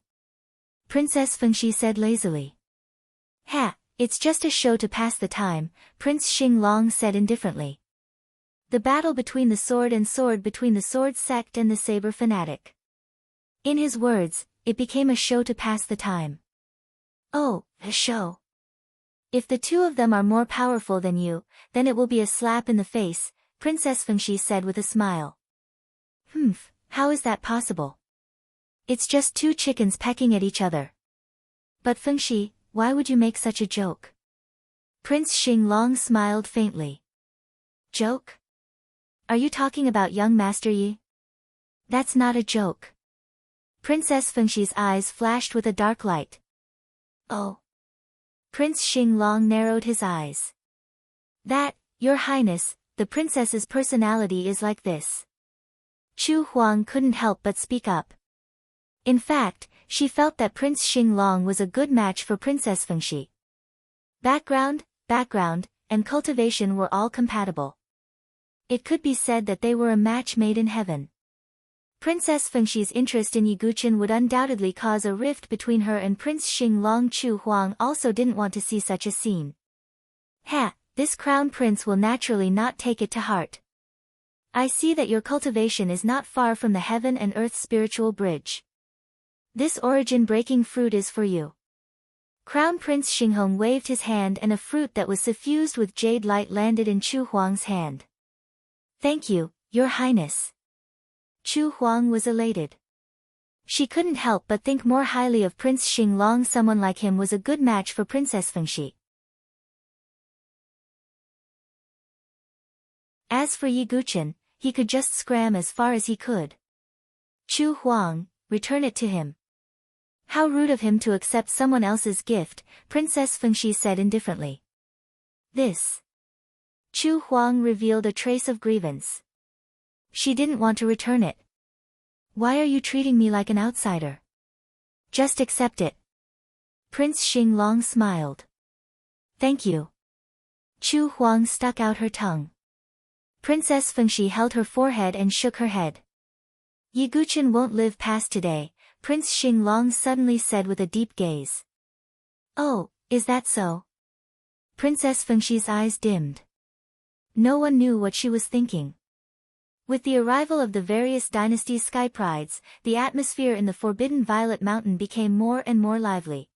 Princess Feng Shi said lazily. It's just a show to pass the time, Prince Xing Long said indifferently. The battle between the sword and sword between the sword sect and the saber fanatic. In his words, it became a show to pass the time. Oh, a show. If the 2 of them are more powerful than you, then it will be a slap in the face, Princess Feng Shi said with a smile. How is that possible? It's just 2 chickens pecking at each other. But Feng Shi, why would you make such a joke? Prince Xing Long smiled faintly. Joke? Are you talking about young Master Yi? That's not a joke. Princess Feng Shi's eyes flashed with a dark light. Oh. Prince Xing Long narrowed his eyes. That, Your Highness, the princess's personality is like this. Chu Huang couldn't help but speak up. In fact, she felt that Prince Xinglong was a good match for Princess Fengxi. Background, and cultivation were all compatible. It could be said that they were a match made in heaven. Princess Fengxi's interest in Yi Guqin would undoubtedly cause a rift between her and Prince Xinglong. Chu Huang also didn't want to see such a scene. This crown prince will naturally not take it to heart. I see that your cultivation is not far from the heaven and earth spiritual bridge. This origin-breaking fruit is for you. Crown Prince Xinghong waved his hand and a fruit that was suffused with jade light landed in Chu Huang's hand. Thank you, Your Highness. Chu Huang was elated. She couldn't help but think more highly of Prince Xinglong. Someone like him was a good match for Princess Fengxi. As for Yi Guqin, he could just scram as far as he could. Chu Huang, return it to him. How rude of him to accept someone else's gift, Princess Fengxi said indifferently. This. Chu Huang revealed a trace of grievance. She didn't want to return it. Why are you treating me like an outsider? Just accept it. Prince Xinglong smiled. Thank you. Chu Huang stuck out her tongue. Princess Fengxi held her forehead and shook her head. Yi Guqin won't live past today, Prince Xinglong suddenly said with a deep gaze. Oh, is that so? Princess Fengxi's eyes dimmed. No one knew what she was thinking. With the arrival of the various dynasties' sky prides, the atmosphere in the Forbidden Violet Mountain became more and more lively.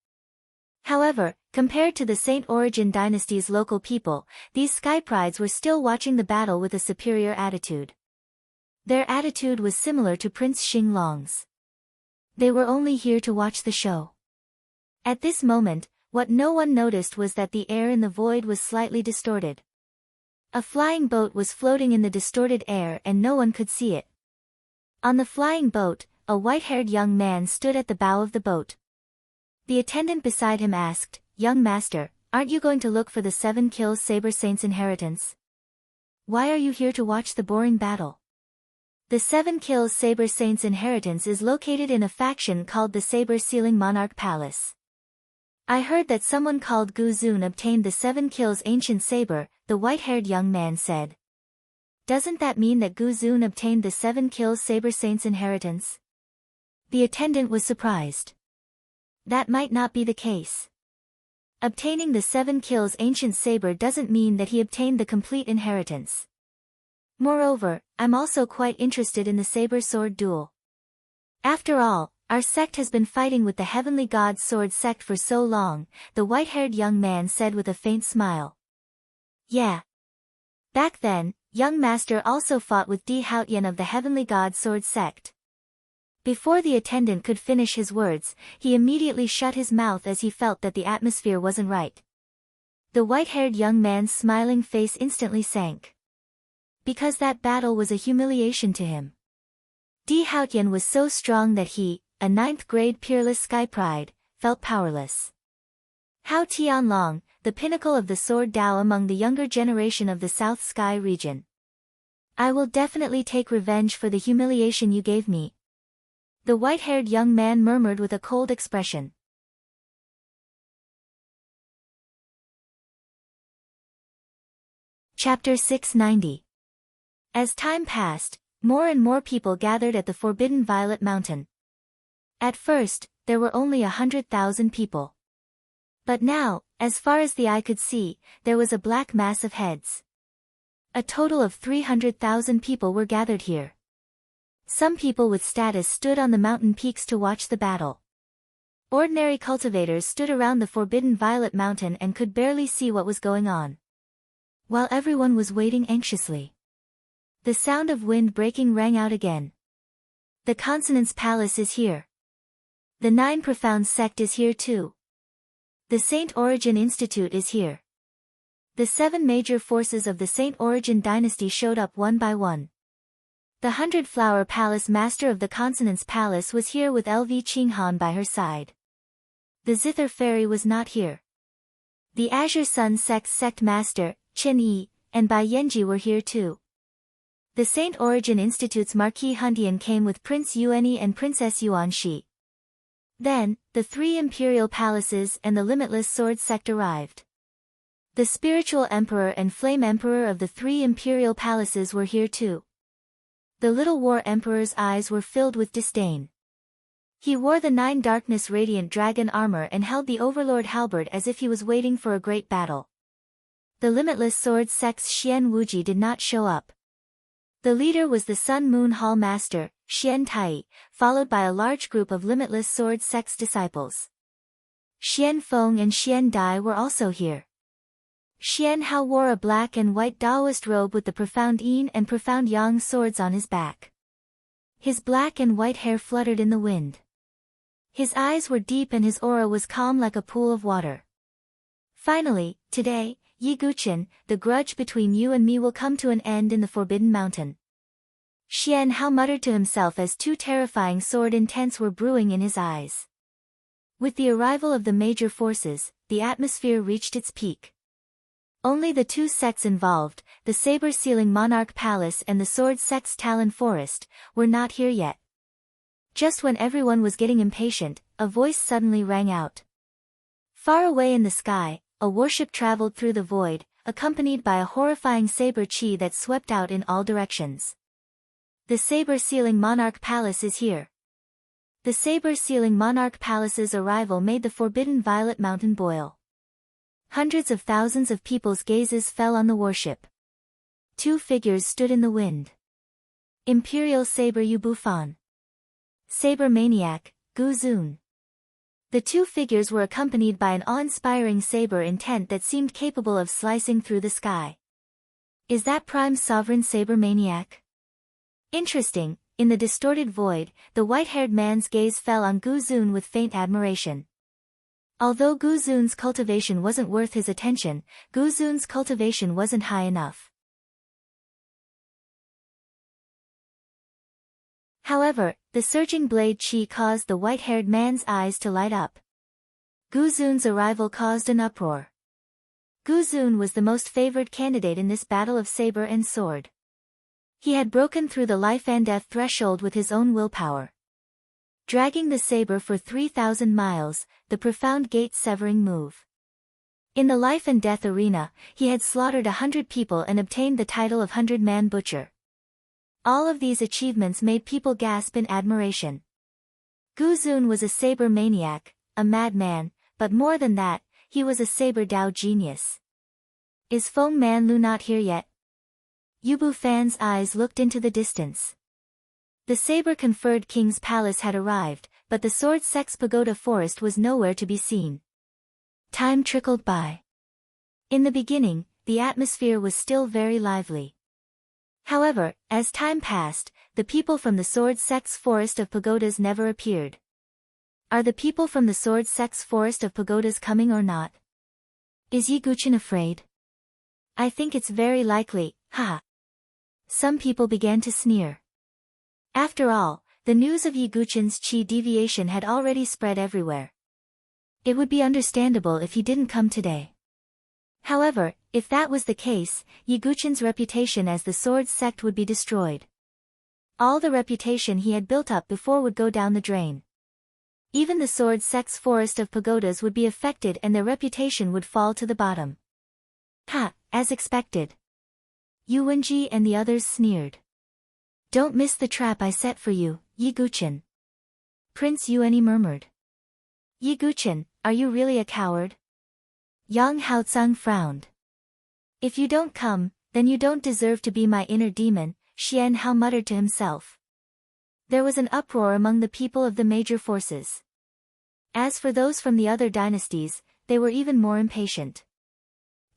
However, compared to the Saint Origin dynasty's local people, these sky prides were still watching the battle with a superior attitude. Their attitude was similar to Prince Xinglong's. They were only here to watch the show. At this moment, what no one noticed was that the air in the void was slightly distorted. A flying boat was floating in the distorted air and no one could see it. On the flying boat, a white-haired young man stood at the bow of the boat. The attendant beside him asked, "Young master, aren't you going to look for the 7 kills Saber Saint's inheritance? Why are you here to watch the boring battle?" The 7 kills Saber Saint's inheritance is located in a faction called the Saber Sealing Monarch Palace. I heard that someone called Gu Zun obtained the 7 kills ancient saber, the white-haired young man said. Doesn't that mean that Gu Zun obtained the 7 kills Saber Saint's inheritance? The attendant was surprised. That might not be the case. Obtaining the 7 kills ancient saber doesn't mean that he obtained the complete inheritance. Moreover, I'm also quite interested in the saber sword duel. After all, our sect has been fighting with the Heavenly God's Sword sect for so long, the white-haired young man said with a faint smile. Yeah. Back then, young master also fought with Di Haotian of the Heavenly God's Sword sect. Before the attendant could finish his words, he immediately shut his mouth as he felt that the atmosphere wasn't right. The white-haired young man's smiling face instantly sank. Because that battle was a humiliation to him. Di Haotian was so strong that he, a 9th grade peerless sky pride, felt powerless. Hao Tianlong, the pinnacle of the sword Dao among the younger generation of the South Sky region. I will definitely take revenge for the humiliation you gave me. The white-haired young man murmured with a cold expression. Chapter 690. As time passed, more and more people gathered at the Forbidden Violet Mountain. At first, there were only 100,000 people. But now, as far as the eye could see, there was a black mass of heads. A total of 300,000 people were gathered here. Some people with status stood on the mountain peaks to watch the battle. Ordinary cultivators stood around the Forbidden Violet Mountain and could barely see what was going on. While everyone was waiting anxiously. The sound of wind breaking rang out again. The Consonance Palace is here. The 9 Profound Sect is here too. The Saint Origin Institute is here. The 7 major forces of the Saint Origin dynasty showed up one by one. The 100-Flower Palace Master of the Consonance Palace was here with LV Qinghan by her side. The Zither Fairy was not here. The Azure Sun Sect's Sect Master, Chen Yi, and Bai Yanji were here too. The St. Origin Institute's Marquis Huntian came with Prince Yuani and Princess Yuanxi. Then, the three imperial palaces and the limitless sword sect arrived. The spiritual emperor and flame emperor of the three imperial palaces were here too. The little war emperor's eyes were filled with disdain. He wore the 9 darkness radiant dragon armor and held the overlord halberd as if he was waiting for a great battle. The limitless sword sect's Xian Wuji did not show up. The leader was the Sun Moon Hall master, Xian Tai, followed by a large group of limitless sword sect's disciples. Xian Feng and Xian Dai were also here. Xian Hao wore a black and white Daoist robe with the profound Yin and profound Yang swords on his back. His black and white hair fluttered in the wind. His eyes were deep and his aura was calm like a pool of water. Finally, today, Yi Guqin, the grudge between you and me will come to an end in the Forbidden Mountain. Xian Hao muttered to himself as 2 terrifying sword intents were brewing in his eyes. With the arrival of the major forces, the atmosphere reached its peak. Only the 2 sects involved, the saber-sealing Monarch Palace and the Sword Sect's Talon Forest, were not here yet. Just when everyone was getting impatient, a voice suddenly rang out. Far away in the sky, a warship traveled through the void, accompanied by a horrifying saber chi that swept out in all directions. The saber-sealing Monarch Palace is here. The saber-sealing Monarch Palace's arrival made the forbidden Violet Mountain boil. Hundreds of thousands of people's gazes fell on the warship. 2 figures stood in the wind. Imperial Saber Yu Bufan. Saber Maniac, Gu Zun. The 2 figures were accompanied by an awe-inspiring saber intent that seemed capable of slicing through the sky. Is that Prime Sovereign Saber Maniac? Interesting. In the distorted void, the white-haired man's gaze fell on Gu Zun with faint admiration. Although Gu Zun's cultivation wasn't worth his attention, Gu Zun's cultivation wasn't high enough. However, the surging blade chi caused the white-haired man's eyes to light up. Gu Zun's arrival caused an uproar. Gu Zun was the most favored candidate in this battle of saber and sword. He had broken through the life and death threshold with his own willpower. Dragging the saber for 3,000 miles, the profound gate-severing move. In the life and death arena, he had slaughtered 100 people and obtained the title of 100-man butcher. All of these achievements made people gasp in admiration. Gu Zun was a saber maniac, a madman, but more than that, he was a saber Dao genius. Is Feng Manlu not here yet? Yu Bufan's eyes looked into the distance. The saber-conferred king's palace had arrived, but the sword sect's pagoda forest was nowhere to be seen. Time trickled by. In the beginning, the atmosphere was still very lively. However, as time passed, the people from the sword sect's forest of pagodas never appeared. Are the people from the sword sect's forest of pagodas coming or not? Is Yi Guqin afraid? I think it's very likely, haha. Some people began to sneer. After all, the news of Yi Guqin's chi deviation had already spread everywhere. It would be understandable if he didn't come today. However, if that was the case, Yi Guqin's reputation as the sword sect would be destroyed. All the reputation he had built up before would go down the drain. Even the sword sect's forest of pagodas would be affected and their reputation would fall to the bottom. Ha, as expected. Yu Wenji and the others sneered. Don't miss the trap I set for you, Yi Guqin. Prince Yuani murmured. Yi Guqin, are you really a coward? Yang Haotsang frowned. If you don't come, then you don't deserve to be my inner demon, Xian Hao muttered to himself. There was an uproar among the people of the major forces. As for those from the other dynasties, they were even more impatient.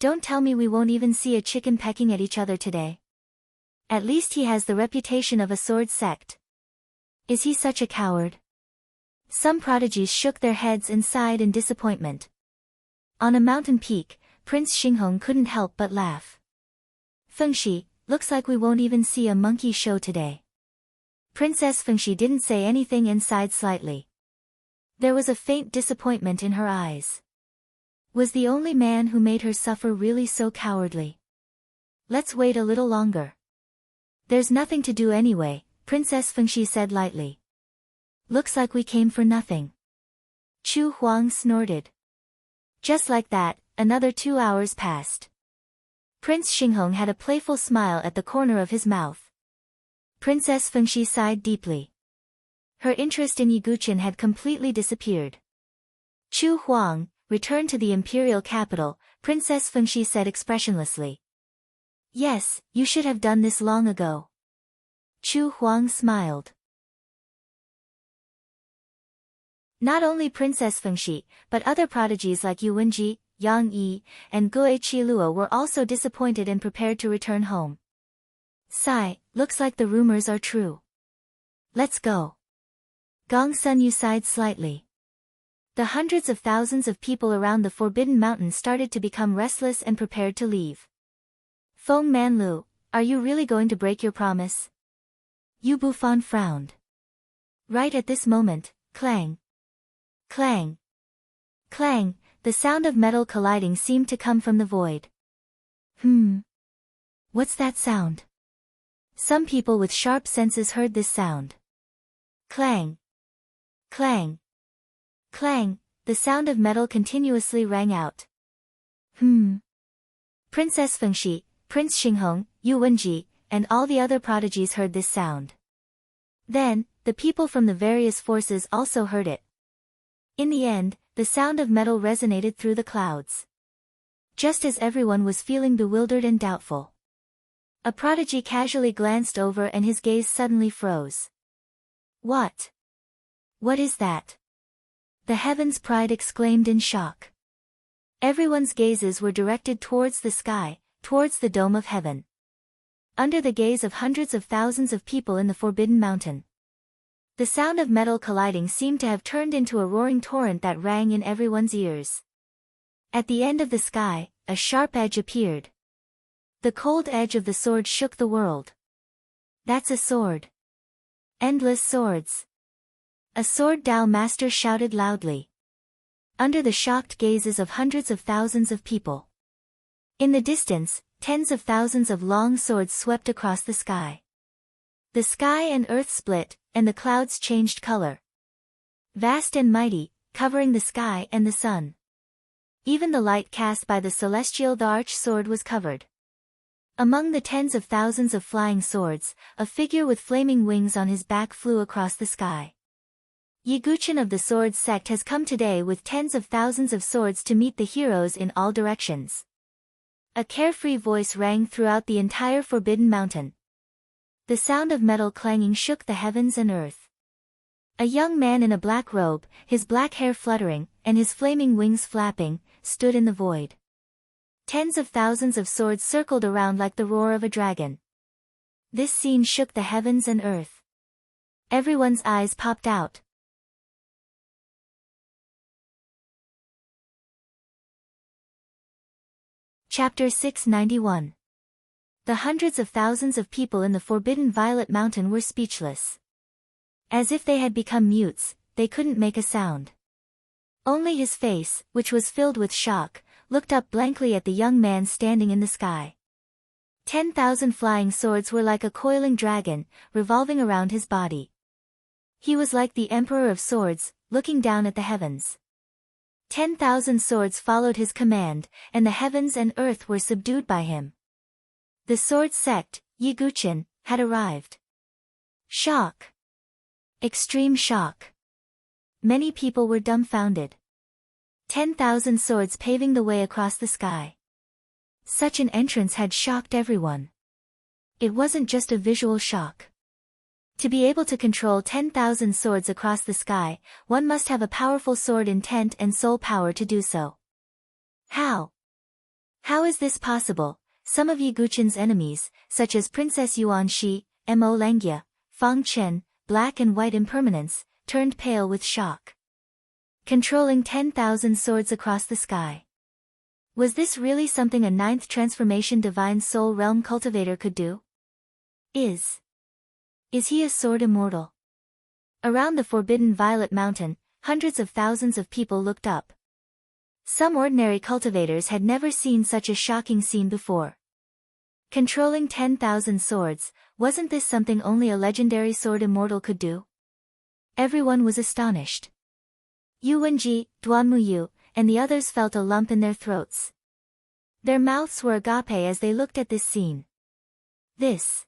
Don't tell me we won't even see a chicken pecking at each other today. At least he has the reputation of a sword sect. Is he such a coward? Some prodigies shook their heads and sighed in disappointment. On a mountain peak, Prince Xinghong couldn't help but laugh. Fengxi, looks like we won't even see a monkey show today. Princess Fengxi didn't say anything and sighed slightly. There was a faint disappointment in her eyes. Was the only man who made her suffer really so cowardly? Let's wait a little longer. There's nothing to do anyway, Princess Fengxi said lightly. Looks like we came for nothing. Chu Huang snorted. Just like that, another 2 hours passed. Prince Xinghong had a playful smile at the corner of his mouth. Princess Fengxi sighed deeply. Her interest in Yiguchen had completely disappeared. Chu Huang, return to the imperial capital, Princess Fengxi said expressionlessly. Yes, you should have done this long ago. Chu Huang smiled. Not only Princess Fengxi, but other prodigies like Yu Wenji, Yang Yi, and Guo Qiluo were also disappointed and prepared to return home. Sigh, looks like the rumors are true. Let's go. Gong Sun Yu sighed slightly. The hundreds of thousands of people around the Forbidden Mountain started to become restless and prepared to leave. Feng Manlu, are you really going to break your promise? Yu Bufan frowned. Right at this moment, clang. Clang. Clang, the sound of metal colliding seemed to come from the void. What's that sound? Some people with sharp senses heard this sound. Clang. Clang. Clang, the sound of metal continuously rang out. Princess Fengxi, Prince Xinghong, Yu Wenji, and all the other prodigies heard this sound. Then, the people from the various forces also heard it. In the end, the sound of metal resonated through the clouds. Just as everyone was feeling bewildered and doubtful, a prodigy casually glanced over and his gaze suddenly froze. What? What is that? The Heaven's Pride exclaimed in shock. Everyone's gazes were directed towards the sky, towards the dome of heaven. Under the gaze of hundreds of thousands of people in the Forbidden Mountain, the sound of metal colliding seemed to have turned into a roaring torrent that rang in everyone's ears. At the end of the sky, a sharp edge appeared. The cold edge of the sword shook the world. That's a sword. Endless swords. A sword Dao master shouted loudly. Under the shocked gazes of hundreds of thousands of people. In the distance, tens of thousands of long swords swept across the sky. The sky and earth split, and the clouds changed color. Vast and mighty, covering the sky and the sun. Even the light cast by the celestial arch sword was covered. Among the tens of thousands of flying swords, a figure with flaming wings on his back flew across the sky. Yiguchen of the Sword Sect has come today with tens of thousands of swords to meet the heroes in all directions. A carefree voice rang throughout the entire Forbidden Mountain. The sound of metal clanging shook the heavens and earth. A young man in a black robe, his black hair fluttering, and his flaming wings flapping, stood in the void. Tens of thousands of swords circled around like the roar of a dragon. This scene shook the heavens and earth. Everyone's eyes popped out. Chapter 691. The hundreds of thousands of people in the Forbidden Violet Mountain were speechless. As if they had become mutes, they couldn't make a sound. Only his face, which was filled with shock, looked up blankly at the young man standing in the sky. 10,000 flying swords were like a coiling dragon, revolving around his body. He was like the Emperor of Swords, looking down at the heavens. 10,000 swords followed his command, and the heavens and earth were subdued by him. The sword sect, Yiguchen, had arrived. Shock. Extreme shock. Many people were dumbfounded. 10,000 swords paving the way across the sky. Such an entrance had shocked everyone. It wasn't just a visual shock. To be able to control 10,000 swords across the sky, one must have a powerful sword intent and soul power to do so. How? How is this possible? Some of Yiguchen's enemies, such as Princess Yuan Shi, Mo Langia, Fang Chen, Black and White Impermanence, turned pale with shock. Controlling 10,000 swords across the sky. Was this really something a 9th transformation divine soul realm cultivator could do? Is he a sword immortal? Around the Forbidden Violet Mountain, hundreds of thousands of people looked up. Some ordinary cultivators had never seen such a shocking scene before. Controlling 10,000 swords, wasn't this something only a legendary sword immortal could do? Everyone was astonished. Yu Wenji, Duanmuyu, and the others felt a lump in their throats. Their mouths were agape as they looked at this scene. This.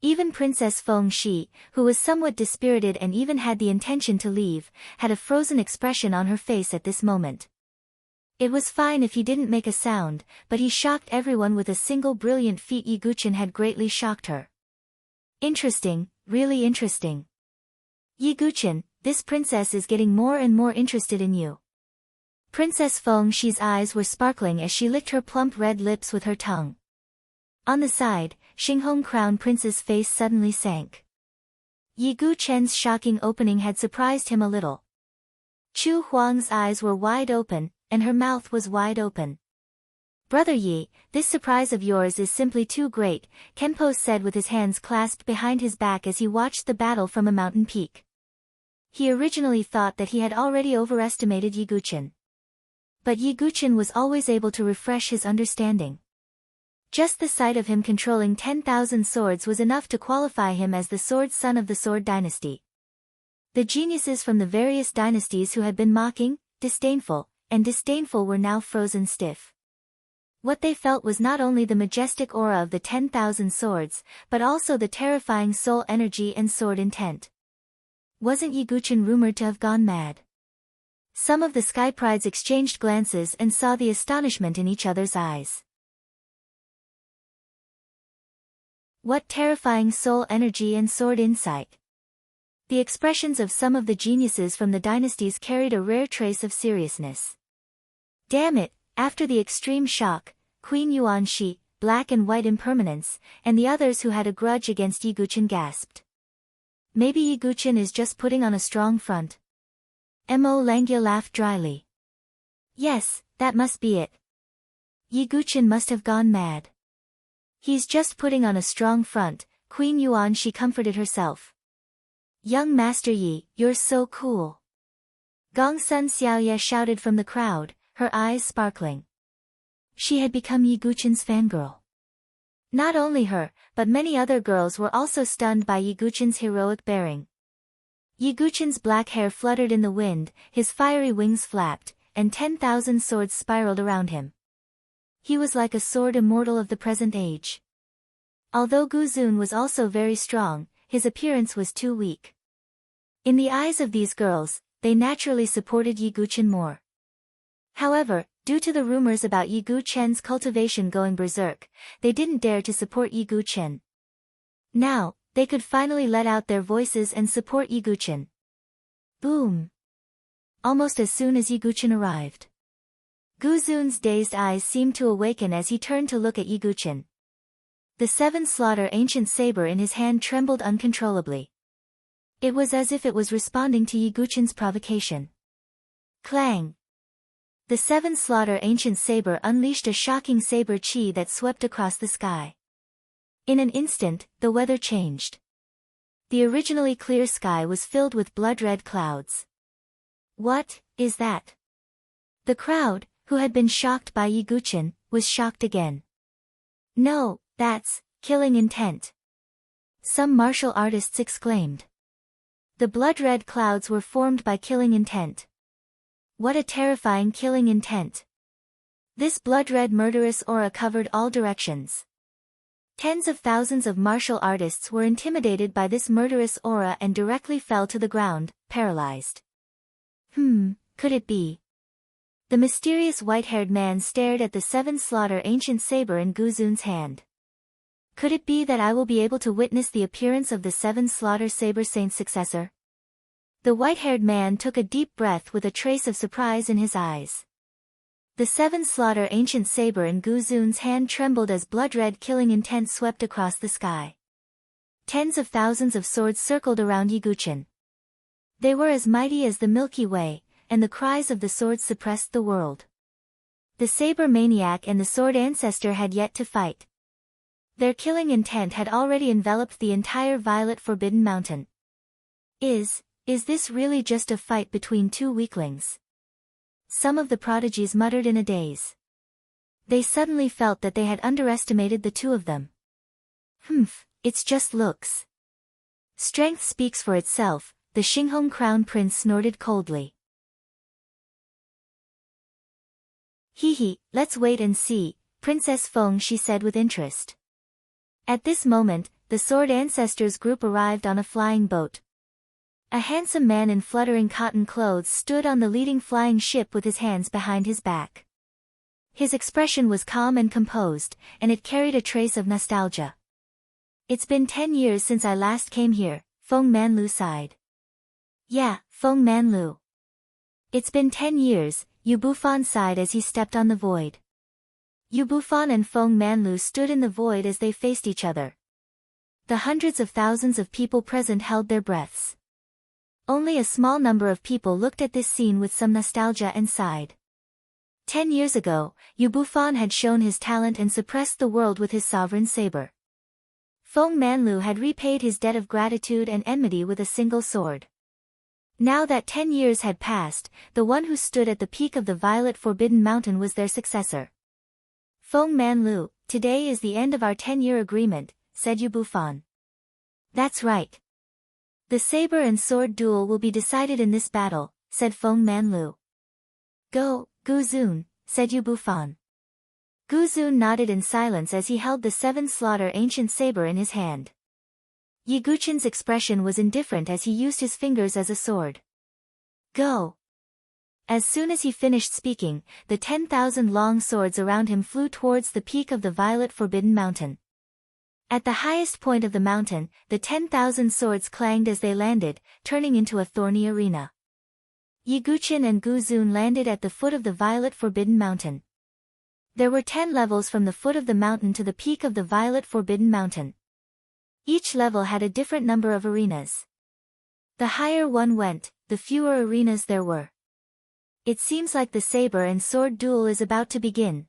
Even Princess Feng Shi, who was somewhat dispirited and even had the intention to leave, had a frozen expression on her face at this moment. It was fine if he didn't make a sound, but he shocked everyone with a single brilliant feat. Yiguchen had greatly shocked her. Interesting, really interesting. Yiguchen, this princess is getting more and more interested in you. Princess Feng Shi's eyes were sparkling as she licked her plump red lips with her tongue. On the side, Xinghong Crown Prince's face suddenly sank. Yi Guchen's shocking opening had surprised him a little. Chu Huang's eyes were wide open, and her mouth was wide open. Brother Yi, this surprise of yours is simply too great, Kenpo said with his hands clasped behind his back as he watched the battle from a mountain peak. He originally thought that he had already overestimated Yi Guchen. But Yi Guchen was always able to refresh his understanding. Just the sight of him controlling 10,000 swords was enough to qualify him as the sword son of the Sword Dynasty. The geniuses from the various dynasties who had been mocking, disdainful were now frozen stiff. What they felt was not only the majestic aura of the 10,000 swords, but also the terrifying soul energy and sword intent. Wasn't Yi Guchen rumored to have gone mad? Some of the Sky Prides exchanged glances and saw the astonishment in each other's eyes. What terrifying soul energy and sword insight! The expressions of some of the geniuses from the dynasties carried a rare trace of seriousness. Damn it, after the extreme shock, Queen Yuan Shi, Black and White Impermanence, and the others who had a grudge against Yi Guchen gasped. Maybe Yi Guchen is just putting on a strong front. Mo Langya laughed dryly. Yes, that must be it. Yi Guchen must have gone mad. He's just putting on a strong front, Queen Yuan Shi comforted herself. Young Master Yi, you're so cool. Gongsun Xiaoye shouted from the crowd, her eyes sparkling. She had become Yi Guchen's fangirl. Not only her, but many other girls were also stunned by Yi Guchen's heroic bearing. Yi Guchen's black hair fluttered in the wind, his fiery wings flapped, and 10,000 swords spiraled around him. He was like a sword immortal of the present age. Although Gu Zun was also very strong, his appearance was too weak. In the eyes of these girls, they naturally supported Yi Guchen more. However, due to the rumors about Yi Guchen's cultivation going berserk, they didn't dare to support Yi Guchen. Now, they could finally let out their voices and support Yi Guchen. Boom! Almost as soon as Yi Guchen arrived, Gu Zun's dazed eyes seemed to awaken as he turned to look at Yi Guchen. The seven slaughter ancient saber in his hand trembled uncontrollably. It was as if it was responding to Yi Guchen's provocation. Clang! The seven slaughter ancient saber unleashed a shocking saber chi that swept across the sky. In an instant, the weather changed. The originally clear sky was filled with blood-red clouds. What is that? The crowd, who had been shocked by Yi Guchen, was shocked again. No, that's killing intent. Some martial artists exclaimed. The blood-red clouds were formed by killing intent. What a terrifying killing intent. This blood-red murderous aura covered all directions. Tens of thousands of martial artists were intimidated by this murderous aura and directly fell to the ground, paralyzed. Could it be? The mysterious white-haired man stared at the seven slaughter ancient saber in Gu Zun's hand. Could it be that I will be able to witness the appearance of the seven slaughter saber saint's successor? The white-haired man took a deep breath with a trace of surprise in his eyes. The seven slaughter ancient saber in Gu Zun's hand trembled as blood-red killing intent swept across the sky. Tens of thousands of swords circled around Yi Guchen. They were as mighty as the Milky Way, and the cries of the swords suppressed the world. The saber maniac and the sword ancestor had yet to fight. Their killing intent had already enveloped the entire Violet Forbidden Mountain. Is this really just a fight between two weaklings? Some of the prodigies muttered in a daze. They suddenly felt that they had underestimated the two of them. It's just looks. Strength speaks for itself, the Xinghong Crown Prince snorted coldly. Hee, let's wait and see, Princess Feng, she said with interest. At this moment, the Sword Ancestors group arrived on a flying boat. A handsome man in fluttering cotton clothes stood on the leading flying ship with his hands behind his back. His expression was calm and composed, and it carried a trace of nostalgia. It's been 10 years since I last came here, Feng Manlu sighed. Yeah, Feng Manlu. It's been 10 years, Yu Bufan sighed as he stepped on the void. Yu Bufan and Feng Manlu stood in the void as they faced each other. The hundreds of thousands of people present held their breaths. Only a small number of people looked at this scene with some nostalgia and sighed. 10 years ago, Yu Bufan had shown his talent and suppressed the world with his sovereign saber. Feng Manlu had repaid his debt of gratitude and enmity with a single sword. Now that 10 years had passed, the one who stood at the peak of the Violet Forbidden Mountain was their successor. Feng Manlu, today is the end of our 10-year agreement, said Yu Bufan. That's right. The saber and sword duel will be decided in this battle, said Feng Manlu. Go, Gu Zun, said Yu Bufan. Gu Zun nodded in silence as he held the Seven Slaughter ancient saber in his hand. Yi Guqin's expression was indifferent as he used his fingers as a sword. Go! As soon as he finished speaking, the 10,000 long swords around him flew towards the peak of the Violet Forbidden Mountain. At the highest point of the mountain, the 10,000 swords clanged as they landed, turning into a thorny arena. Yi Guqin and Gu Zun landed at the foot of the Violet Forbidden Mountain. There were 10 levels from the foot of the mountain to the peak of the Violet Forbidden Mountain. Each level had a different number of arenas. The higher one went, the fewer arenas there were. It seems like the saber and sword duel is about to begin.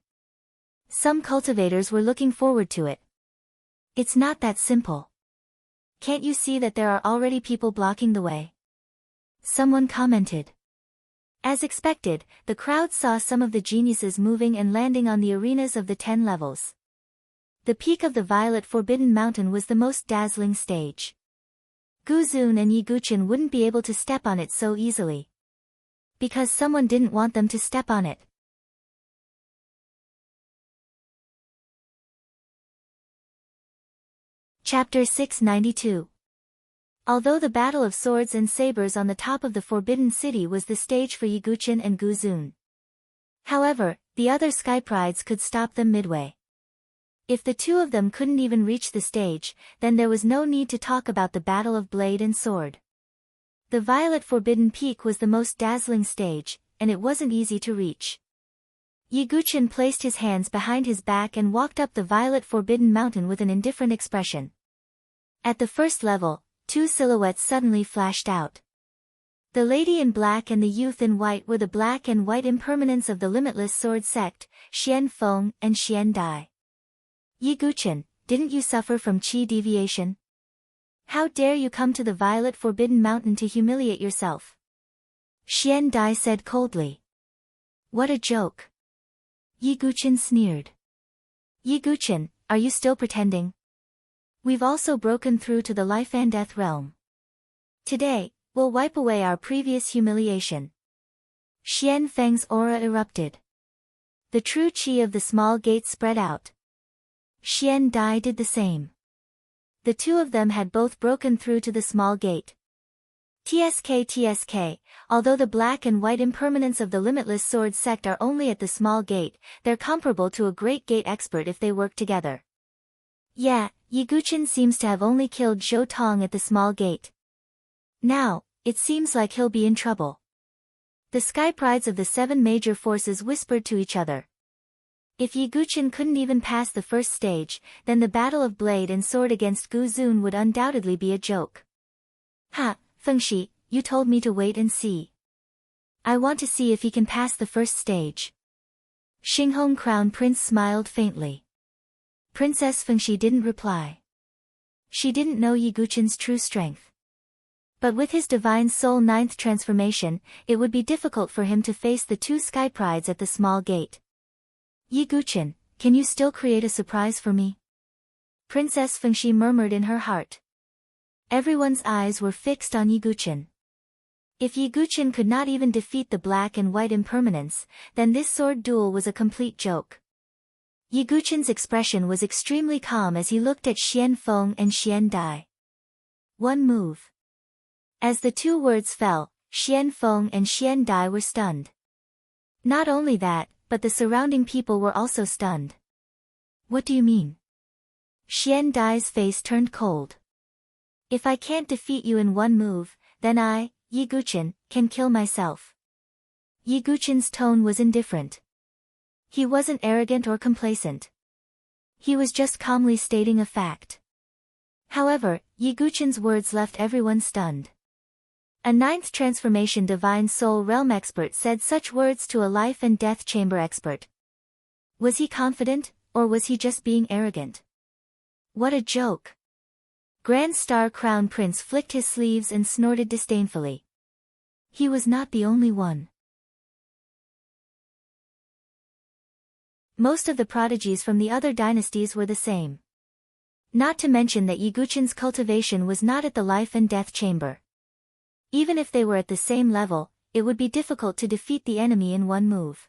Some cultivators were looking forward to it. It's not that simple. Can't you see that there are already people blocking the way? Someone commented. As expected, the crowd saw some of the geniuses moving and landing on the arenas of the 10 levels. The peak of the Violet Forbidden Mountain was the most dazzling stage. Gu Zun and Yi Guqin wouldn't be able to step on it so easily. Because someone didn't want them to step on it. Chapter 692. Although the battle of swords and sabers on the top of the Forbidden City was the stage for Yi Guqin and Gu Zun. However, the other Sky Prides could stop them midway. If the two of them couldn't even reach the stage, then there was no need to talk about the battle of blade and sword. The Violet Forbidden Peak was the most dazzling stage, and it wasn't easy to reach. Yi Guqin placed his hands behind his back and walked up the Violet Forbidden Mountain with an indifferent expression. At the first level, two silhouettes suddenly flashed out. The lady in black and the youth in white were the black and white impermanents of the Limitless Sword Sect, Xian Feng and Xian Dai. Yi Guqin, didn't you suffer from qi deviation? How dare you come to the Violet Forbidden Mountain to humiliate yourself? Xian Dai said coldly. What a joke. Yi Guqin sneered. Yi Guqin, are you still pretending? We've also broken through to the life and death realm. Today, we'll wipe away our previous humiliation. Xian Feng's aura erupted. The true qi of the small gate spread out. Xian Dai did the same. The two of them had both broken through to the small gate. TSK, although the black and white impermanents of the Limitless Sword Sect are only at the small gate, they're comparable to a great gate expert if they work together. Yeah, Yi Guqin seems to have only killed Zhou Tong at the small gate. Now, it seems like he'll be in trouble. The Sky Prides of the 7 major forces whispered to each other. If Yi Guqin couldn't even pass the first stage, then the battle of blade and sword against Gu Zun would undoubtedly be a joke. Ha, Fengshi, you told me to wait and see. I want to see if he can pass the first stage. Xinghong Crown Prince smiled faintly. Princess Fengshi didn't reply. She didn't know Yi Guqin's true strength. But with his Divine Soul 9th transformation, it would be difficult for him to face the two Sky Prides at the small gate. Yi Guchen, can you still create a surprise for me? Princess Fengxi murmured in her heart. Everyone's eyes were fixed on Yi Guchen. If Yi Guchen could not even defeat the black and white impermanence, then this sword duel was a complete joke. Yi Guchen's expression was extremely calm as he looked at Xian Feng and Xian Dai. One move. As the two words fell, Xian Feng and Xian Dai were stunned. Not only that, but the surrounding people were also stunned. What do you mean? Xian Dai's face turned cold. If I can't defeat you in one move, then I, Yi Guchen, can kill myself. Yi Guchen's tone was indifferent. He wasn't arrogant or complacent. He was just calmly stating a fact. However, Yi Guchen's words left everyone stunned. A ninth transformation divine soul realm expert said such words to a life and death chamber expert. Was he confident, or was he just being arrogant? What a joke! Grand Star Crown Prince flicked his sleeves and snorted disdainfully. He was not the only one. Most of the prodigies from the other dynasties were the same. Not to mention that Yi Guchen's cultivation was not at the life and death chamber. Even if they were at the same level, it would be difficult to defeat the enemy in one move.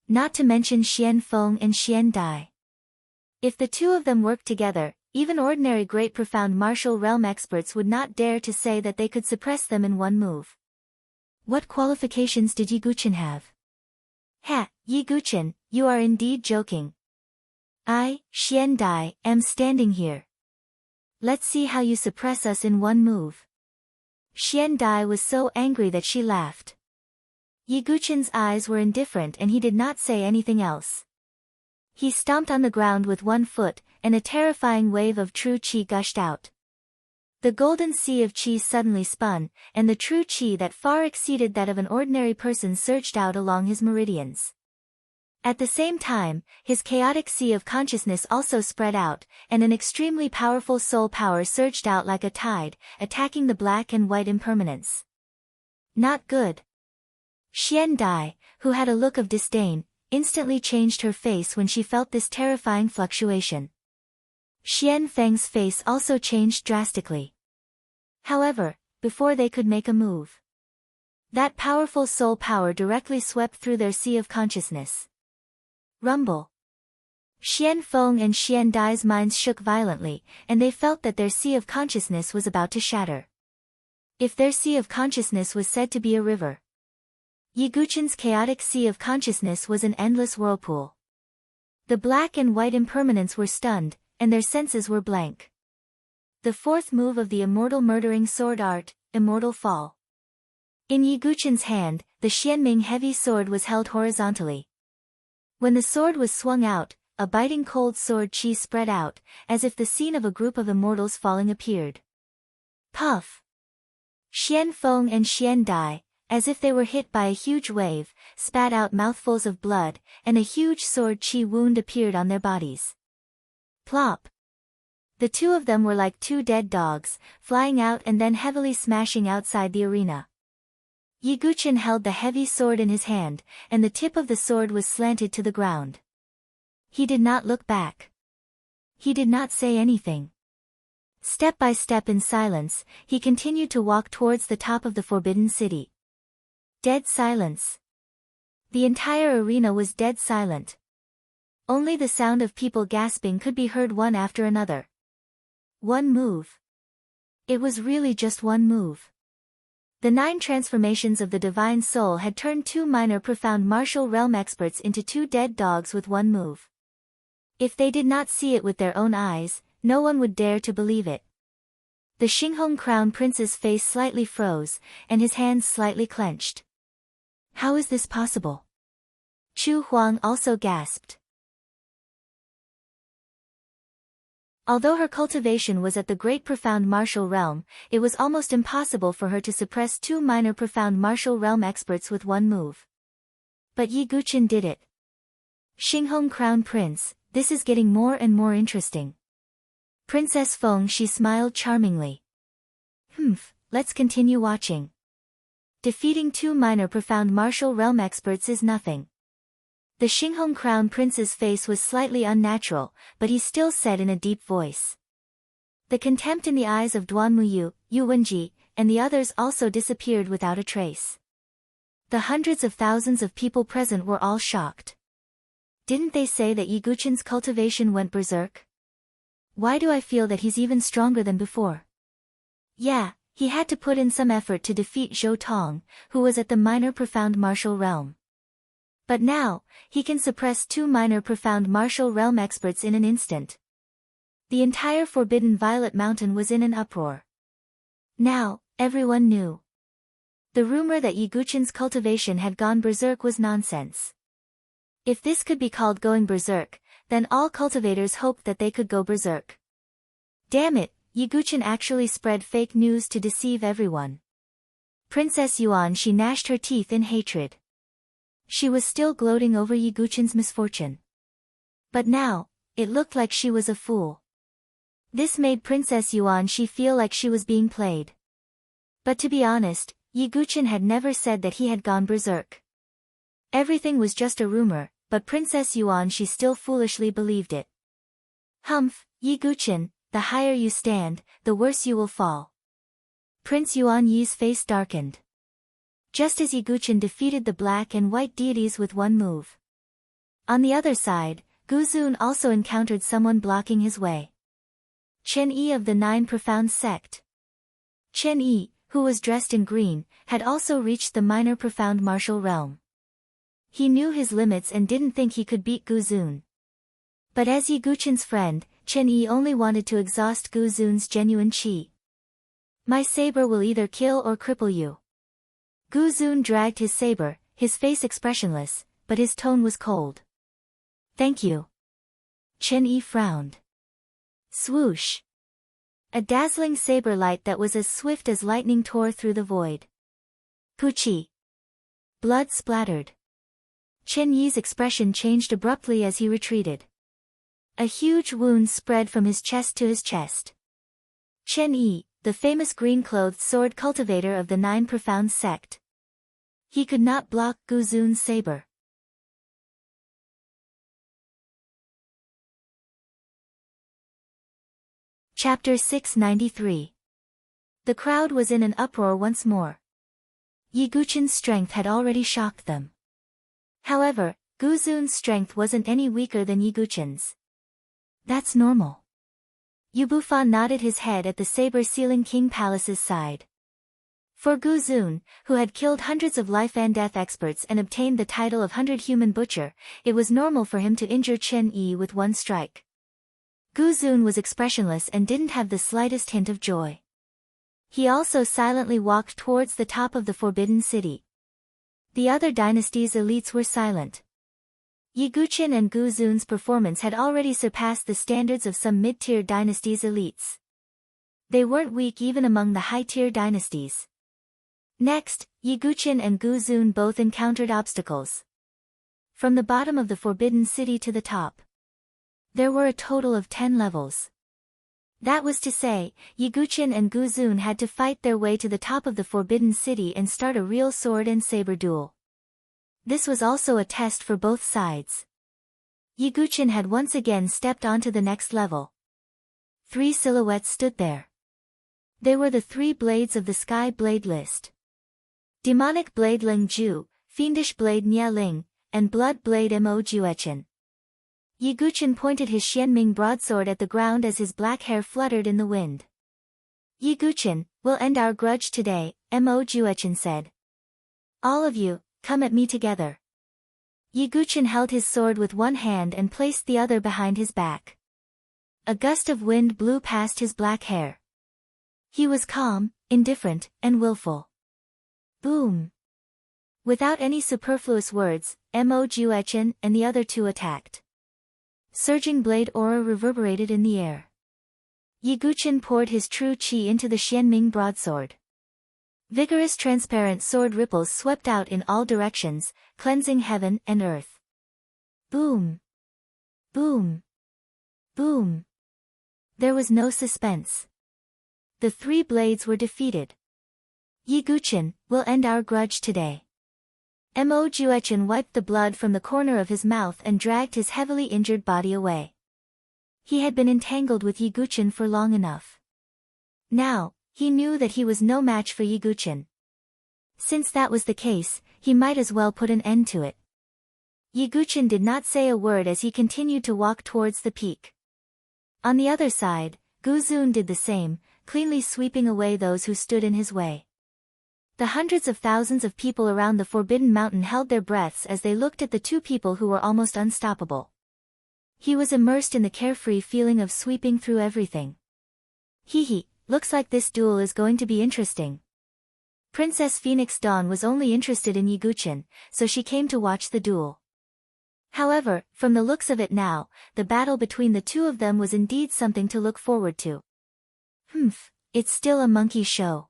Not to mention Xian Feng and Xian Dai. If the two of them worked together, even ordinary great profound martial realm experts would not dare to say that they could suppress them in one move. What qualifications did Yi Guchen have? Ha, Yi Guchen, you are indeed joking. I, Xian Dai, am standing here. Let's see how you suppress us in one move. Xian Dai was so angry that she laughed. Yi Guchen's eyes were indifferent and he did not say anything else. He stomped on the ground with one foot, and a terrifying wave of true qi gushed out. The golden sea of qi suddenly spun, and the true qi that far exceeded that of an ordinary person surged out along his meridians. At the same time, his chaotic sea of consciousness also spread out, and an extremely powerful soul power surged out like a tide, attacking the black and white impermanence. Not good. Xian Dai, who had a look of disdain, instantly changed her face when she felt this terrifying fluctuation. Xian Feng's face also changed drastically. However, before they could make a move, that powerful soul power directly swept through their sea of consciousness. Rumble. Xian Feng and Xian Dai's minds shook violently, and they felt that their sea of consciousness was about to shatter. If their sea of consciousness was said to be a river, Yi Guchen's chaotic sea of consciousness was an endless whirlpool. The black and white impermanents were stunned, and their senses were blank. The fourth move of the immortal murdering sword art, Immortal Fall. In Yi Guchen's hand, the Xianming heavy sword was held horizontally. When the sword was swung out, a biting cold sword qi spread out, as if the scene of a group of immortals falling appeared. Puff! Xian Feng and Xian Dai, as if they were hit by a huge wave, spat out mouthfuls of blood, and a huge sword qi wound appeared on their bodies. Plop! The two of them were like two dead dogs, flying out and then heavily smashing outside the arena. Yi Guchen held the heavy sword in his hand, and the tip of the sword was slanted to the ground. He did not look back. He did not say anything. Step by step in silence, he continued to walk towards the top of the Forbidden City. Dead silence. The entire arena was dead silent. Only the sound of people gasping could be heard one after another. One move. It was really just one move. The 9 transformations of the Divine Soul had turned 2 minor profound martial realm experts into 2 dead dogs with one move. If they did not see it with their own eyes, no one would dare to believe it. The Xinghong Crown Prince's face slightly froze, and his hands slightly clenched. How is this possible? Chu Huang also gasped. Although her cultivation was at the great profound martial realm, it was almost impossible for her to suppress 2 minor profound martial realm experts with one move. But Yi Guchen did it. Xinghong Crown Prince, this is getting more and more interesting. Princess Feng, she smiled charmingly. Let's continue watching. Defeating 2 minor profound martial realm experts is nothing. The Xinghong Crown Prince's face was slightly unnatural, but he still said in a deep voice. The contempt in the eyes of Duan Muyu, Yu Wenji, and the others also disappeared without a trace. The hundreds of thousands of people present were all shocked. Didn't they say that Yi Guqin's cultivation went berserk? Why do I feel that he's even stronger than before? Yeah, he had to put in some effort to defeat Zhou Tong, who was at the minor profound martial realm. But now, he can suppress 2 minor profound martial realm experts in an instant. The entire Forbidden Violet Mountain was in an uproar. Now, everyone knew. The rumor that Yi Guqin's cultivation had gone berserk was nonsense. If this could be called going berserk, then all cultivators hoped that they could go berserk. Damn it, Yi Guqin actually spread fake news to deceive everyone. Princess Yuan, she gnashed her teeth in hatred. She was still gloating over Yi Guqin's misfortune. But now, it looked like she was a fool. This made Princess Yuan she feel like she was being played. But to be honest, Yi Guqin had never said that he had gone berserk. Everything was just a rumor, but Princess Yuan she still foolishly believed it. Humph, Yi Guqin, the higher you stand, the worse you will fall. Prince Yuan Yi's face darkened. Just as Yi Guqin defeated the black and white deities with one move. On the other side, Gu Zun also encountered someone blocking his way. Chen Yi of the 9 Profound Sect. Chen Yi, who was dressed in green, had also reached the minor profound martial realm. He knew his limits and didn't think he could beat Gu Zun. But as Yi Guqin's friend, Chen Yi only wanted to exhaust Gu Zun's genuine qi. My saber will either kill or cripple you. Gu Zun dragged his saber, his face expressionless, but his tone was cold. Thank you. Chen Yi frowned. Swoosh. A dazzling saber light that was as swift as lightning tore through the void. Puchi. Blood splattered. Chen Yi's expression changed abruptly as he retreated. A huge wound spread from his chest to his chest. Chen Yi, the famous green-clothed sword cultivator of the 9 Profound Sect. He could not block Gu Zun's saber. Chapter 693. The crowd was in an uproar once more. Yi Guqin's strength had already shocked them. However, Gu Zun's strength wasn't any weaker than Yi Guqin's. That's normal. Yu Bufan nodded his head at the saber-sealing King Palace's side. For Gu Zun, who had killed hundreds of life and death experts and obtained the title of 100 Human Butcher, it was normal for him to injure Chen Yi with one strike. Gu Zun was expressionless and didn't have the slightest hint of joy. He also silently walked towards the top of the Forbidden City. The other dynasty's elites were silent. Yi Guqin and Gu Zun's performance had already surpassed the standards of some mid-tier dynasties' elites. They weren't weak even among the high-tier dynasties. Next, Yi Guqin and Gu Zun both encountered obstacles. From the bottom of the Forbidden City to the top. There were a total of 10 levels. That was to say, Yi Guqin and Gu Zun had to fight their way to the top of the Forbidden City and start a real sword and saber duel. This was also a test for both sides. Yi Guqin had once again stepped onto the next level. 3 silhouettes stood there. They were the 3 blades of the Sky Blade list. Demonic Blade Ling Ju, Fiendish Blade Nia Ling, and Blood Blade Mo Juechen. Yi Guqin pointed his Xianming broadsword at the ground as his black hair fluttered in the wind. Yi Guqin, we'll end our grudge today, Mo Juechen said. All of you, come at me together. Yi Guqin held his sword with one hand and placed the other behind his back. A gust of wind blew past his black hair. He was calm, indifferent, and willful. Boom! Without any superfluous words, Mo Juechen and the other 2 attacked. Surging blade aura reverberated in the air. Yi Guqin poured his true qi into the Xianming broadsword. Vigorous transparent sword ripples swept out in all directions, cleansing heaven and earth. Boom! Boom! Boom! There was no suspense. The 3 blades were defeated. Yi Guqin, we'll end our grudge today. Mo Juechen wiped the blood from the corner of his mouth and dragged his heavily injured body away. He had been entangled with Yiguchen for long enough. Now, he knew that he was no match for Yiguchen. Since that was the case, he might as well put an end to it. Yiguchen did not say a word as he continued to walk towards the peak. On the other side, Guzun did the same, cleanly sweeping away those who stood in his way. The hundreds of thousands of people around the Forbidden Mountain held their breaths as they looked at the two people who were almost unstoppable. He was immersed in the carefree feeling of sweeping through everything. Hee, looks like this duel is going to be interesting. Princess Phoenix Dawn was only interested in Yiguchen, so she came to watch the duel. However, from the looks of it now, the battle between the two of them was indeed something to look forward to. It's still a monkey show.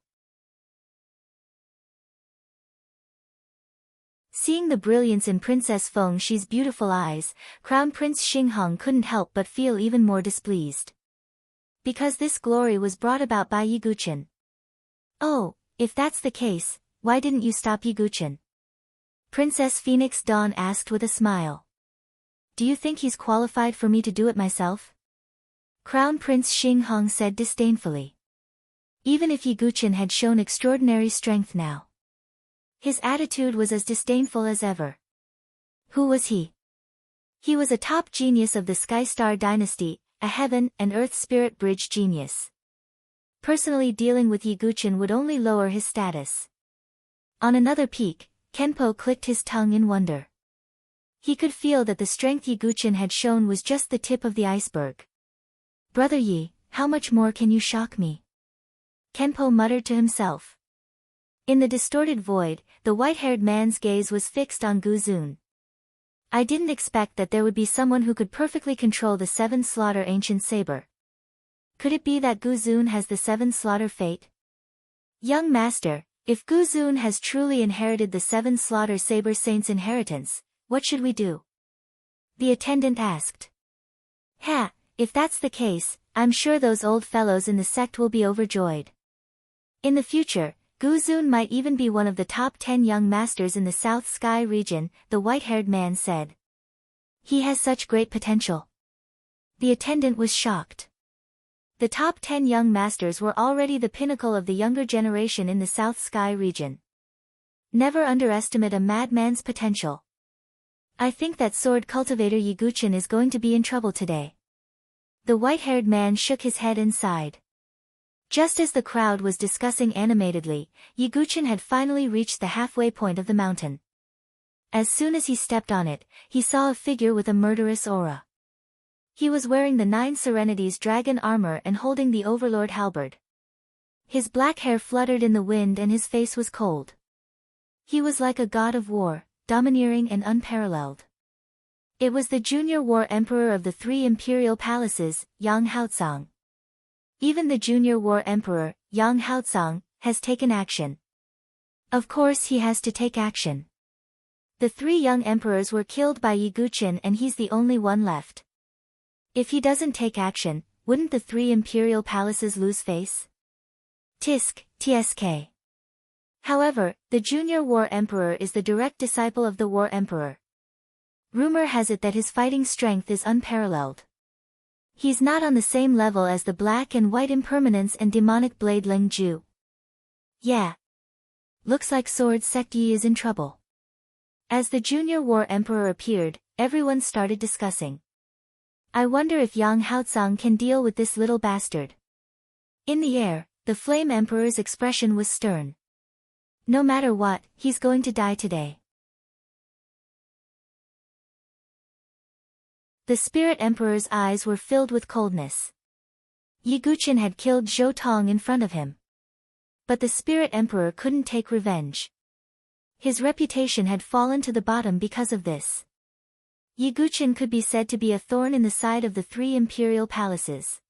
Seeing the brilliance in Princess Fengshi's beautiful eyes, Crown Prince Xinghong couldn't help but feel even more displeased. Because this glory was brought about by Yiguchen. Oh, if that's the case, why didn't you stop Yiguchen? Princess Phoenix Dawn asked with a smile. Do you think he's qualified for me to do it myself? Crown Prince Xinghong said disdainfully. Even if Yiguchen had shown extraordinary strength now, his attitude was as disdainful as ever. Who was he? He was a top genius of the Skystar dynasty, a heaven and earth spirit bridge genius. Personally dealing with Yiguchen would only lower his status. On another peak, Kenpo clicked his tongue in wonder. He could feel that the strength Yiguchen had shown was just the tip of the iceberg. Brother Yi, how much more can you shock me? Kenpo muttered to himself. In the distorted void, the white-haired man's gaze was fixed on Guzun. I didn't expect that there would be someone who could perfectly control the Seven Slaughter ancient saber. Could it be that Guzun has the Seven Slaughter fate? Young master, if Guzun has truly inherited the Seven Slaughter Saber Saint's inheritance, what should we do? The attendant asked. If that's the case, I'm sure those old fellows in the sect will be overjoyed. In the future, Guzun might even be one of the top 10 young masters in the South Sky region, the white-haired man said. He has such great potential. The attendant was shocked. The top 10 young masters were already the pinnacle of the younger generation in the South Sky region. Never underestimate a madman's potential. I think that sword cultivator Yiguchen is going to be in trouble today. The white-haired man shook his head and sighed. Just as the crowd was discussing animatedly, Yiguchen had finally reached the halfway point of the mountain. As soon as he stepped on it, he saw a figure with a murderous aura. He was wearing the Nine Serenities dragon armor and holding the Overlord halberd. His black hair fluttered in the wind and his face was cold. He was like a god of war, domineering and unparalleled. It was the junior war emperor of the three imperial palaces, Yang Haotsang. Even the junior war emperor, Yang Haotsang, has taken action. Of course he has to take action. The three young emperors were killed by Yiguchen and he's the only one left. If he doesn't take action, wouldn't the three imperial palaces lose face? TSK. However, the junior war emperor is the direct disciple of the war emperor. Rumor has it that his fighting strength is unparalleled. He's not on the same level as the black and white impermanence and demonic blade Ling Ju. Yeah. Looks like Sword Sect Yi is in trouble. As the junior war emperor appeared, everyone started discussing. I wonder if Yang Haotsang can deal with this little bastard. In the air, the flame emperor's expression was stern. No matter what, he's going to die today. The spirit emperor's eyes were filled with coldness. Yiguchen had killed Zhou Tong in front of him. But the spirit emperor couldn't take revenge. His reputation had fallen to the bottom because of this. Yiguchen could be said to be a thorn in the side of the three imperial palaces.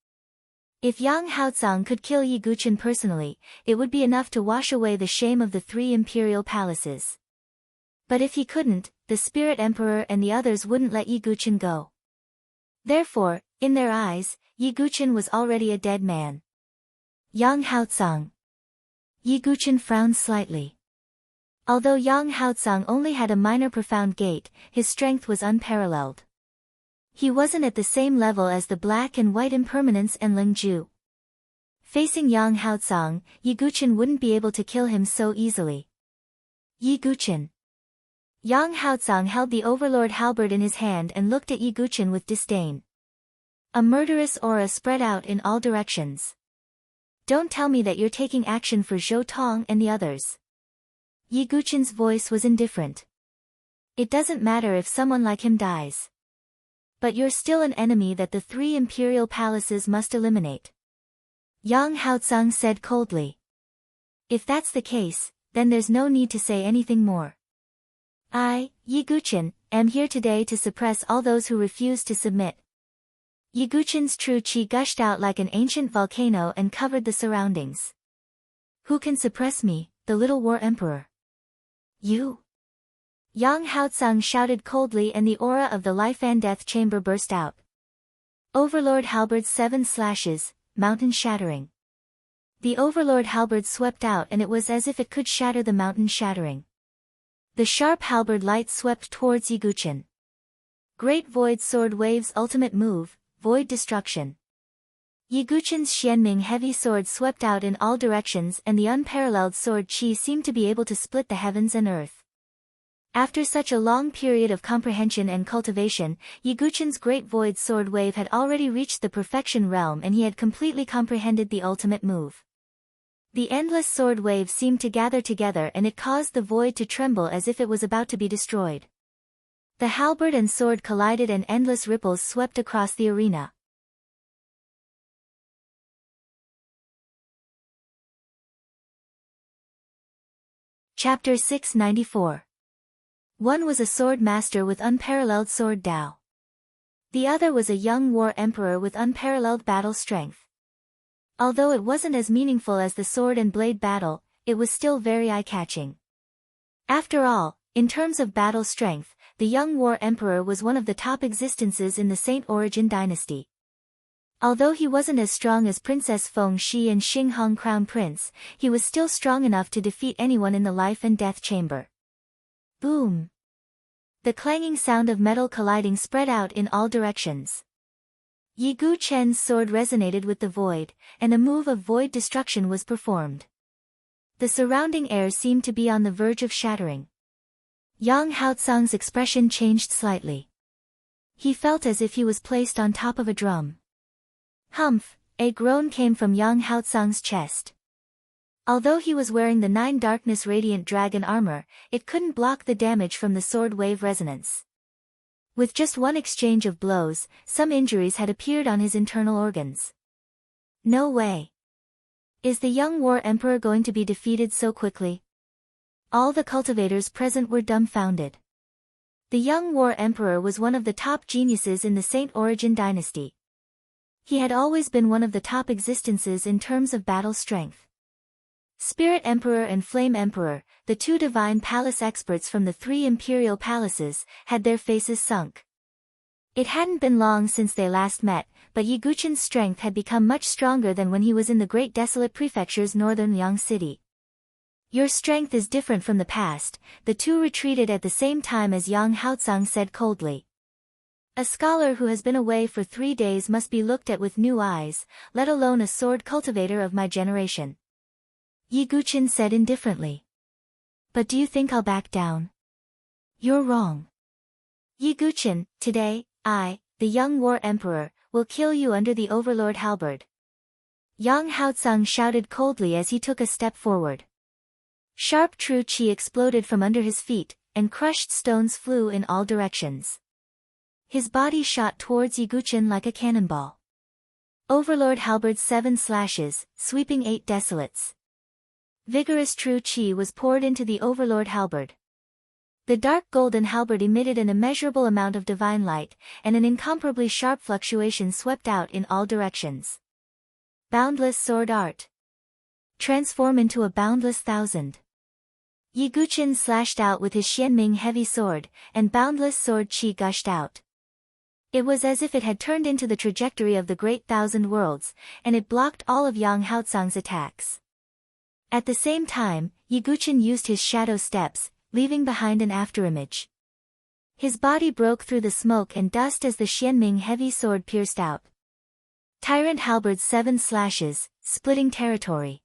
If Yang Haotsang could kill Yiguchen personally, it would be enough to wash away the shame of the three imperial palaces. But if he couldn't, the spirit emperor and the others wouldn't let Yiguchen go. Therefore, in their eyes, Yiguchen was already a dead man. Yang Haotsang. Yiguchen frowned slightly. Although Yang Haotsang only had a minor profound gait, his strength was unparalleled. He wasn't at the same level as the black and white impermanence and Lingju. Facing Yang Haotsang, Yi Guqin wouldn't be able to kill him so easily. Yi Guqin. Yang Haotsang held the Overlord halberd in his hand and looked at Yi Guqin with disdain. A murderous aura spread out in all directions. Don't tell me that you're taking action for Zhou Tong and the others. Yi Guqin's voice was indifferent. It doesn't matter if someone like him dies. But you're still an enemy that the 3 imperial palaces must eliminate. Yang Haotsang said coldly. If that's the case, then there's no need to say anything more. I, Yi Guqin, am here today to suppress all those who refuse to submit. Yi Guqin's true qi gushed out like an ancient volcano and covered the surroundings. Who can suppress me, the little war emperor? You? Yang Haotsang shouted coldly and the aura of the life and death chamber burst out. Overlord halberd 7 slashes, mountain shattering. The Overlord halberd swept out and it was as if it could shatter the mountain shattering. The sharp halberd light swept towards Yi Guqin. Great Void Sword Wave's ultimate move, Void Destruction. Yi Guqin's Xianming heavy sword swept out in all directions and the unparalleled sword qi seemed to be able to split the heavens and earth. After such a long period of comprehension and cultivation, Yi Guqin's great void sword wave had already reached the perfection realm and he had completely comprehended the ultimate move. The endless sword wave seemed to gather together and it caused the void to tremble as if it was about to be destroyed. The halberd and sword collided and endless ripples swept across the arena. Chapter 694. One was a sword master with unparalleled sword Dao. The other was a young war emperor with unparalleled battle strength. Although it wasn't as meaningful as the sword and blade battle, it was still very eye-catching. After all, in terms of battle strength, the young war emperor was one of the top existences in the Saint Origin dynasty. Although he wasn't as strong as Princess Feng Shi and Xing Hong Crown Prince, he was still strong enough to defeat anyone in the life and death chamber. Boom! The clanging sound of metal colliding spread out in all directions. Yi Guqin's sword resonated with the void, and a move of void destruction was performed. The surrounding air seemed to be on the verge of shattering. Yang Haotsang's expression changed slightly. He felt as if he was placed on top of a drum. Humph! A groan came from Yang Haotsang's chest. Although he was wearing the 9 Darkness Radiant Dragon armor, it couldn't block the damage from the sword wave resonance. With just one exchange of blows, some injuries had appeared on his internal organs. No way! Is the young war emperor going to be defeated so quickly? All the cultivators present were dumbfounded. The young war emperor was one of the top geniuses in the Saint Origin dynasty. He had always been one of the top existences in terms of battle strength. Spirit Emperor and Flame Emperor, the 2 divine palace experts from the 3 imperial palaces, had their faces sunk. It hadn't been long since they last met, but Yi Guqin's strength had become much stronger than when he was in the Great Desolate Prefecture's northern Yang City. Your strength is different from the past, the 2 retreated at the same time as Yang Haotsang said coldly. A scholar who has been away for 3 days must be looked at with new eyes, let alone a sword cultivator of my generation. Yi Guqin said indifferently. But do you think I'll back down? You're wrong. Yi Guqin, today, I, the young war emperor, will kill you under the Overlord halberd. Yang Haotsang shouted coldly as he took a step forward. Sharp true qi exploded from under his feet, and crushed stones flew in all directions. His body shot towards Yi Guqin like a cannonball. Overlord halberd 7 slashes, sweeping 8 desolates. Vigorous true qi was poured into the Overlord halberd. The dark golden halberd emitted an immeasurable amount of divine light, and an incomparably sharp fluctuation swept out in all directions. Boundless sword art. Transform into a boundless thousand. Yi Guqin slashed out with his Xianming heavy sword, and boundless sword qi gushed out. It was as if it had turned into the trajectory of the Great Thousand Worlds, and it blocked all of Yang Haotsang's attacks. At the same time, Yiguchen used his shadow steps, leaving behind an afterimage. His body broke through the smoke and dust as the Xianming heavy sword pierced out. Tyrant halberd's 7 slashes, splitting territory.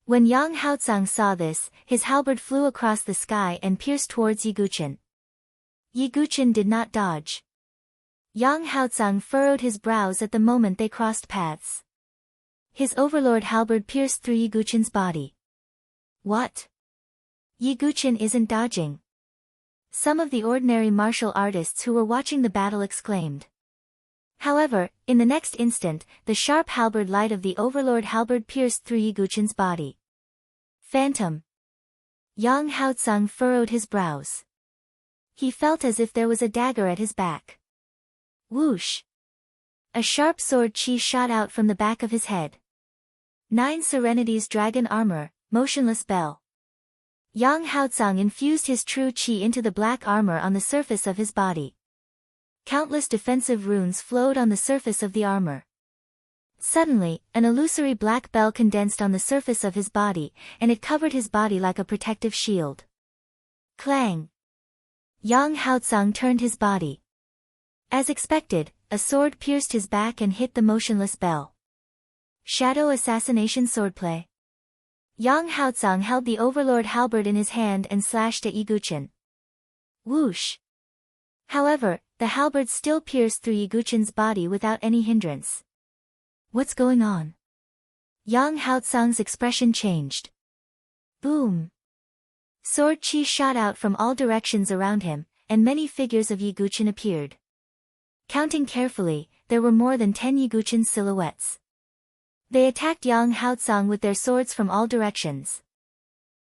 When Yang Haozang saw this, his halberd flew across the sky and pierced towards Yiguchen. Yiguchen did not dodge. Yang Haozang furrowed his brows at the moment they crossed paths. His overlord halberd pierced through Yiguchen's body. What? Yiguchen isn't dodging. Some of the ordinary martial artists who were watching the battle exclaimed. However, in the next instant, the sharp halberd light of the overlord halberd pierced through Yiguchen's body. Phantom. Yang Haozang furrowed his brows. He felt as if there was a dagger at his back. Whoosh! A sharp sword chi shot out from the back of his head. 9 Serenity's dragon armor, motionless bell. Yang Haozang infused his true qi into the black armor on the surface of his body. Countless defensive runes flowed on the surface of the armor. Suddenly, an illusory black bell condensed on the surface of his body, and it covered his body like a protective shield. Clang! Yang Haozang turned his body. As expected, a sword pierced his back and hit the motionless bell. Shadow assassination swordplay. Yang Haozang held the overlord halberd in his hand and slashed at Yiguchen. Whoosh! However, the halberd still pierced through Yiguchen's body without any hindrance. What's going on? Yang Haozang's expression changed. Boom! Sword chi shot out from all directions around him, and many figures of Yiguchen appeared. Counting carefully, there were more than 10 Yiguchen silhouettes. They attacked Yang Haozang with their swords from all directions.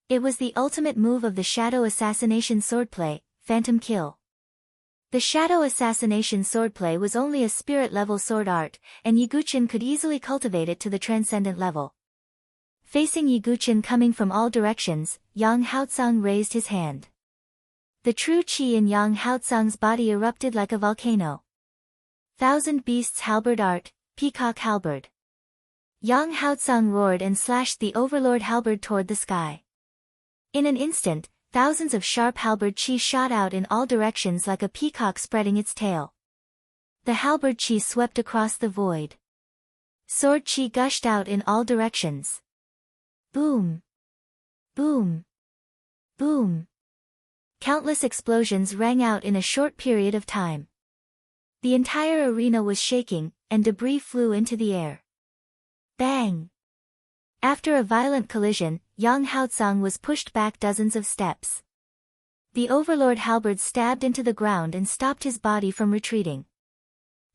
It was the ultimate move of the shadow assassination swordplay, Phantom Kill. The shadow assassination swordplay was only a spirit-level sword art, and Yiguchen could easily cultivate it to the transcendent level. Facing Yiguchen coming from all directions, Yang Haozang raised his hand. The true qi in Yang Haozang's body erupted like a volcano. Thousand Beasts Halberd Art, Peacock Halberd. Yang Haozang roared and slashed the overlord halberd toward the sky. In an instant, thousands of sharp halberd chi shot out in all directions like a peacock spreading its tail. The halberd chi swept across the void. Sword chi gushed out in all directions. Boom! Boom! Boom! Countless explosions rang out in a short period of time. The entire arena was shaking, and debris flew into the air. Bang! After a violent collision, Yang Haozang was pushed back dozens of steps. The overlord halberd stabbed into the ground and stopped his body from retreating.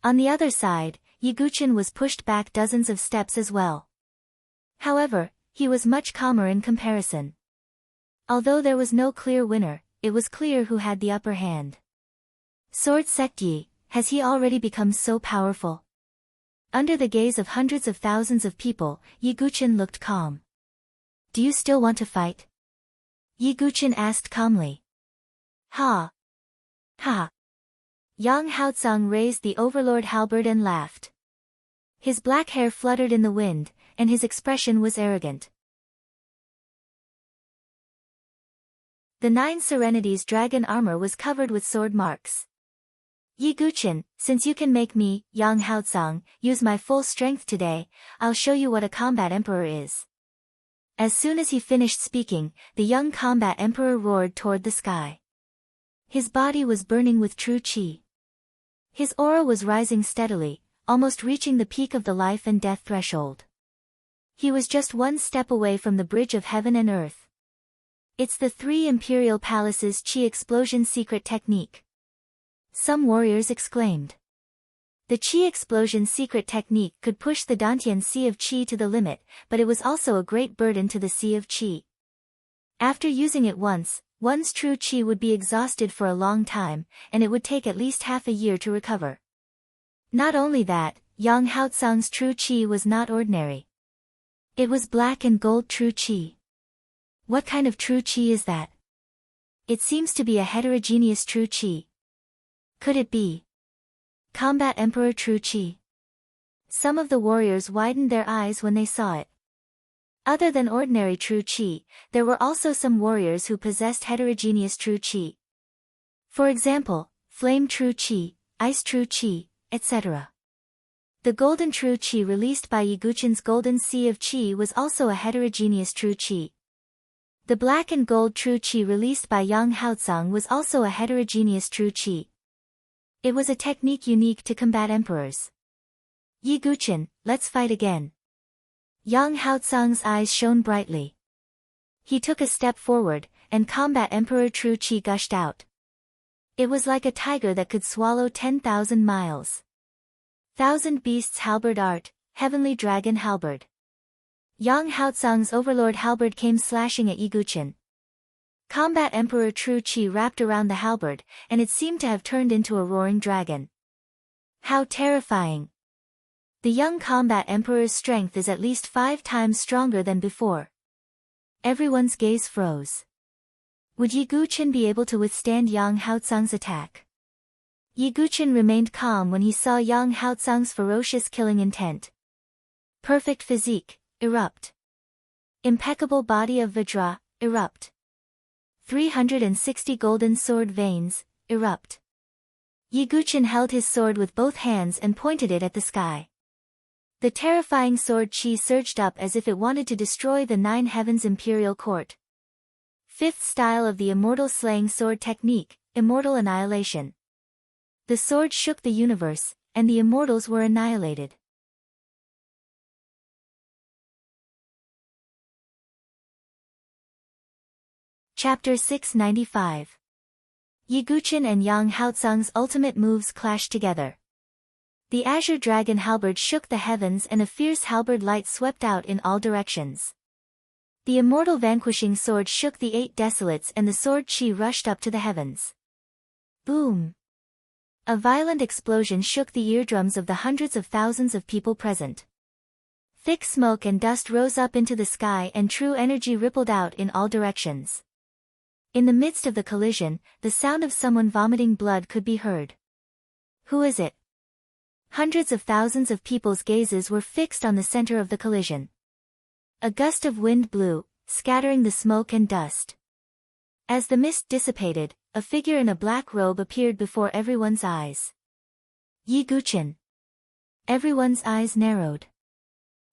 On the other side, Yiguchen was pushed back dozens of steps as well. However, he was much calmer in comparison. Although there was no clear winner, it was clear who had the upper hand. Sword Sect Yi, has he already become so powerful? Under the gaze of hundreds of thousands of people, Yiguchen looked calm. Do you still want to fight? Yiguchen asked calmly. Ha! Ha! Yang Haozang raised the overlord halberd and laughed. His black hair fluttered in the wind, and his expression was arrogant. The 9 Serenity's dragon armor was covered with sword marks. Yiguchen, since you can make me, Yang Haozang, use my full strength today, I'll show you what a combat emperor is. As soon as he finished speaking, the young combat emperor roared toward the sky. His body was burning with true qi. His aura was rising steadily, almost reaching the peak of the life and death threshold. He was just one step away from the bridge of heaven and earth. It's the 3 imperial palaces qi explosion secret technique. Some warriors exclaimed. The Qi explosion secret technique could push the Dantian Sea of Qi to the limit, but it was also a great burden to the Sea of Qi. After using it once, one's true Qi would be exhausted for a long time, and it would take at least half a year to recover. Not only that, Yang Haozang's true Qi was not ordinary. It was black and gold true Qi. What kind of true Qi is that? It seems to be a heterogeneous true Qi. Could it be Combat Emperor True Qi? Some of the warriors widened their eyes when they saw it. Other than ordinary true qi, there were also some warriors who possessed heterogeneous true qi. For example, flame true qi, ice true qi, etc. The golden true qi released by Yi Guqin's golden sea of qi was also a heterogeneous true qi. The black and gold true qi released by Yang Haotsang was also a heterogeneous true qi. It was a technique unique to combat emperors. Yi Guqin, let's fight again. Yang Haotsang's eyes shone brightly. He took a step forward, and combat emperor true qi gushed out. It was like a tiger that could swallow 10,000 miles. Thousand beasts halberd art, heavenly dragon halberd. Yang Haotsang's overlord halberd came slashing at Yi Guqin. Combat emperor true qi wrapped around the halberd, and it seemed to have turned into a roaring dragon. How terrifying! The young combat emperor's strength is at least 5 times stronger than before. Everyone's gaze froze. Would Yi Guqin be able to withstand Yang Haotsang's attack? Yi Guqin remained calm when he saw Yang Haotsang's ferocious killing intent. Perfect physique, erupt. Impeccable body of Vajra, erupt. 360 golden sword veins, erupt. Yi Guqin held his sword with both hands and pointed it at the sky. The terrifying sword qi surged up as if it wanted to destroy the 9 heavens imperial court. 5th style of the immortal slaying sword technique, immortal annihilation. The sword shook the universe, and the immortals were annihilated. Chapter 695. Yi Guqin and Yang Haotsang's ultimate moves clashed together. The azure dragon halberd shook the heavens and a fierce halberd light swept out in all directions. The immortal vanquishing sword shook the 8 desolates and the sword qi rushed up to the heavens. Boom! A violent explosion shook the eardrums of the hundreds of thousands of people present. Thick smoke and dust rose up into the sky and true energy rippled out in all directions. In the midst of the collision, the sound of someone vomiting blood could be heard. Who is it? Hundreds of thousands of people's gazes were fixed on the center of the collision. A gust of wind blew, scattering the smoke and dust. As the mist dissipated, a figure in a black robe appeared before everyone's eyes. Yi Guqin. Everyone's eyes narrowed.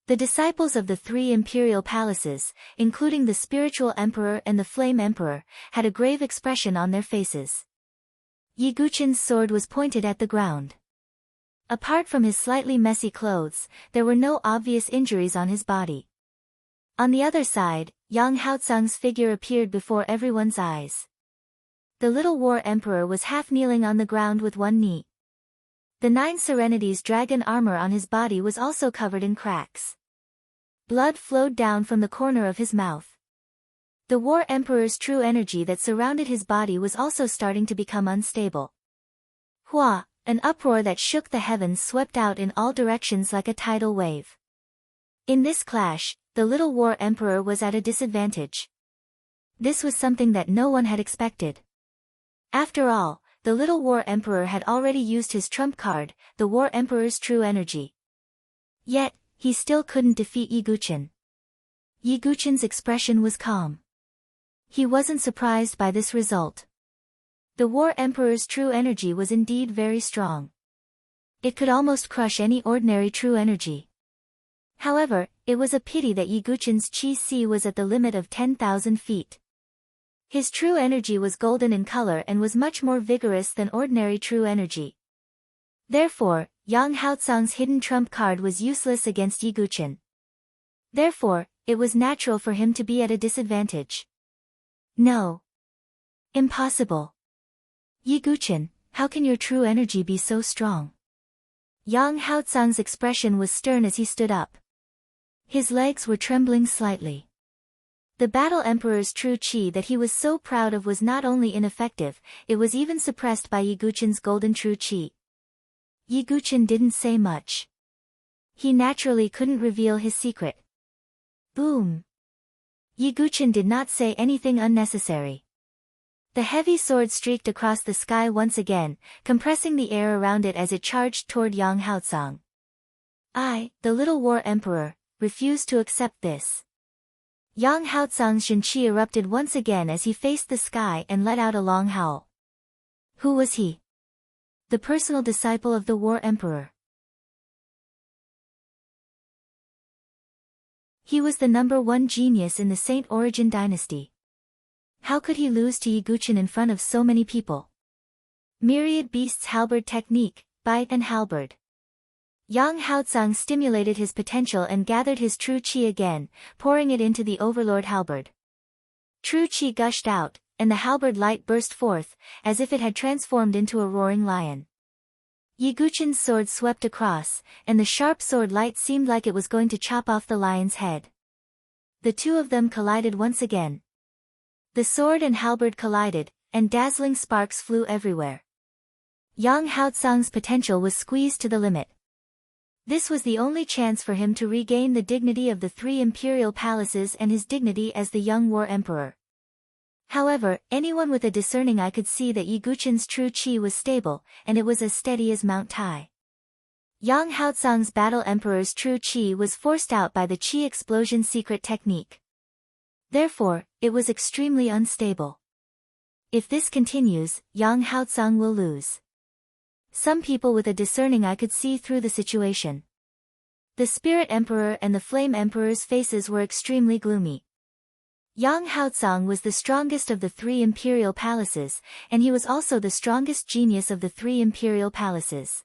The disciples of the 3 imperial palaces, including the spiritual emperor and the flame emperor, had a grave expression on their faces. Yi Guqin's sword was pointed at the ground. Apart from his slightly messy clothes, there were no obvious injuries on his body. On the other side, Yang Haotsang's figure appeared before everyone's eyes. The little war emperor was half kneeling on the ground with one knee. The 9 Serenities dragon armor on his body was also covered in cracks. Blood flowed down from the corner of his mouth. The war emperor's true energy that surrounded his body was also starting to become unstable. Hua! An uproar that shook the heavens swept out in all directions like a tidal wave. In this clash, the little war emperor was at a disadvantage. This was something that no one had expected. After all, the little war emperor had already used his trump card, the war emperor's true energy. Yet, he still couldn't defeat Yi Guqin. Yi Guqin's expression was calm. He wasn't surprised by this result. The war emperor's true energy was indeed very strong. It could almost crush any ordinary true energy. However, it was a pity that Yi Guqin's qi si was at the limit of 10,000 feet. His true energy was golden in color and was much more vigorous than ordinary true energy. Therefore, Yang Haotsang's hidden trump card was useless against Yi Guqin. Therefore, it was natural for him to be at a disadvantage. No. Impossible. Yi Guqin, how can your true energy be so strong? Yang Haotsang's expression was stern as he stood up. His legs were trembling slightly. The battle emperor's true qi that he was so proud of was not only ineffective, it was even suppressed by Yi Guqin's golden true qi. Yi Guqin didn't say much. He naturally couldn't reveal his secret. Boom! Yi Guqin did not say anything unnecessary. The heavy sword streaked across the sky once again, compressing the air around it as it charged toward Yang Haotsang. I, the little war emperor, refuse to accept this. Yang Haotsang's Shenqi erupted once again as he faced the sky and let out a long howl. Who was he? The personal disciple of the War Emperor. He was the #1 genius in the Saint Origin dynasty. How could he lose to Yi Guqin in front of so many people? Myriad Beasts Halberd Technique, Bite and Halberd. Yang Haotsang stimulated his potential and gathered his true qi again, pouring it into the Overlord halberd. True qi gushed out, and the halberd light burst forth, as if it had transformed into a roaring lion. Yi Guqin's sword swept across, and the sharp sword light seemed like it was going to chop off the lion's head. The two of them collided once again. The sword and halberd collided, and dazzling sparks flew everywhere. Yang Haotsang's potential was squeezed to the limit. This was the only chance for him to regain the dignity of the 3 imperial palaces and his dignity as the young war emperor. However, anyone with a discerning eye could see that Yi Guqin's true qi was stable, and it was as steady as Mount Tai. Yang Haotsang's battle emperor's true qi was forced out by the qi explosion secret technique. Therefore, it was extremely unstable. If this continues, Yang Haotsang will lose. Some people with a discerning eye could see through the situation. The Spirit Emperor and the Flame Emperor's faces were extremely gloomy. Yang Haotsang was the strongest of the 3 imperial palaces, and he was also the strongest genius of the 3 imperial palaces.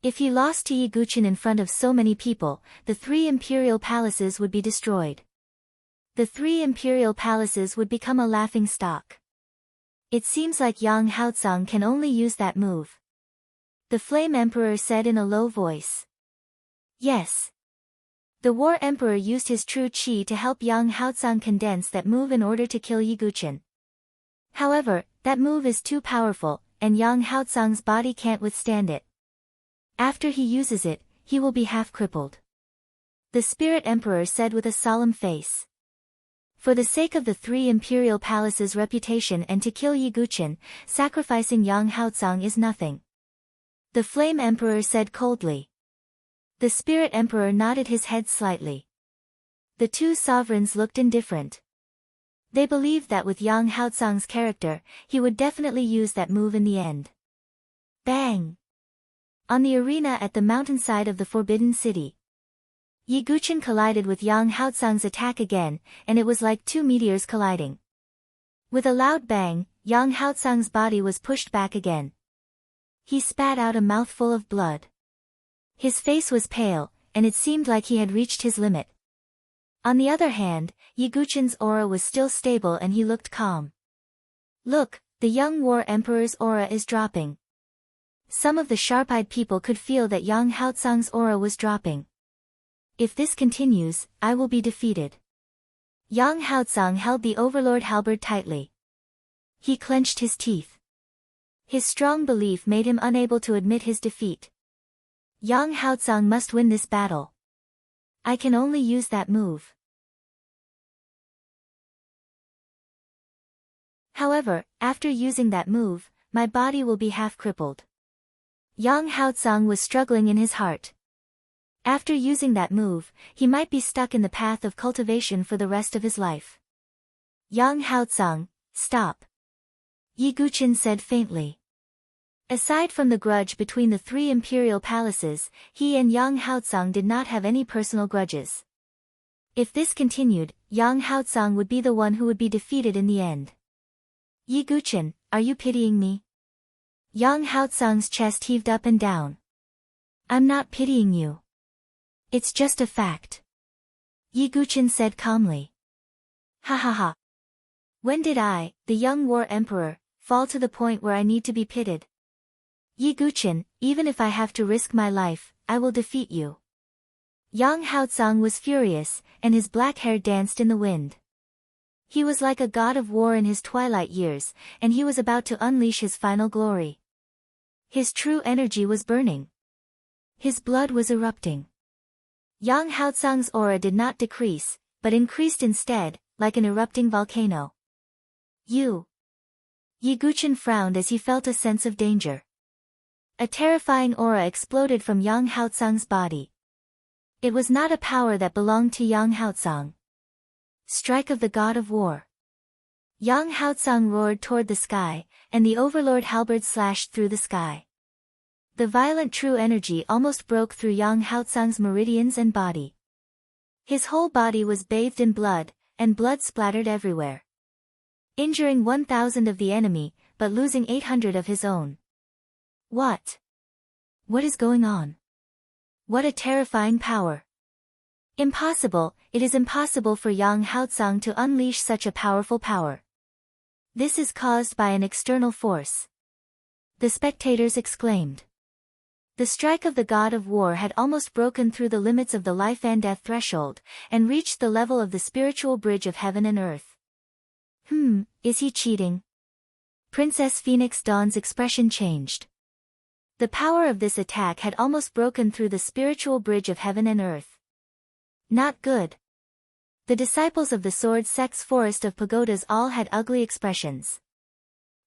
If he lost to Yi Guqin in front of so many people, the 3 imperial palaces would be destroyed. The 3 imperial palaces would become a laughing stock. It seems like Yang Haotsang can only use that move. The Flame Emperor said in a low voice. Yes. The War Emperor used his true qi to help Yang Haotsang condense that move in order to kill Yi Guqin. However, that move is too powerful, and Yang Haotsang's body can't withstand it. After he uses it, he will be half crippled. The Spirit Emperor said with a solemn face. For the sake of the 3 imperial palaces' reputation and to kill Yi Guqin, sacrificing Yang Haotsang is nothing. The Flame Emperor said coldly. The Spirit Emperor nodded his head slightly. The 2 sovereigns looked indifferent. They believed that with Yang Haotsang's character, he would definitely use that move in the end. Bang! On the arena at the mountainside of the Forbidden City, Yi Guqin collided with Yang Haotsang's attack again, and it was like 2 meteors colliding. With a loud bang, Yang Haotsang's body was pushed back again. He spat out a mouthful of blood. His face was pale, and it seemed like he had reached his limit. On the other hand, Yi Guqin's aura was still stable and he looked calm. Look, the young war emperor's aura is dropping. Some of the sharp-eyed people could feel that Yang Haotsang's aura was dropping. If this continues, I will be defeated. Yang Haotsang held the Overlord halberd tightly. He clenched his teeth. His strong belief made him unable to admit his defeat. Yang Haotsang must win this battle. I can only use that move. However, after using that move, my body will be half crippled. Yang Haotsang was struggling in his heart. After using that move, he might be stuck in the path of cultivation for the rest of his life. Yang Haotsang, stop. Yi Guqin said faintly. Aside from the grudge between the 3 imperial palaces, he and Yang Haotsang did not have any personal grudges. If this continued, Yang Haotsang would be the one who would be defeated in the end. Yi Guqin, are you pitying me? Yang Haotsang's chest heaved up and down. I'm not pitying you. It's just a fact. Yi Guqin said calmly. Ha ha ha. When did I, the young war emperor, fall to the point where I need to be pitied? Yi Guqin, even if I have to risk my life, I will defeat you. Yang Haotsang was furious, and his black hair danced in the wind. He was like a god of war in his twilight years, and he was about to unleash his final glory. His true energy was burning. His blood was erupting. Yang Haotsang's aura did not decrease, but increased instead, like an erupting volcano. You. Yi Guqin frowned as he felt a sense of danger. A terrifying aura exploded from Yang Haotsang's body. It was not a power that belonged to Yang Haotsang. Strike of the God of War. Yang Haotsang roared toward the sky, and the overlord halberd slashed through the sky. The violent true energy almost broke through Yang Haotsang's meridians and body. His whole body was bathed in blood, and blood splattered everywhere. Injuring 1,000 of the enemy, but losing 800 of his own. What? What is going on? What a terrifying power. Impossible, it is impossible for Yang Haotsang to unleash such a powerful power. This is caused by an external force. The spectators exclaimed. The strike of the God of War had almost broken through the limits of the life and death threshold, and reached the level of the spiritual bridge of heaven and earth. Is he cheating? Princess Phoenix Dawn's expression changed. The power of this attack had almost broken through the spiritual bridge of heaven and earth. Not good. The disciples of the Sword Sect's Forest of Pagodas all had ugly expressions.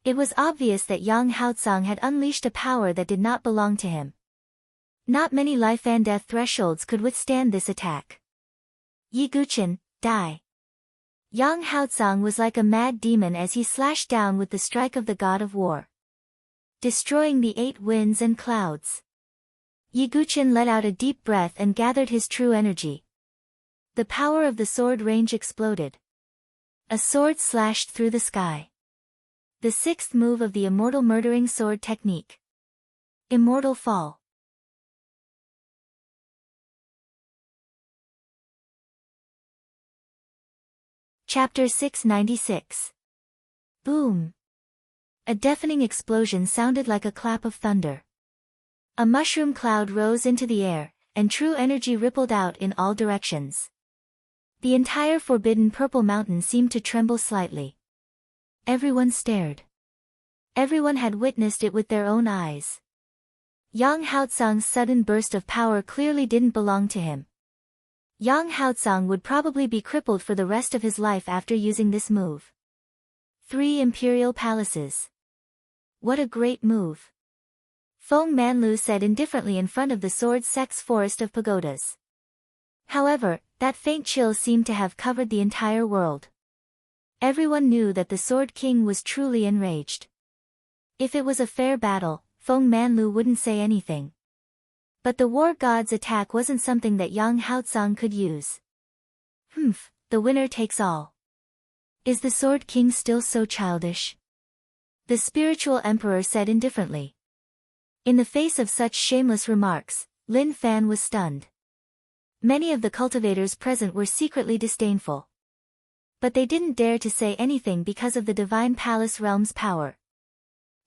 It was obvious that Yang Haotsang had unleashed a power that did not belong to him. Not many life and death thresholds could withstand this attack. Yi Guqin, die. Yang Haotsang was like a mad demon as he slashed down with the strike of the God of War, destroying the 8 winds and clouds. Yi Guqin let out a deep breath and gathered his true energy. The power of the sword range exploded. A sword slashed through the sky. The 6th move of the immortal murdering sword technique. Immortal Fall. Chapter 696. Boom. A deafening explosion sounded like a clap of thunder. A mushroom cloud rose into the air, and true energy rippled out in all directions. The entire forbidden purple mountain seemed to tremble slightly. Everyone stared. Everyone had witnessed it with their own eyes. Yang Haotsang's sudden burst of power clearly didn't belong to him. Yang Haotsang would probably be crippled for the rest of his life after using this move. 3 imperial palaces. What a great move. Feng Manlu said indifferently in front of the Sword Sect's Forest of Pagodas. However, that faint chill seemed to have covered the entire world. Everyone knew that the Sword King was truly enraged. If it was a fair battle, Feng Manlu wouldn't say anything. But the war god's attack wasn't something that Yang Haotsang could use. The winner takes all. Is the Sword King still so childish? The spiritual emperor said indifferently. In the face of such shameless remarks, Lin Fan was stunned. Many of the cultivators present were secretly disdainful. But they didn't dare to say anything because of the Divine Palace realm's power.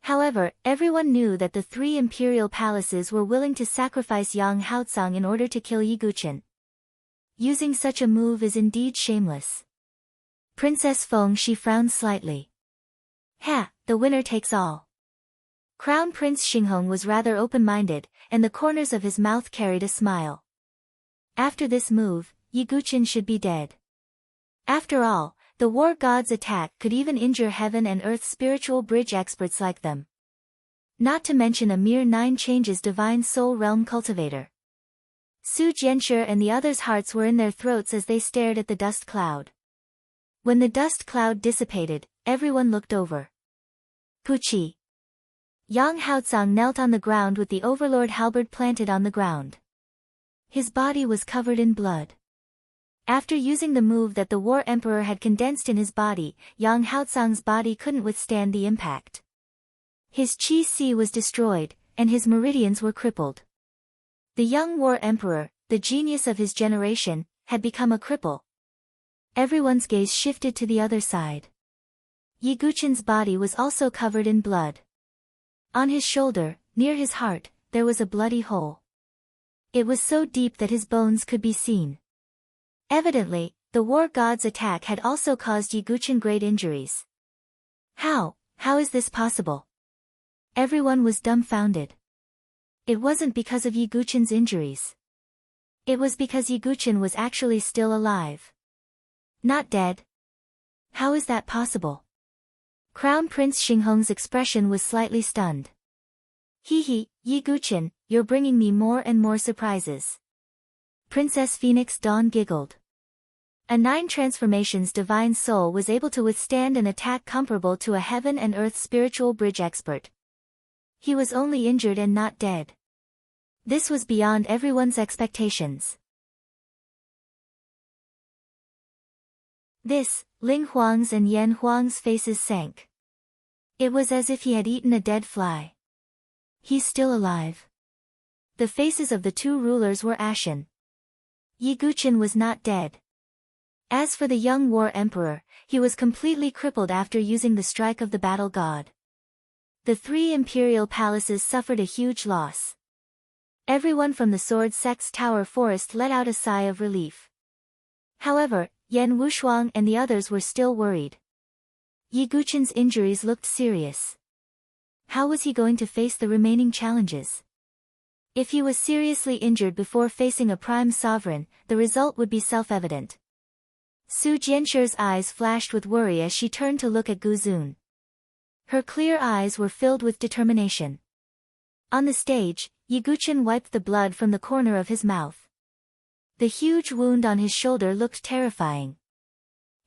However, everyone knew that the 3 imperial palaces were willing to sacrifice Yang Haotsang in order to kill Yi Guqin. Using such a move is indeed shameless. Princess Feng Shi frowned slightly. The winner takes all. Crown Prince Xinghong was rather open-minded, and the corners of his mouth carried a smile. After this move, Yi Guqin should be dead. After all, the war god's attack could even injure heaven and earth spiritual bridge experts like them. Not to mention a mere 9 changes divine soul realm cultivator. Su Jianshi and the others' hearts were in their throats as they stared at the dust cloud. When the dust cloud dissipated, everyone looked over. Puchi. Yang Haotsang knelt on the ground with the overlord halberd planted on the ground. His body was covered in blood. After using the move that the war emperor had condensed in his body, Yang Haotsang's body couldn't withstand the impact. His Qi was destroyed, and his meridians were crippled. The young war emperor, the genius of his generation, had become a cripple. Everyone's gaze shifted to the other side. Yi Guqin's body was also covered in blood. On his shoulder, near his heart, there was a bloody hole. It was so deep that his bones could be seen. Evidently, the war god's attack had also caused Yi Guqin great injuries. How is this possible? Everyone was dumbfounded. It wasn't because of Yi Guqin's injuries. It was because Yi Guqin was actually still alive. Not dead. How is that possible? Crown Prince Xinghong's expression was slightly stunned. Yi Guqin, you're bringing me more and more surprises. Princess Phoenix Dawn giggled. A 9 transformations divine soul was able to withstand an attack comparable to a heaven and earth spiritual bridge expert. He was only injured and not dead. This was beyond everyone's expectations. Ling Huang's and Yan Huang's faces sank. It was as if he had eaten a dead fly. He's still alive. The faces of the two rulers were ashen. Yi Guqin was not dead. As for the young war emperor, he was completely crippled after using the strike of the battle god. The 3 imperial palaces suffered a huge loss. Everyone from the Sword Sect's Tower Forest let out a sigh of relief. However, Yan Wushuang and the others were still worried. Yi Guqin's injuries looked serious. How was he going to face the remaining challenges? If he was seriously injured before facing a prime sovereign, the result would be self-evident. Su Jianshir's eyes flashed with worry as she turned to look at Gu Zun. Her clear eyes were filled with determination. On the stage, Yi Guqin wiped the blood from the corner of his mouth. The huge wound on his shoulder looked terrifying.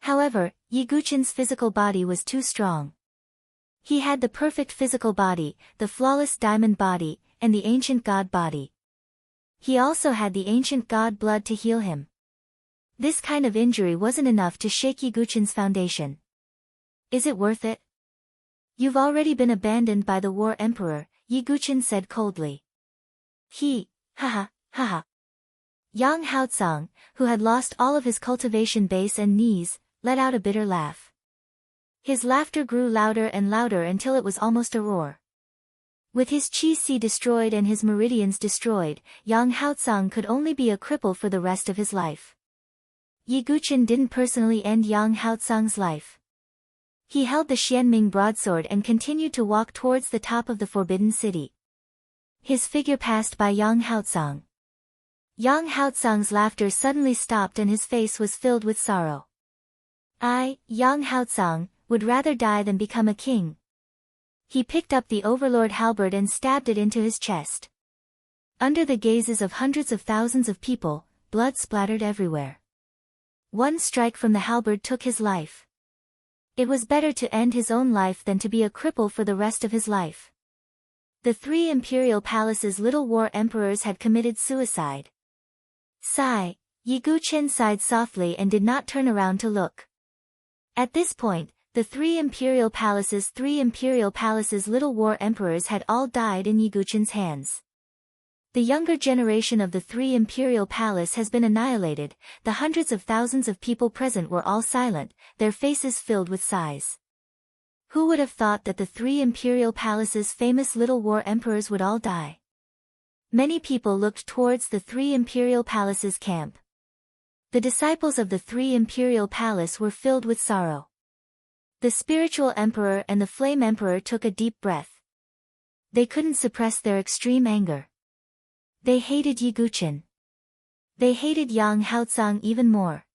However, Yi Guqin's physical body was too strong. He had the perfect physical body, the flawless diamond body, and the ancient god body. He also had the ancient god blood to heal him. This kind of injury wasn't enough to shake Yi Guqin's foundation. Is it worth it? You've already been abandoned by the war emperor, Yi Guqin said coldly. Haha. Yang Haotsang, who had lost all of his cultivation base and knees, let out a bitter laugh. His laughter grew louder and louder until it was almost a roar. With his qi destroyed and his meridians destroyed, Yang Haotsang could only be a cripple for the rest of his life. Yi Guqin didn't personally end Yang Haotsang's life. He held the Xianming broadsword and continued to walk towards the top of the Forbidden City. His figure passed by Yang Haotsang. Yang Haotsang's laughter suddenly stopped and his face was filled with sorrow. Yang Haotsang, would rather die than become a king. He picked up the Overlord halberd and stabbed it into his chest. Under the gazes of hundreds of thousands of people, blood splattered everywhere. One strike from the halberd took his life. It was better to end his own life than to be a cripple for the rest of his life. The 3 imperial palaces' little war emperors had committed suicide. Sigh, Yi Guqin sighed softly and did not turn around to look. At this point, the 3 imperial palaces' little war emperors had all died in Yi Guqin's hands. The younger generation of the 3 imperial palace has been annihilated, the hundreds of thousands of people present were all silent, their faces filled with sighs. Who would have thought that the 3 imperial palaces' famous little war emperors would all die? Many people looked towards the 3 imperial palaces' camp. The disciples of the 3 imperial palace were filled with sorrow. The spiritual emperor and the flame emperor took a deep breath. They couldn't suppress their extreme anger. They hated Yi Guqin. They hated Yang Haotsang even more.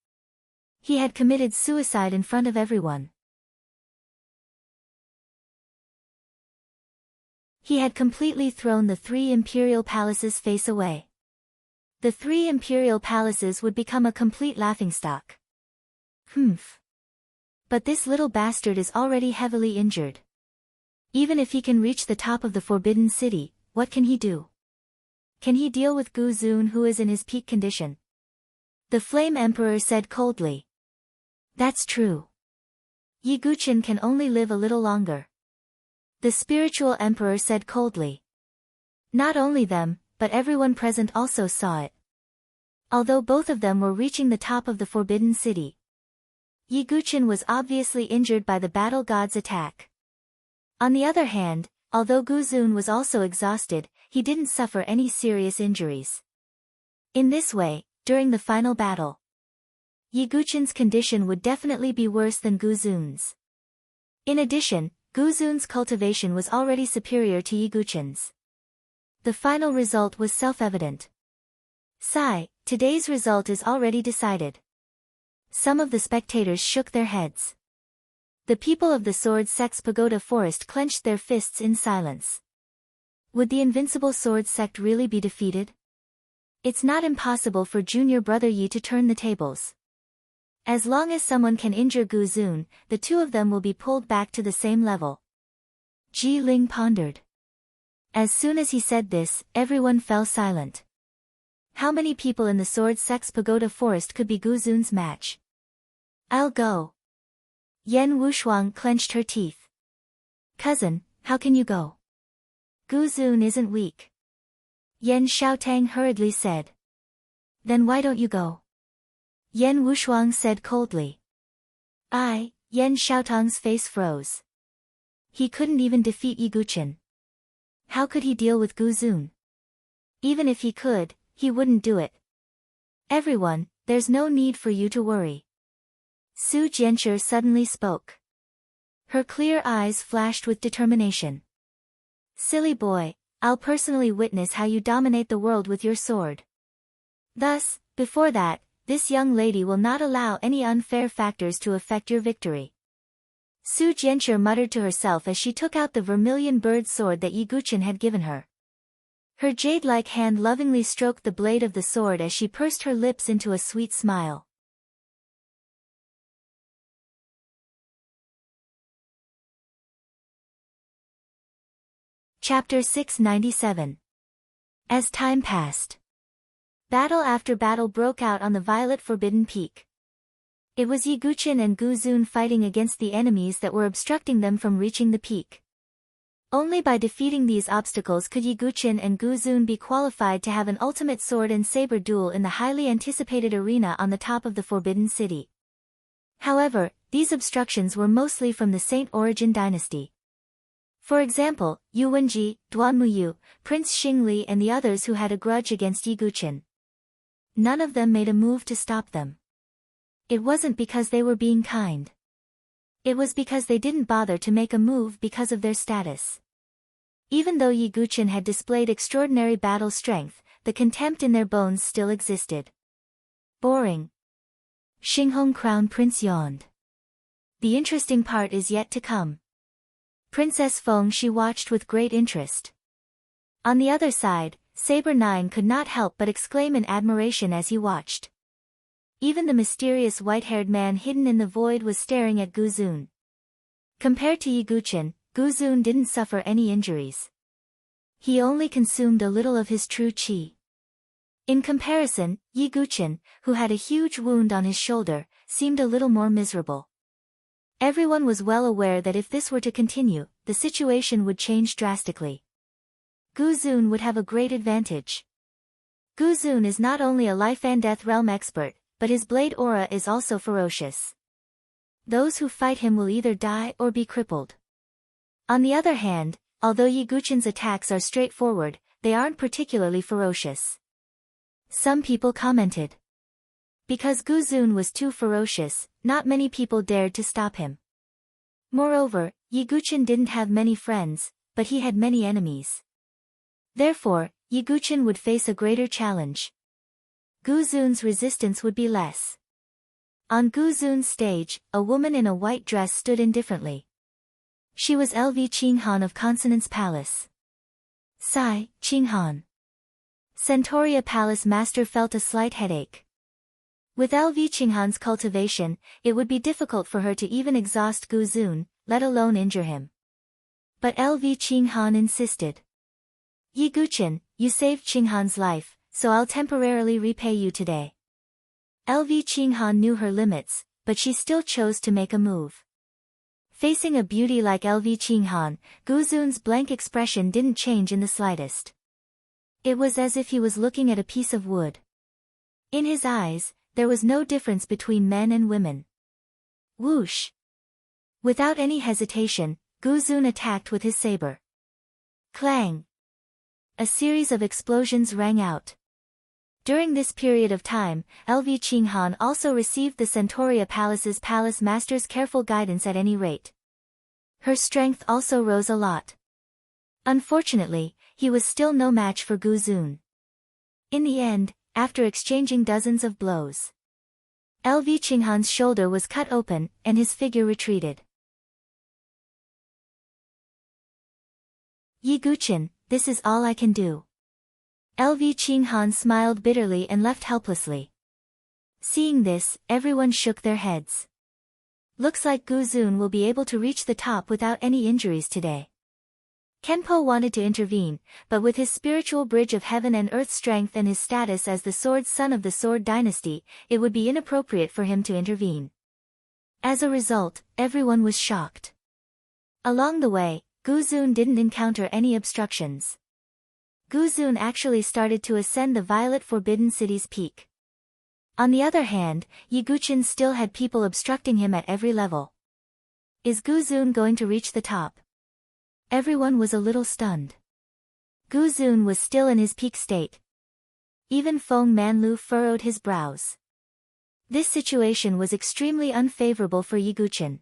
He had committed suicide in front of everyone. He had completely thrown the 3 imperial palaces' face away. The 3 imperial palaces would become a complete laughingstock. But this little bastard is already heavily injured. Even if he can reach the top of the Forbidden City, what can he do? Can he deal with Gu Zun, who is in his peak condition? The Flame Emperor said coldly. That's true. Yi Guqin can only live a little longer. The Spiritual Emperor said coldly. Not only them, but everyone present also saw it. Although both of them were reaching the top of the Forbidden City, Yi Guqin was obviously injured by the battle god's attack. On the other hand, although Gu Zun was also exhausted, he didn't suffer any serious injuries. In this way, during the final battle, Yi Guqin's condition would definitely be worse than Gu Zun's. In addition, Gu Zun's cultivation was already superior to Yi Guqin's. The final result was self-evident. Sigh, today's result is already decided. Some of the spectators shook their heads. The people of the Sword Sect's Pagoda Forest clenched their fists in silence. Would the invincible Sword Sect really be defeated? It's not impossible for junior brother Yi to turn the tables. As long as someone can injure Gu Zun, the two of them will be pulled back to the same level. Ji Ling pondered. As soon as he said this, everyone fell silent. How many people in the Sword Sex Pagoda Forest could be Gu Zun's match? I'll go. Yen Wushuang clenched her teeth. Cousin, how can you go? Gu Zun isn't weak. Yen Xiaotang hurriedly said. Then why don't you go? Yen Wushuang said coldly. Yen Xiaotang's face froze. He couldn't even defeat Yi Guqin. How could he deal with Gu Zun? Even if he could, he wouldn't do it. Everyone, there's no need for you to worry. Su Jianshi suddenly spoke. Her clear eyes flashed with determination. Silly boy, I'll personally witness how you dominate the world with your sword. Thus, before that, this young lady will not allow any unfair factors to affect your victory. Su Jianshi muttered to herself as she took out the vermilion bird sword that Yi Guqin had given her. Her jade-like hand lovingly stroked the blade of the sword as she pursed her lips into a sweet smile. Chapter 697. As time passed, battle after battle broke out on the Violet Forbidden Peak. It was Yi Guqin and Gu Zun fighting against the enemies that were obstructing them from reaching the peak. Only by defeating these obstacles could Yi Guqin and Gu Zun be qualified to have an ultimate sword and saber duel in the highly anticipated arena on the top of the Forbidden City. However, these obstructions were mostly from the Saint Origin dynasty. For example, Yu Wenji, Duan Muyu, Prince Xingli and the others who had a grudge against Yi Guqin. None of them made a move to stop them. It wasn't because they were being kind. It was because they didn't bother to make a move because of their status. Even though Yi Guqin had displayed extraordinary battle strength, the contempt in their bones still existed. Boring. Xinghong Crown Prince yawned. The interesting part is yet to come. Princess Feng Shi watched with great interest. On the other side, Saber 9 could not help but exclaim in admiration as he watched. Even the mysterious white-haired man hidden in the void was staring at Gu Zun. Compared to Yi Guqin, Gu Zun didn't suffer any injuries. He only consumed a little of his true qi. In comparison, Yi Guqin, who had a huge wound on his shoulder, seemed a little more miserable. Everyone was well aware that if this were to continue, the situation would change drastically. Gu Zun would have a great advantage. Gu Zun is not only a life and death realm expert, but his blade aura is also ferocious. Those who fight him will either die or be crippled. On the other hand, although Yi Guqin's attacks are straightforward, they aren't particularly ferocious. Some people commented. Because Gu Zun was too ferocious, not many people dared to stop him. Moreover, Yi Guqin didn't have many friends, but he had many enemies. Therefore, Yi Guqin would face a greater challenge. Gu Zun's resistance would be less. On Gu Zun's stage, a woman in a white dress stood indifferently. She was LV Qinghan of Consonance Palace. Sigh, Qinghan. Centauria Palace Master felt a slight headache. With LV Qinghan's cultivation, it would be difficult for her to even exhaust Gu Zun, let alone injure him. But LV Qinghan insisted. Yi Guqin, you saved Qinghan's life, so I'll temporarily repay you today. LV Qinghan knew her limits, but she still chose to make a move. Facing a beauty like LV Qinghan, Gu Zun's blank expression didn't change in the slightest. It was as if he was looking at a piece of wood. In his eyes, there was no difference between men and women. Whoosh! Without any hesitation, Gu Zun attacked with his saber. Clang! A series of explosions rang out. During this period of time, LV Qinghan also received the Centauria Palace's palace master's careful guidance at any rate. Her strength also rose a lot. Unfortunately, he was still no match for Gu Zun. In the end, after exchanging dozens of blows, LV Qinghan's shoulder was cut open, and his figure retreated. Yi Guqin, this is all I can do. LV Qinghan smiled bitterly and left helplessly. Seeing this, everyone shook their heads. Looks like Guzun will be able to reach the top without any injuries today. Kenpo wanted to intervene, but with his spiritual bridge of heaven and earth strength and his status as the sword son of the Sword Dynasty, it would be inappropriate for him to intervene. As a result, everyone was shocked. Along the way, Guzun didn't encounter any obstructions. Guzun actually started to ascend the Violet Forbidden City's peak. On the other hand, Yiguchen still had people obstructing him at every level. Is Guzun going to reach the top? Everyone was a little stunned. Guzun was still in his peak state. Even Feng Manlu furrowed his brows. This situation was extremely unfavorable for Yiguchen.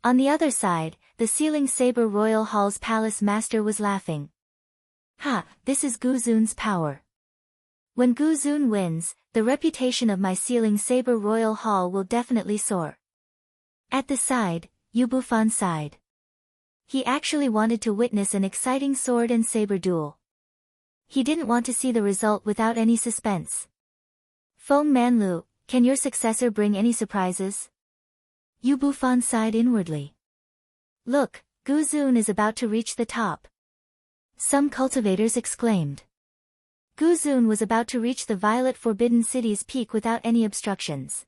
On the other side, the Sealing Saber Royal Hall's palace master was laughing. Ha, this is Guzun's power. When Guzun wins, the reputation of my Sealing Saber Royal Hall will definitely soar. At the side, Yu Bufan sighed. He actually wanted to witness an exciting sword and saber duel. He didn't want to see the result without any suspense. Feng Manlu, can your successor bring any surprises? Yu Bufan sighed inwardly. Look, Guzun is about to reach the top. Some cultivators exclaimed. Guzun was about to reach the Violet Forbidden City's peak without any obstructions.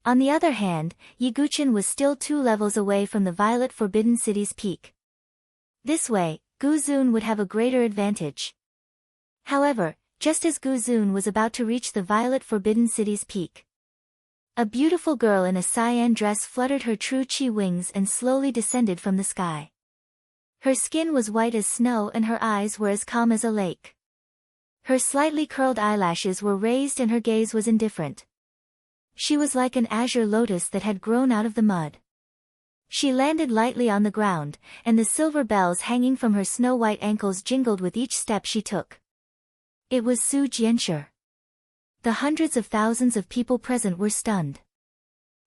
On the other hand, Yiguchen was still 2 levels away from the Violet Forbidden City's peak. This way, Guzun would have a greater advantage. However, just as Guzun was about to reach the Violet Forbidden City's peak, a beautiful girl in a cyan dress fluttered her true chi wings and slowly descended from the sky. Her skin was white as snow and her eyes were as calm as a lake. Her slightly curled eyelashes were raised and her gaze was indifferent. She was like an azure lotus that had grown out of the mud. She landed lightly on the ground, and the silver bells hanging from her snow-white ankles jingled with each step she took. It was Su Jianshi. The hundreds of thousands of people present were stunned.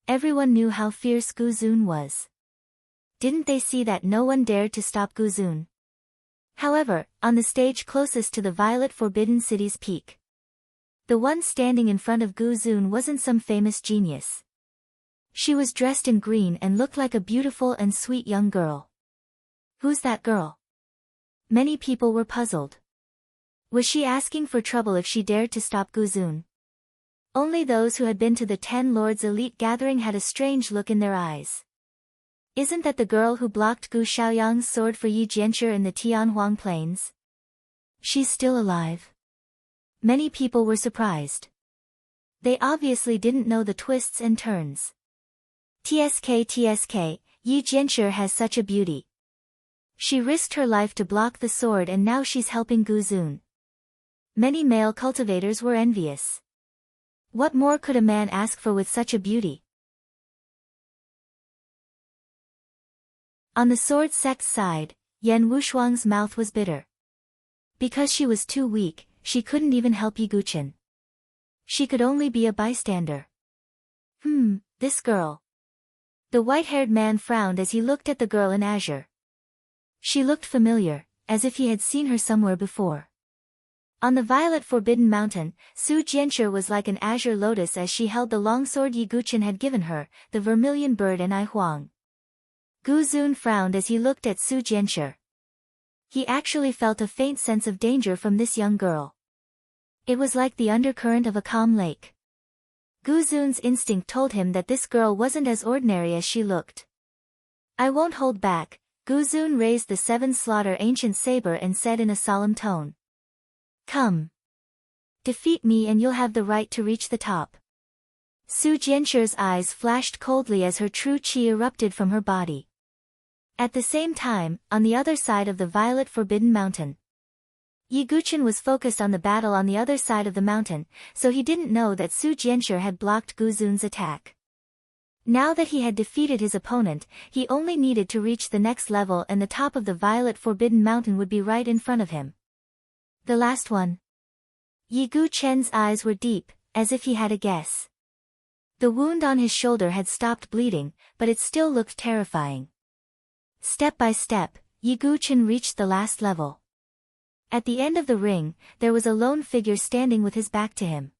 Everyone knew how fierce Guzun was. Didn't they see that no one dared to stop Guzun? However, on the stage closest to the Violet Forbidden City's peak, the one standing in front of Guzun wasn't some famous genius. She was dressed in green and looked like a beautiful and sweet young girl. Who's that girl? Many people were puzzled. Was she asking for trouble if she dared to stop Guzun? Only those who had been to the 10 Lords Elite gathering had a strange look in their eyes. Isn't that the girl who blocked Gu Xiaoyang's sword for Yi Jianshi in the Tianhuang Plains? She's still alive. Many people were surprised. They obviously didn't know the twists and turns. TSK, Yi Jianshi has such a beauty. She risked her life to block the sword and now she's helping Guzun. Many male cultivators were envious. What more could a man ask for with such a beauty? On the sword sect's side, Yan Wushuang's mouth was bitter. Because she was too weak, she couldn't even help Yiguchen. She could only be a bystander. This girl. The white-haired man frowned as he looked at the girl in azure. She looked familiar, as if he had seen her somewhere before. On the Violet Forbidden Mountain, Su Jianshi was like an azure lotus as she held the longsword Yiguchen had given her, the vermilion bird and I Huang. Guzun frowned as he looked at Su Jianshi. He actually felt a faint sense of danger from this young girl. It was like the undercurrent of a calm lake. Guzun's instinct told him that this girl wasn't as ordinary as she looked. I won't hold back. Guzun raised the 7 slaughter ancient saber and said in a solemn tone. Come. Defeat me and you'll have the right to reach the top. Su Jianshi's eyes flashed coldly as her true chi erupted from her body. At the same time, on the other side of the Violet Forbidden Mountain, Yiguchen was focused on the battle on the other side of the mountain, so he didn't know that Su Jianshi had blocked Guzun's attack. Now that he had defeated his opponent, he only needed to reach the next level and the top of the Violet Forbidden Mountain would be right in front of him. The last one. Yiguchen's eyes were deep, as if he had a guess. The wound on his shoulder had stopped bleeding, but it still looked terrifying. Step by step, Yiguchen reached the last level. At the end of the ring, there was a lone figure standing with his back to him.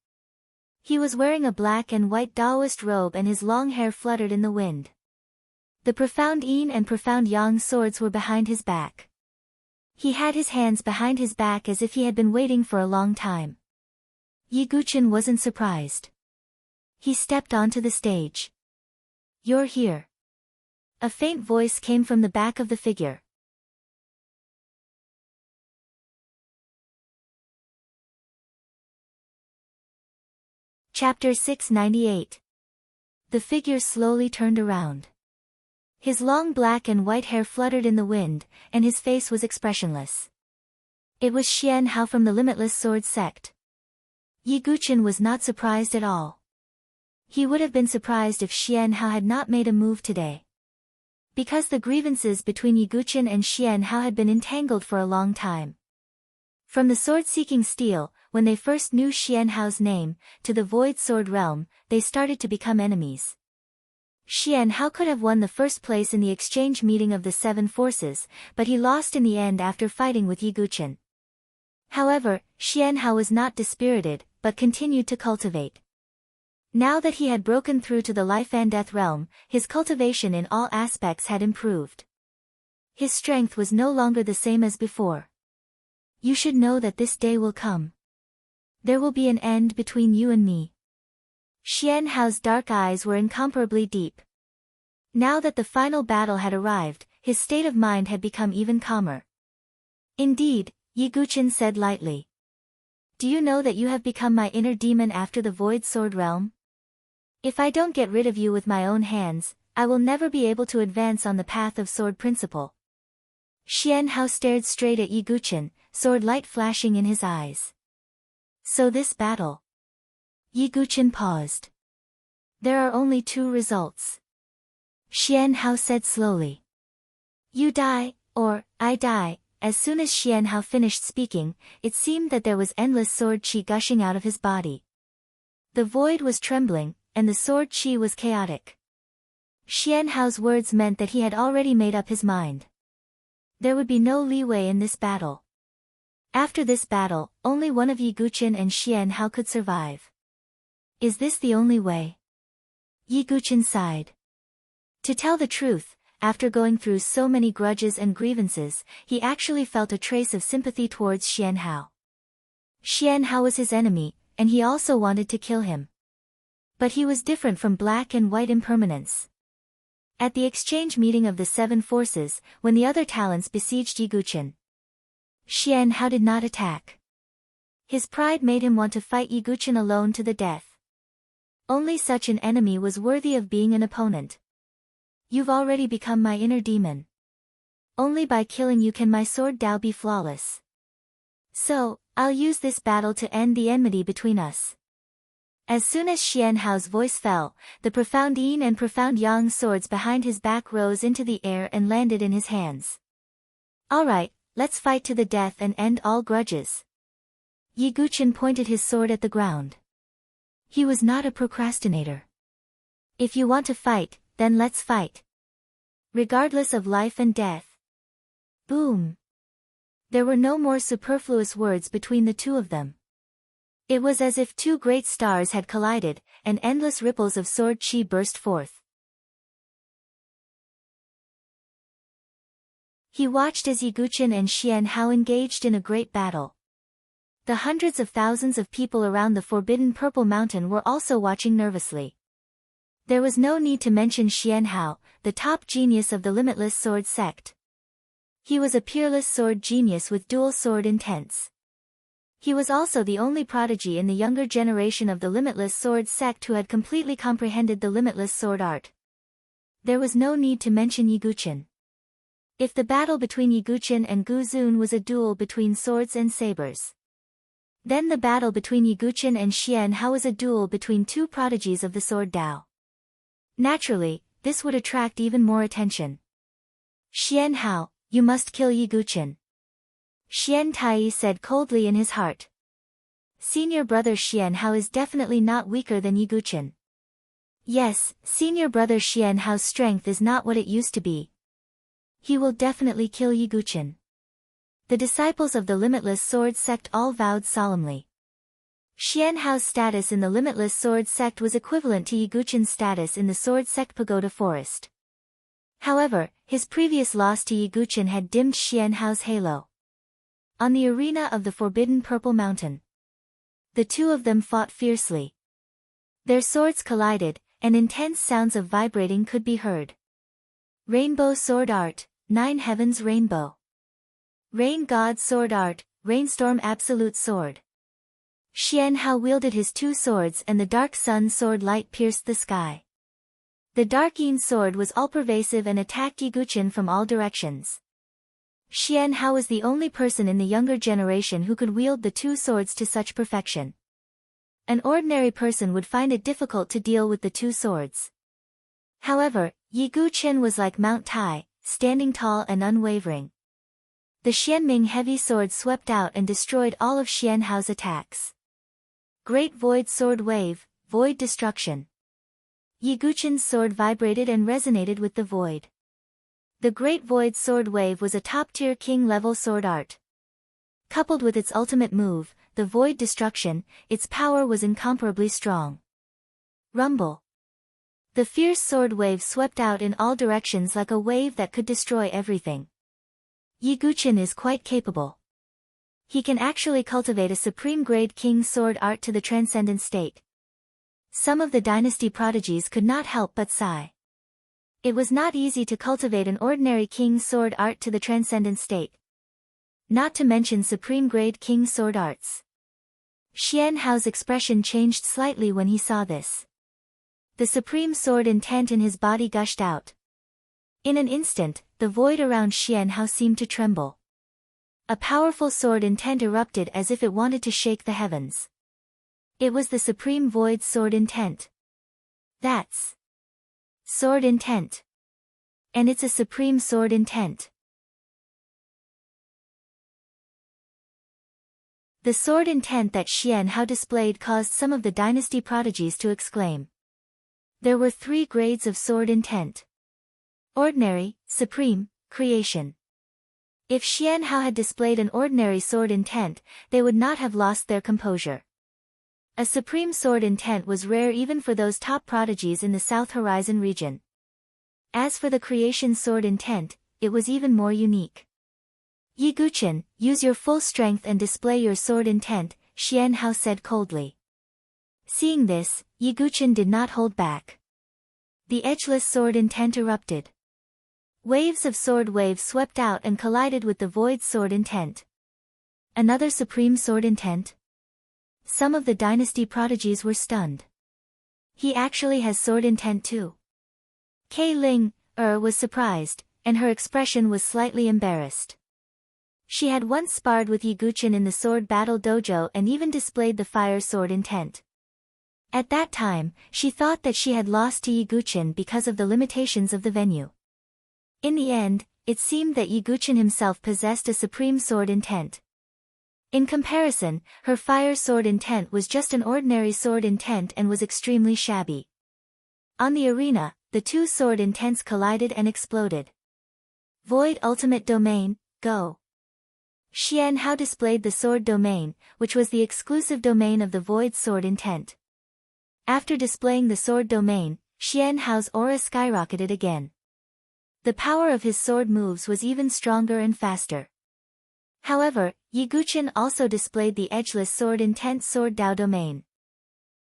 He was wearing a black and white Taoist robe and his long hair fluttered in the wind. The profound yin and profound yang swords were behind his back. He had his hands behind his back as if he had been waiting for a long time. Yi Guqin wasn't surprised. He stepped onto the stage. "You're here." A faint voice came from the back of the figure. Chapter 698. The figure slowly turned around. His long black and white hair fluttered in the wind, and his face was expressionless. It was Xian Hao from the Limitless Sword sect. Yi Guqin was not surprised at all. He would have been surprised if Xian Hao had not made a move today. Because the grievances between Yi Guqin and Xian Hao had been entangled for a long time. From the sword-seeking steel, when they first knew Xian Hao's name, to the Void Sword realm, they started to become enemies. Xian Hao could have won the first place in the exchange meeting of the Seven Forces, but he lost in the end after fighting with Yi Guqin. However, Xian Hao was not dispirited, but continued to cultivate. Now that he had broken through to the life and death realm, his cultivation in all aspects had improved. His strength was no longer the same as before. "You should know that this day will come. There will be an end between you and me." Xian Hao's dark eyes were incomparably deep. Now that the final battle had arrived, his state of mind had become even calmer. "Indeed," Yi Guqin said lightly. "Do you know that you have become my inner demon after the Void Sword realm? If I don't get rid of you with my own hands, I will never be able to advance on the path of sword principle." Xian Hao stared straight at Yi Guqin, sword light flashing in his eyes. "So this battle?" Yi Guqin paused. "There are only two results," Xian Hao said slowly. "You die, or I die." As soon as Xian Hao finished speaking, it seemed that there was endless sword qi gushing out of his body. The void was trembling, and the sword qi was chaotic. Xian Hao's words meant that he had already made up his mind. There would be no leeway in this battle. After this battle, only one of Yi Guqin and Xian Hao could survive. "Is this the only way?" Yi Guqin sighed. To tell the truth, after going through so many grudges and grievances, he actually felt a trace of sympathy towards Xian Hao. Xian Hao was his enemy, and he also wanted to kill him. But he was different from black and white impermanence. At the exchange meeting of the Seven Forces, when the other talents besieged Yi Guqin, Xian Hao did not attack. His pride made him want to fight Yi Guqin alone to the death. Only such an enemy was worthy of being an opponent. "You've already become my inner demon. Only by killing you can my sword Dao be flawless. So, I'll use this battle to end the enmity between us." As soon as Xian Hao's voice fell, the profound yin and profound yang swords behind his back rose into the air and landed in his hands. "All right, let's fight to the death and end all grudges." Yi Guqin pointed his sword at the ground. He was not a procrastinator. "If you want to fight, then let's fight. Regardless of life and death." Boom! There were no more superfluous words between the two of them. It was as if two great stars had collided, and endless ripples of sword qi burst forth. He watched as Yi Guqin and Xian Hao engaged in a great battle. The hundreds of thousands of people around the forbidden Purple Mountain were also watching nervously. There was no need to mention Xian Hao, the top genius of the Limitless Sword sect. He was a peerless sword genius with dual sword intents. He was also the only prodigy in the younger generation of the Limitless Sword sect who had completely comprehended the Limitless Sword art. There was no need to mention Yi Guqin. If the battle between Yi Guqin and Gu Zun was a duel between swords and sabers, then the battle between Yi Guqin and Xian Hao was a duel between two prodigies of the sword Dao. Naturally, this would attract even more attention. "Xian Hao, you must kill Yi Guqin," Xian Tai said coldly in his heart. Senior brother Xian Hao is definitely not weaker than Yi Guqin. Yes, senior brother Xian Hao's strength is not what it used to be. He will definitely kill Yi Guqin. The disciples of the Limitless Sword sect all vowed solemnly. Xianhao's status in the Limitless Sword sect was equivalent to Yi Guqin's status in the Sword sect Pagoda Forest. However, his previous loss to Yi Guqin had dimmed Xianhao's halo. On the arena of the Forbidden Purple Mountain, the two of them fought fiercely. Their swords collided, and intense sounds of vibrating could be heard. Rainbow Sword Art, 9 Heavens Rainbow. Rain God Sword Art, Rainstorm Absolute Sword. Xianhao wielded his two swords and the Dark Sun Sword light pierced the sky. The Dark Yin sword was all-pervasive and attacked Yi Guqin from all directions. Xianhao was the only person in the younger generation who could wield the two swords to such perfection. An ordinary person would find it difficult to deal with the two swords. However, Yi Guqin was like Mount Tai, standing tall and unwavering. The Xianming heavy sword swept out and destroyed all of Xianhao's attacks. Great Void Sword Wave, Void Destruction. Yi Guqin's sword vibrated and resonated with the void. The Great Void Sword Wave was a top-tier king-level sword art. Coupled with its ultimate move, the Void Destruction, its power was incomparably strong. Rumble. The fierce sword wave swept out in all directions like a wave that could destroy everything. Yi Guqin is quite capable. He can actually cultivate a supreme-grade king sword art to the transcendent state. Some of the dynasty prodigies could not help but sigh. It was not easy to cultivate an ordinary king sword art to the transcendent state. Not to mention supreme-grade king sword arts. Xianhao's expression changed slightly when he saw this. The supreme sword intent in his body gushed out. In an instant, the void around Xianhao seemed to tremble. A powerful sword intent erupted as if it wanted to shake the heavens. It was the supreme void sword intent. That's sword intent. And it's a supreme sword intent. The sword intent that Xianhao displayed caused some of the dynasty prodigies to exclaim. There were 3 grades of sword intent. Ordinary, Supreme, Creation. If Xianhao had displayed an ordinary sword intent, they would not have lost their composure. A supreme sword intent was rare even for those top prodigies in the South Horizon region. As for the creation sword intent, it was even more unique. Yi Guqin, use your full strength and display your sword intent, Xianhao said coldly. Seeing this, Yi Guqin did not hold back. The edgeless sword intent erupted. Waves of sword waves swept out and collided with the void sword intent. Another supreme sword intent? Some of the dynasty prodigies were stunned. He actually has sword intent too. Kei Ling, was surprised, and her expression was slightly embarrassed. She had once sparred with Yi Guqin in the sword battle dojo and even displayed the fire sword intent. At that time, she thought that she had lost to Yi Guqin because of the limitations of the venue. In the end, it seemed that Yi Guqin himself possessed a supreme sword intent. In comparison, her fire sword intent was just an ordinary sword intent and was extremely shabby. On the arena, the two sword intents collided and exploded. Void Ultimate Domain, go! Xianhao displayed the sword domain, which was the exclusive domain of the void sword intent. After displaying the sword domain, Xianhao's aura skyrocketed again. The power of his sword moves was even stronger and faster. However, Yi Guqin also displayed the edgeless sword intent sword Dao domain.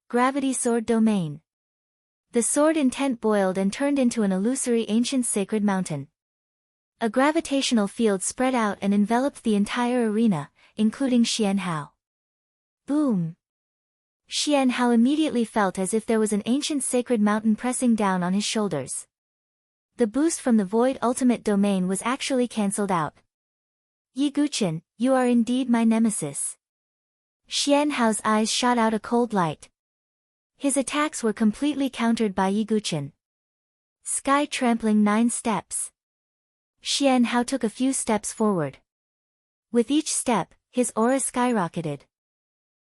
Gravity sword domain. The sword intent boiled and turned into an illusory ancient sacred mountain. A gravitational field spread out and enveloped the entire arena, including Xianhao. Boom! Xianhao immediately felt as if there was an ancient sacred mountain pressing down on his shoulders. The boost from the void ultimate domain was actually cancelled out. Yi Guqin, you are indeed my nemesis. Xianhao's eyes shot out a cold light. His attacks were completely countered by Yi Guqin. Sky trampling 9 steps. Xianhao took a few steps forward. With each step, his aura skyrocketed.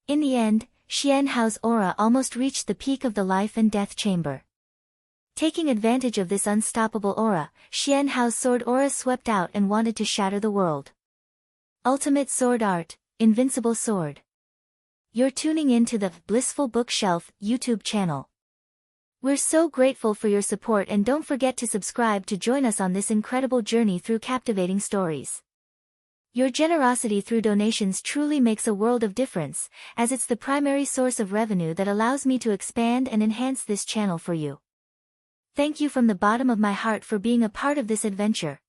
In the end, Xianhao's aura almost reached the peak of the life and death chamber. Taking advantage of this unstoppable aura, Xianhao's sword aura swept out and wanted to shatter the world. Ultimate Sword Art, Invincible Sword. You're tuning in to the Blissful Bookshelf YouTube channel. We're so grateful for your support, and don't forget to subscribe to join us on this incredible journey through captivating stories. Your generosity through donations truly makes a world of difference, as it's the primary source of revenue that allows me to expand and enhance this channel for you. Thank you from the bottom of my heart for being a part of this adventure.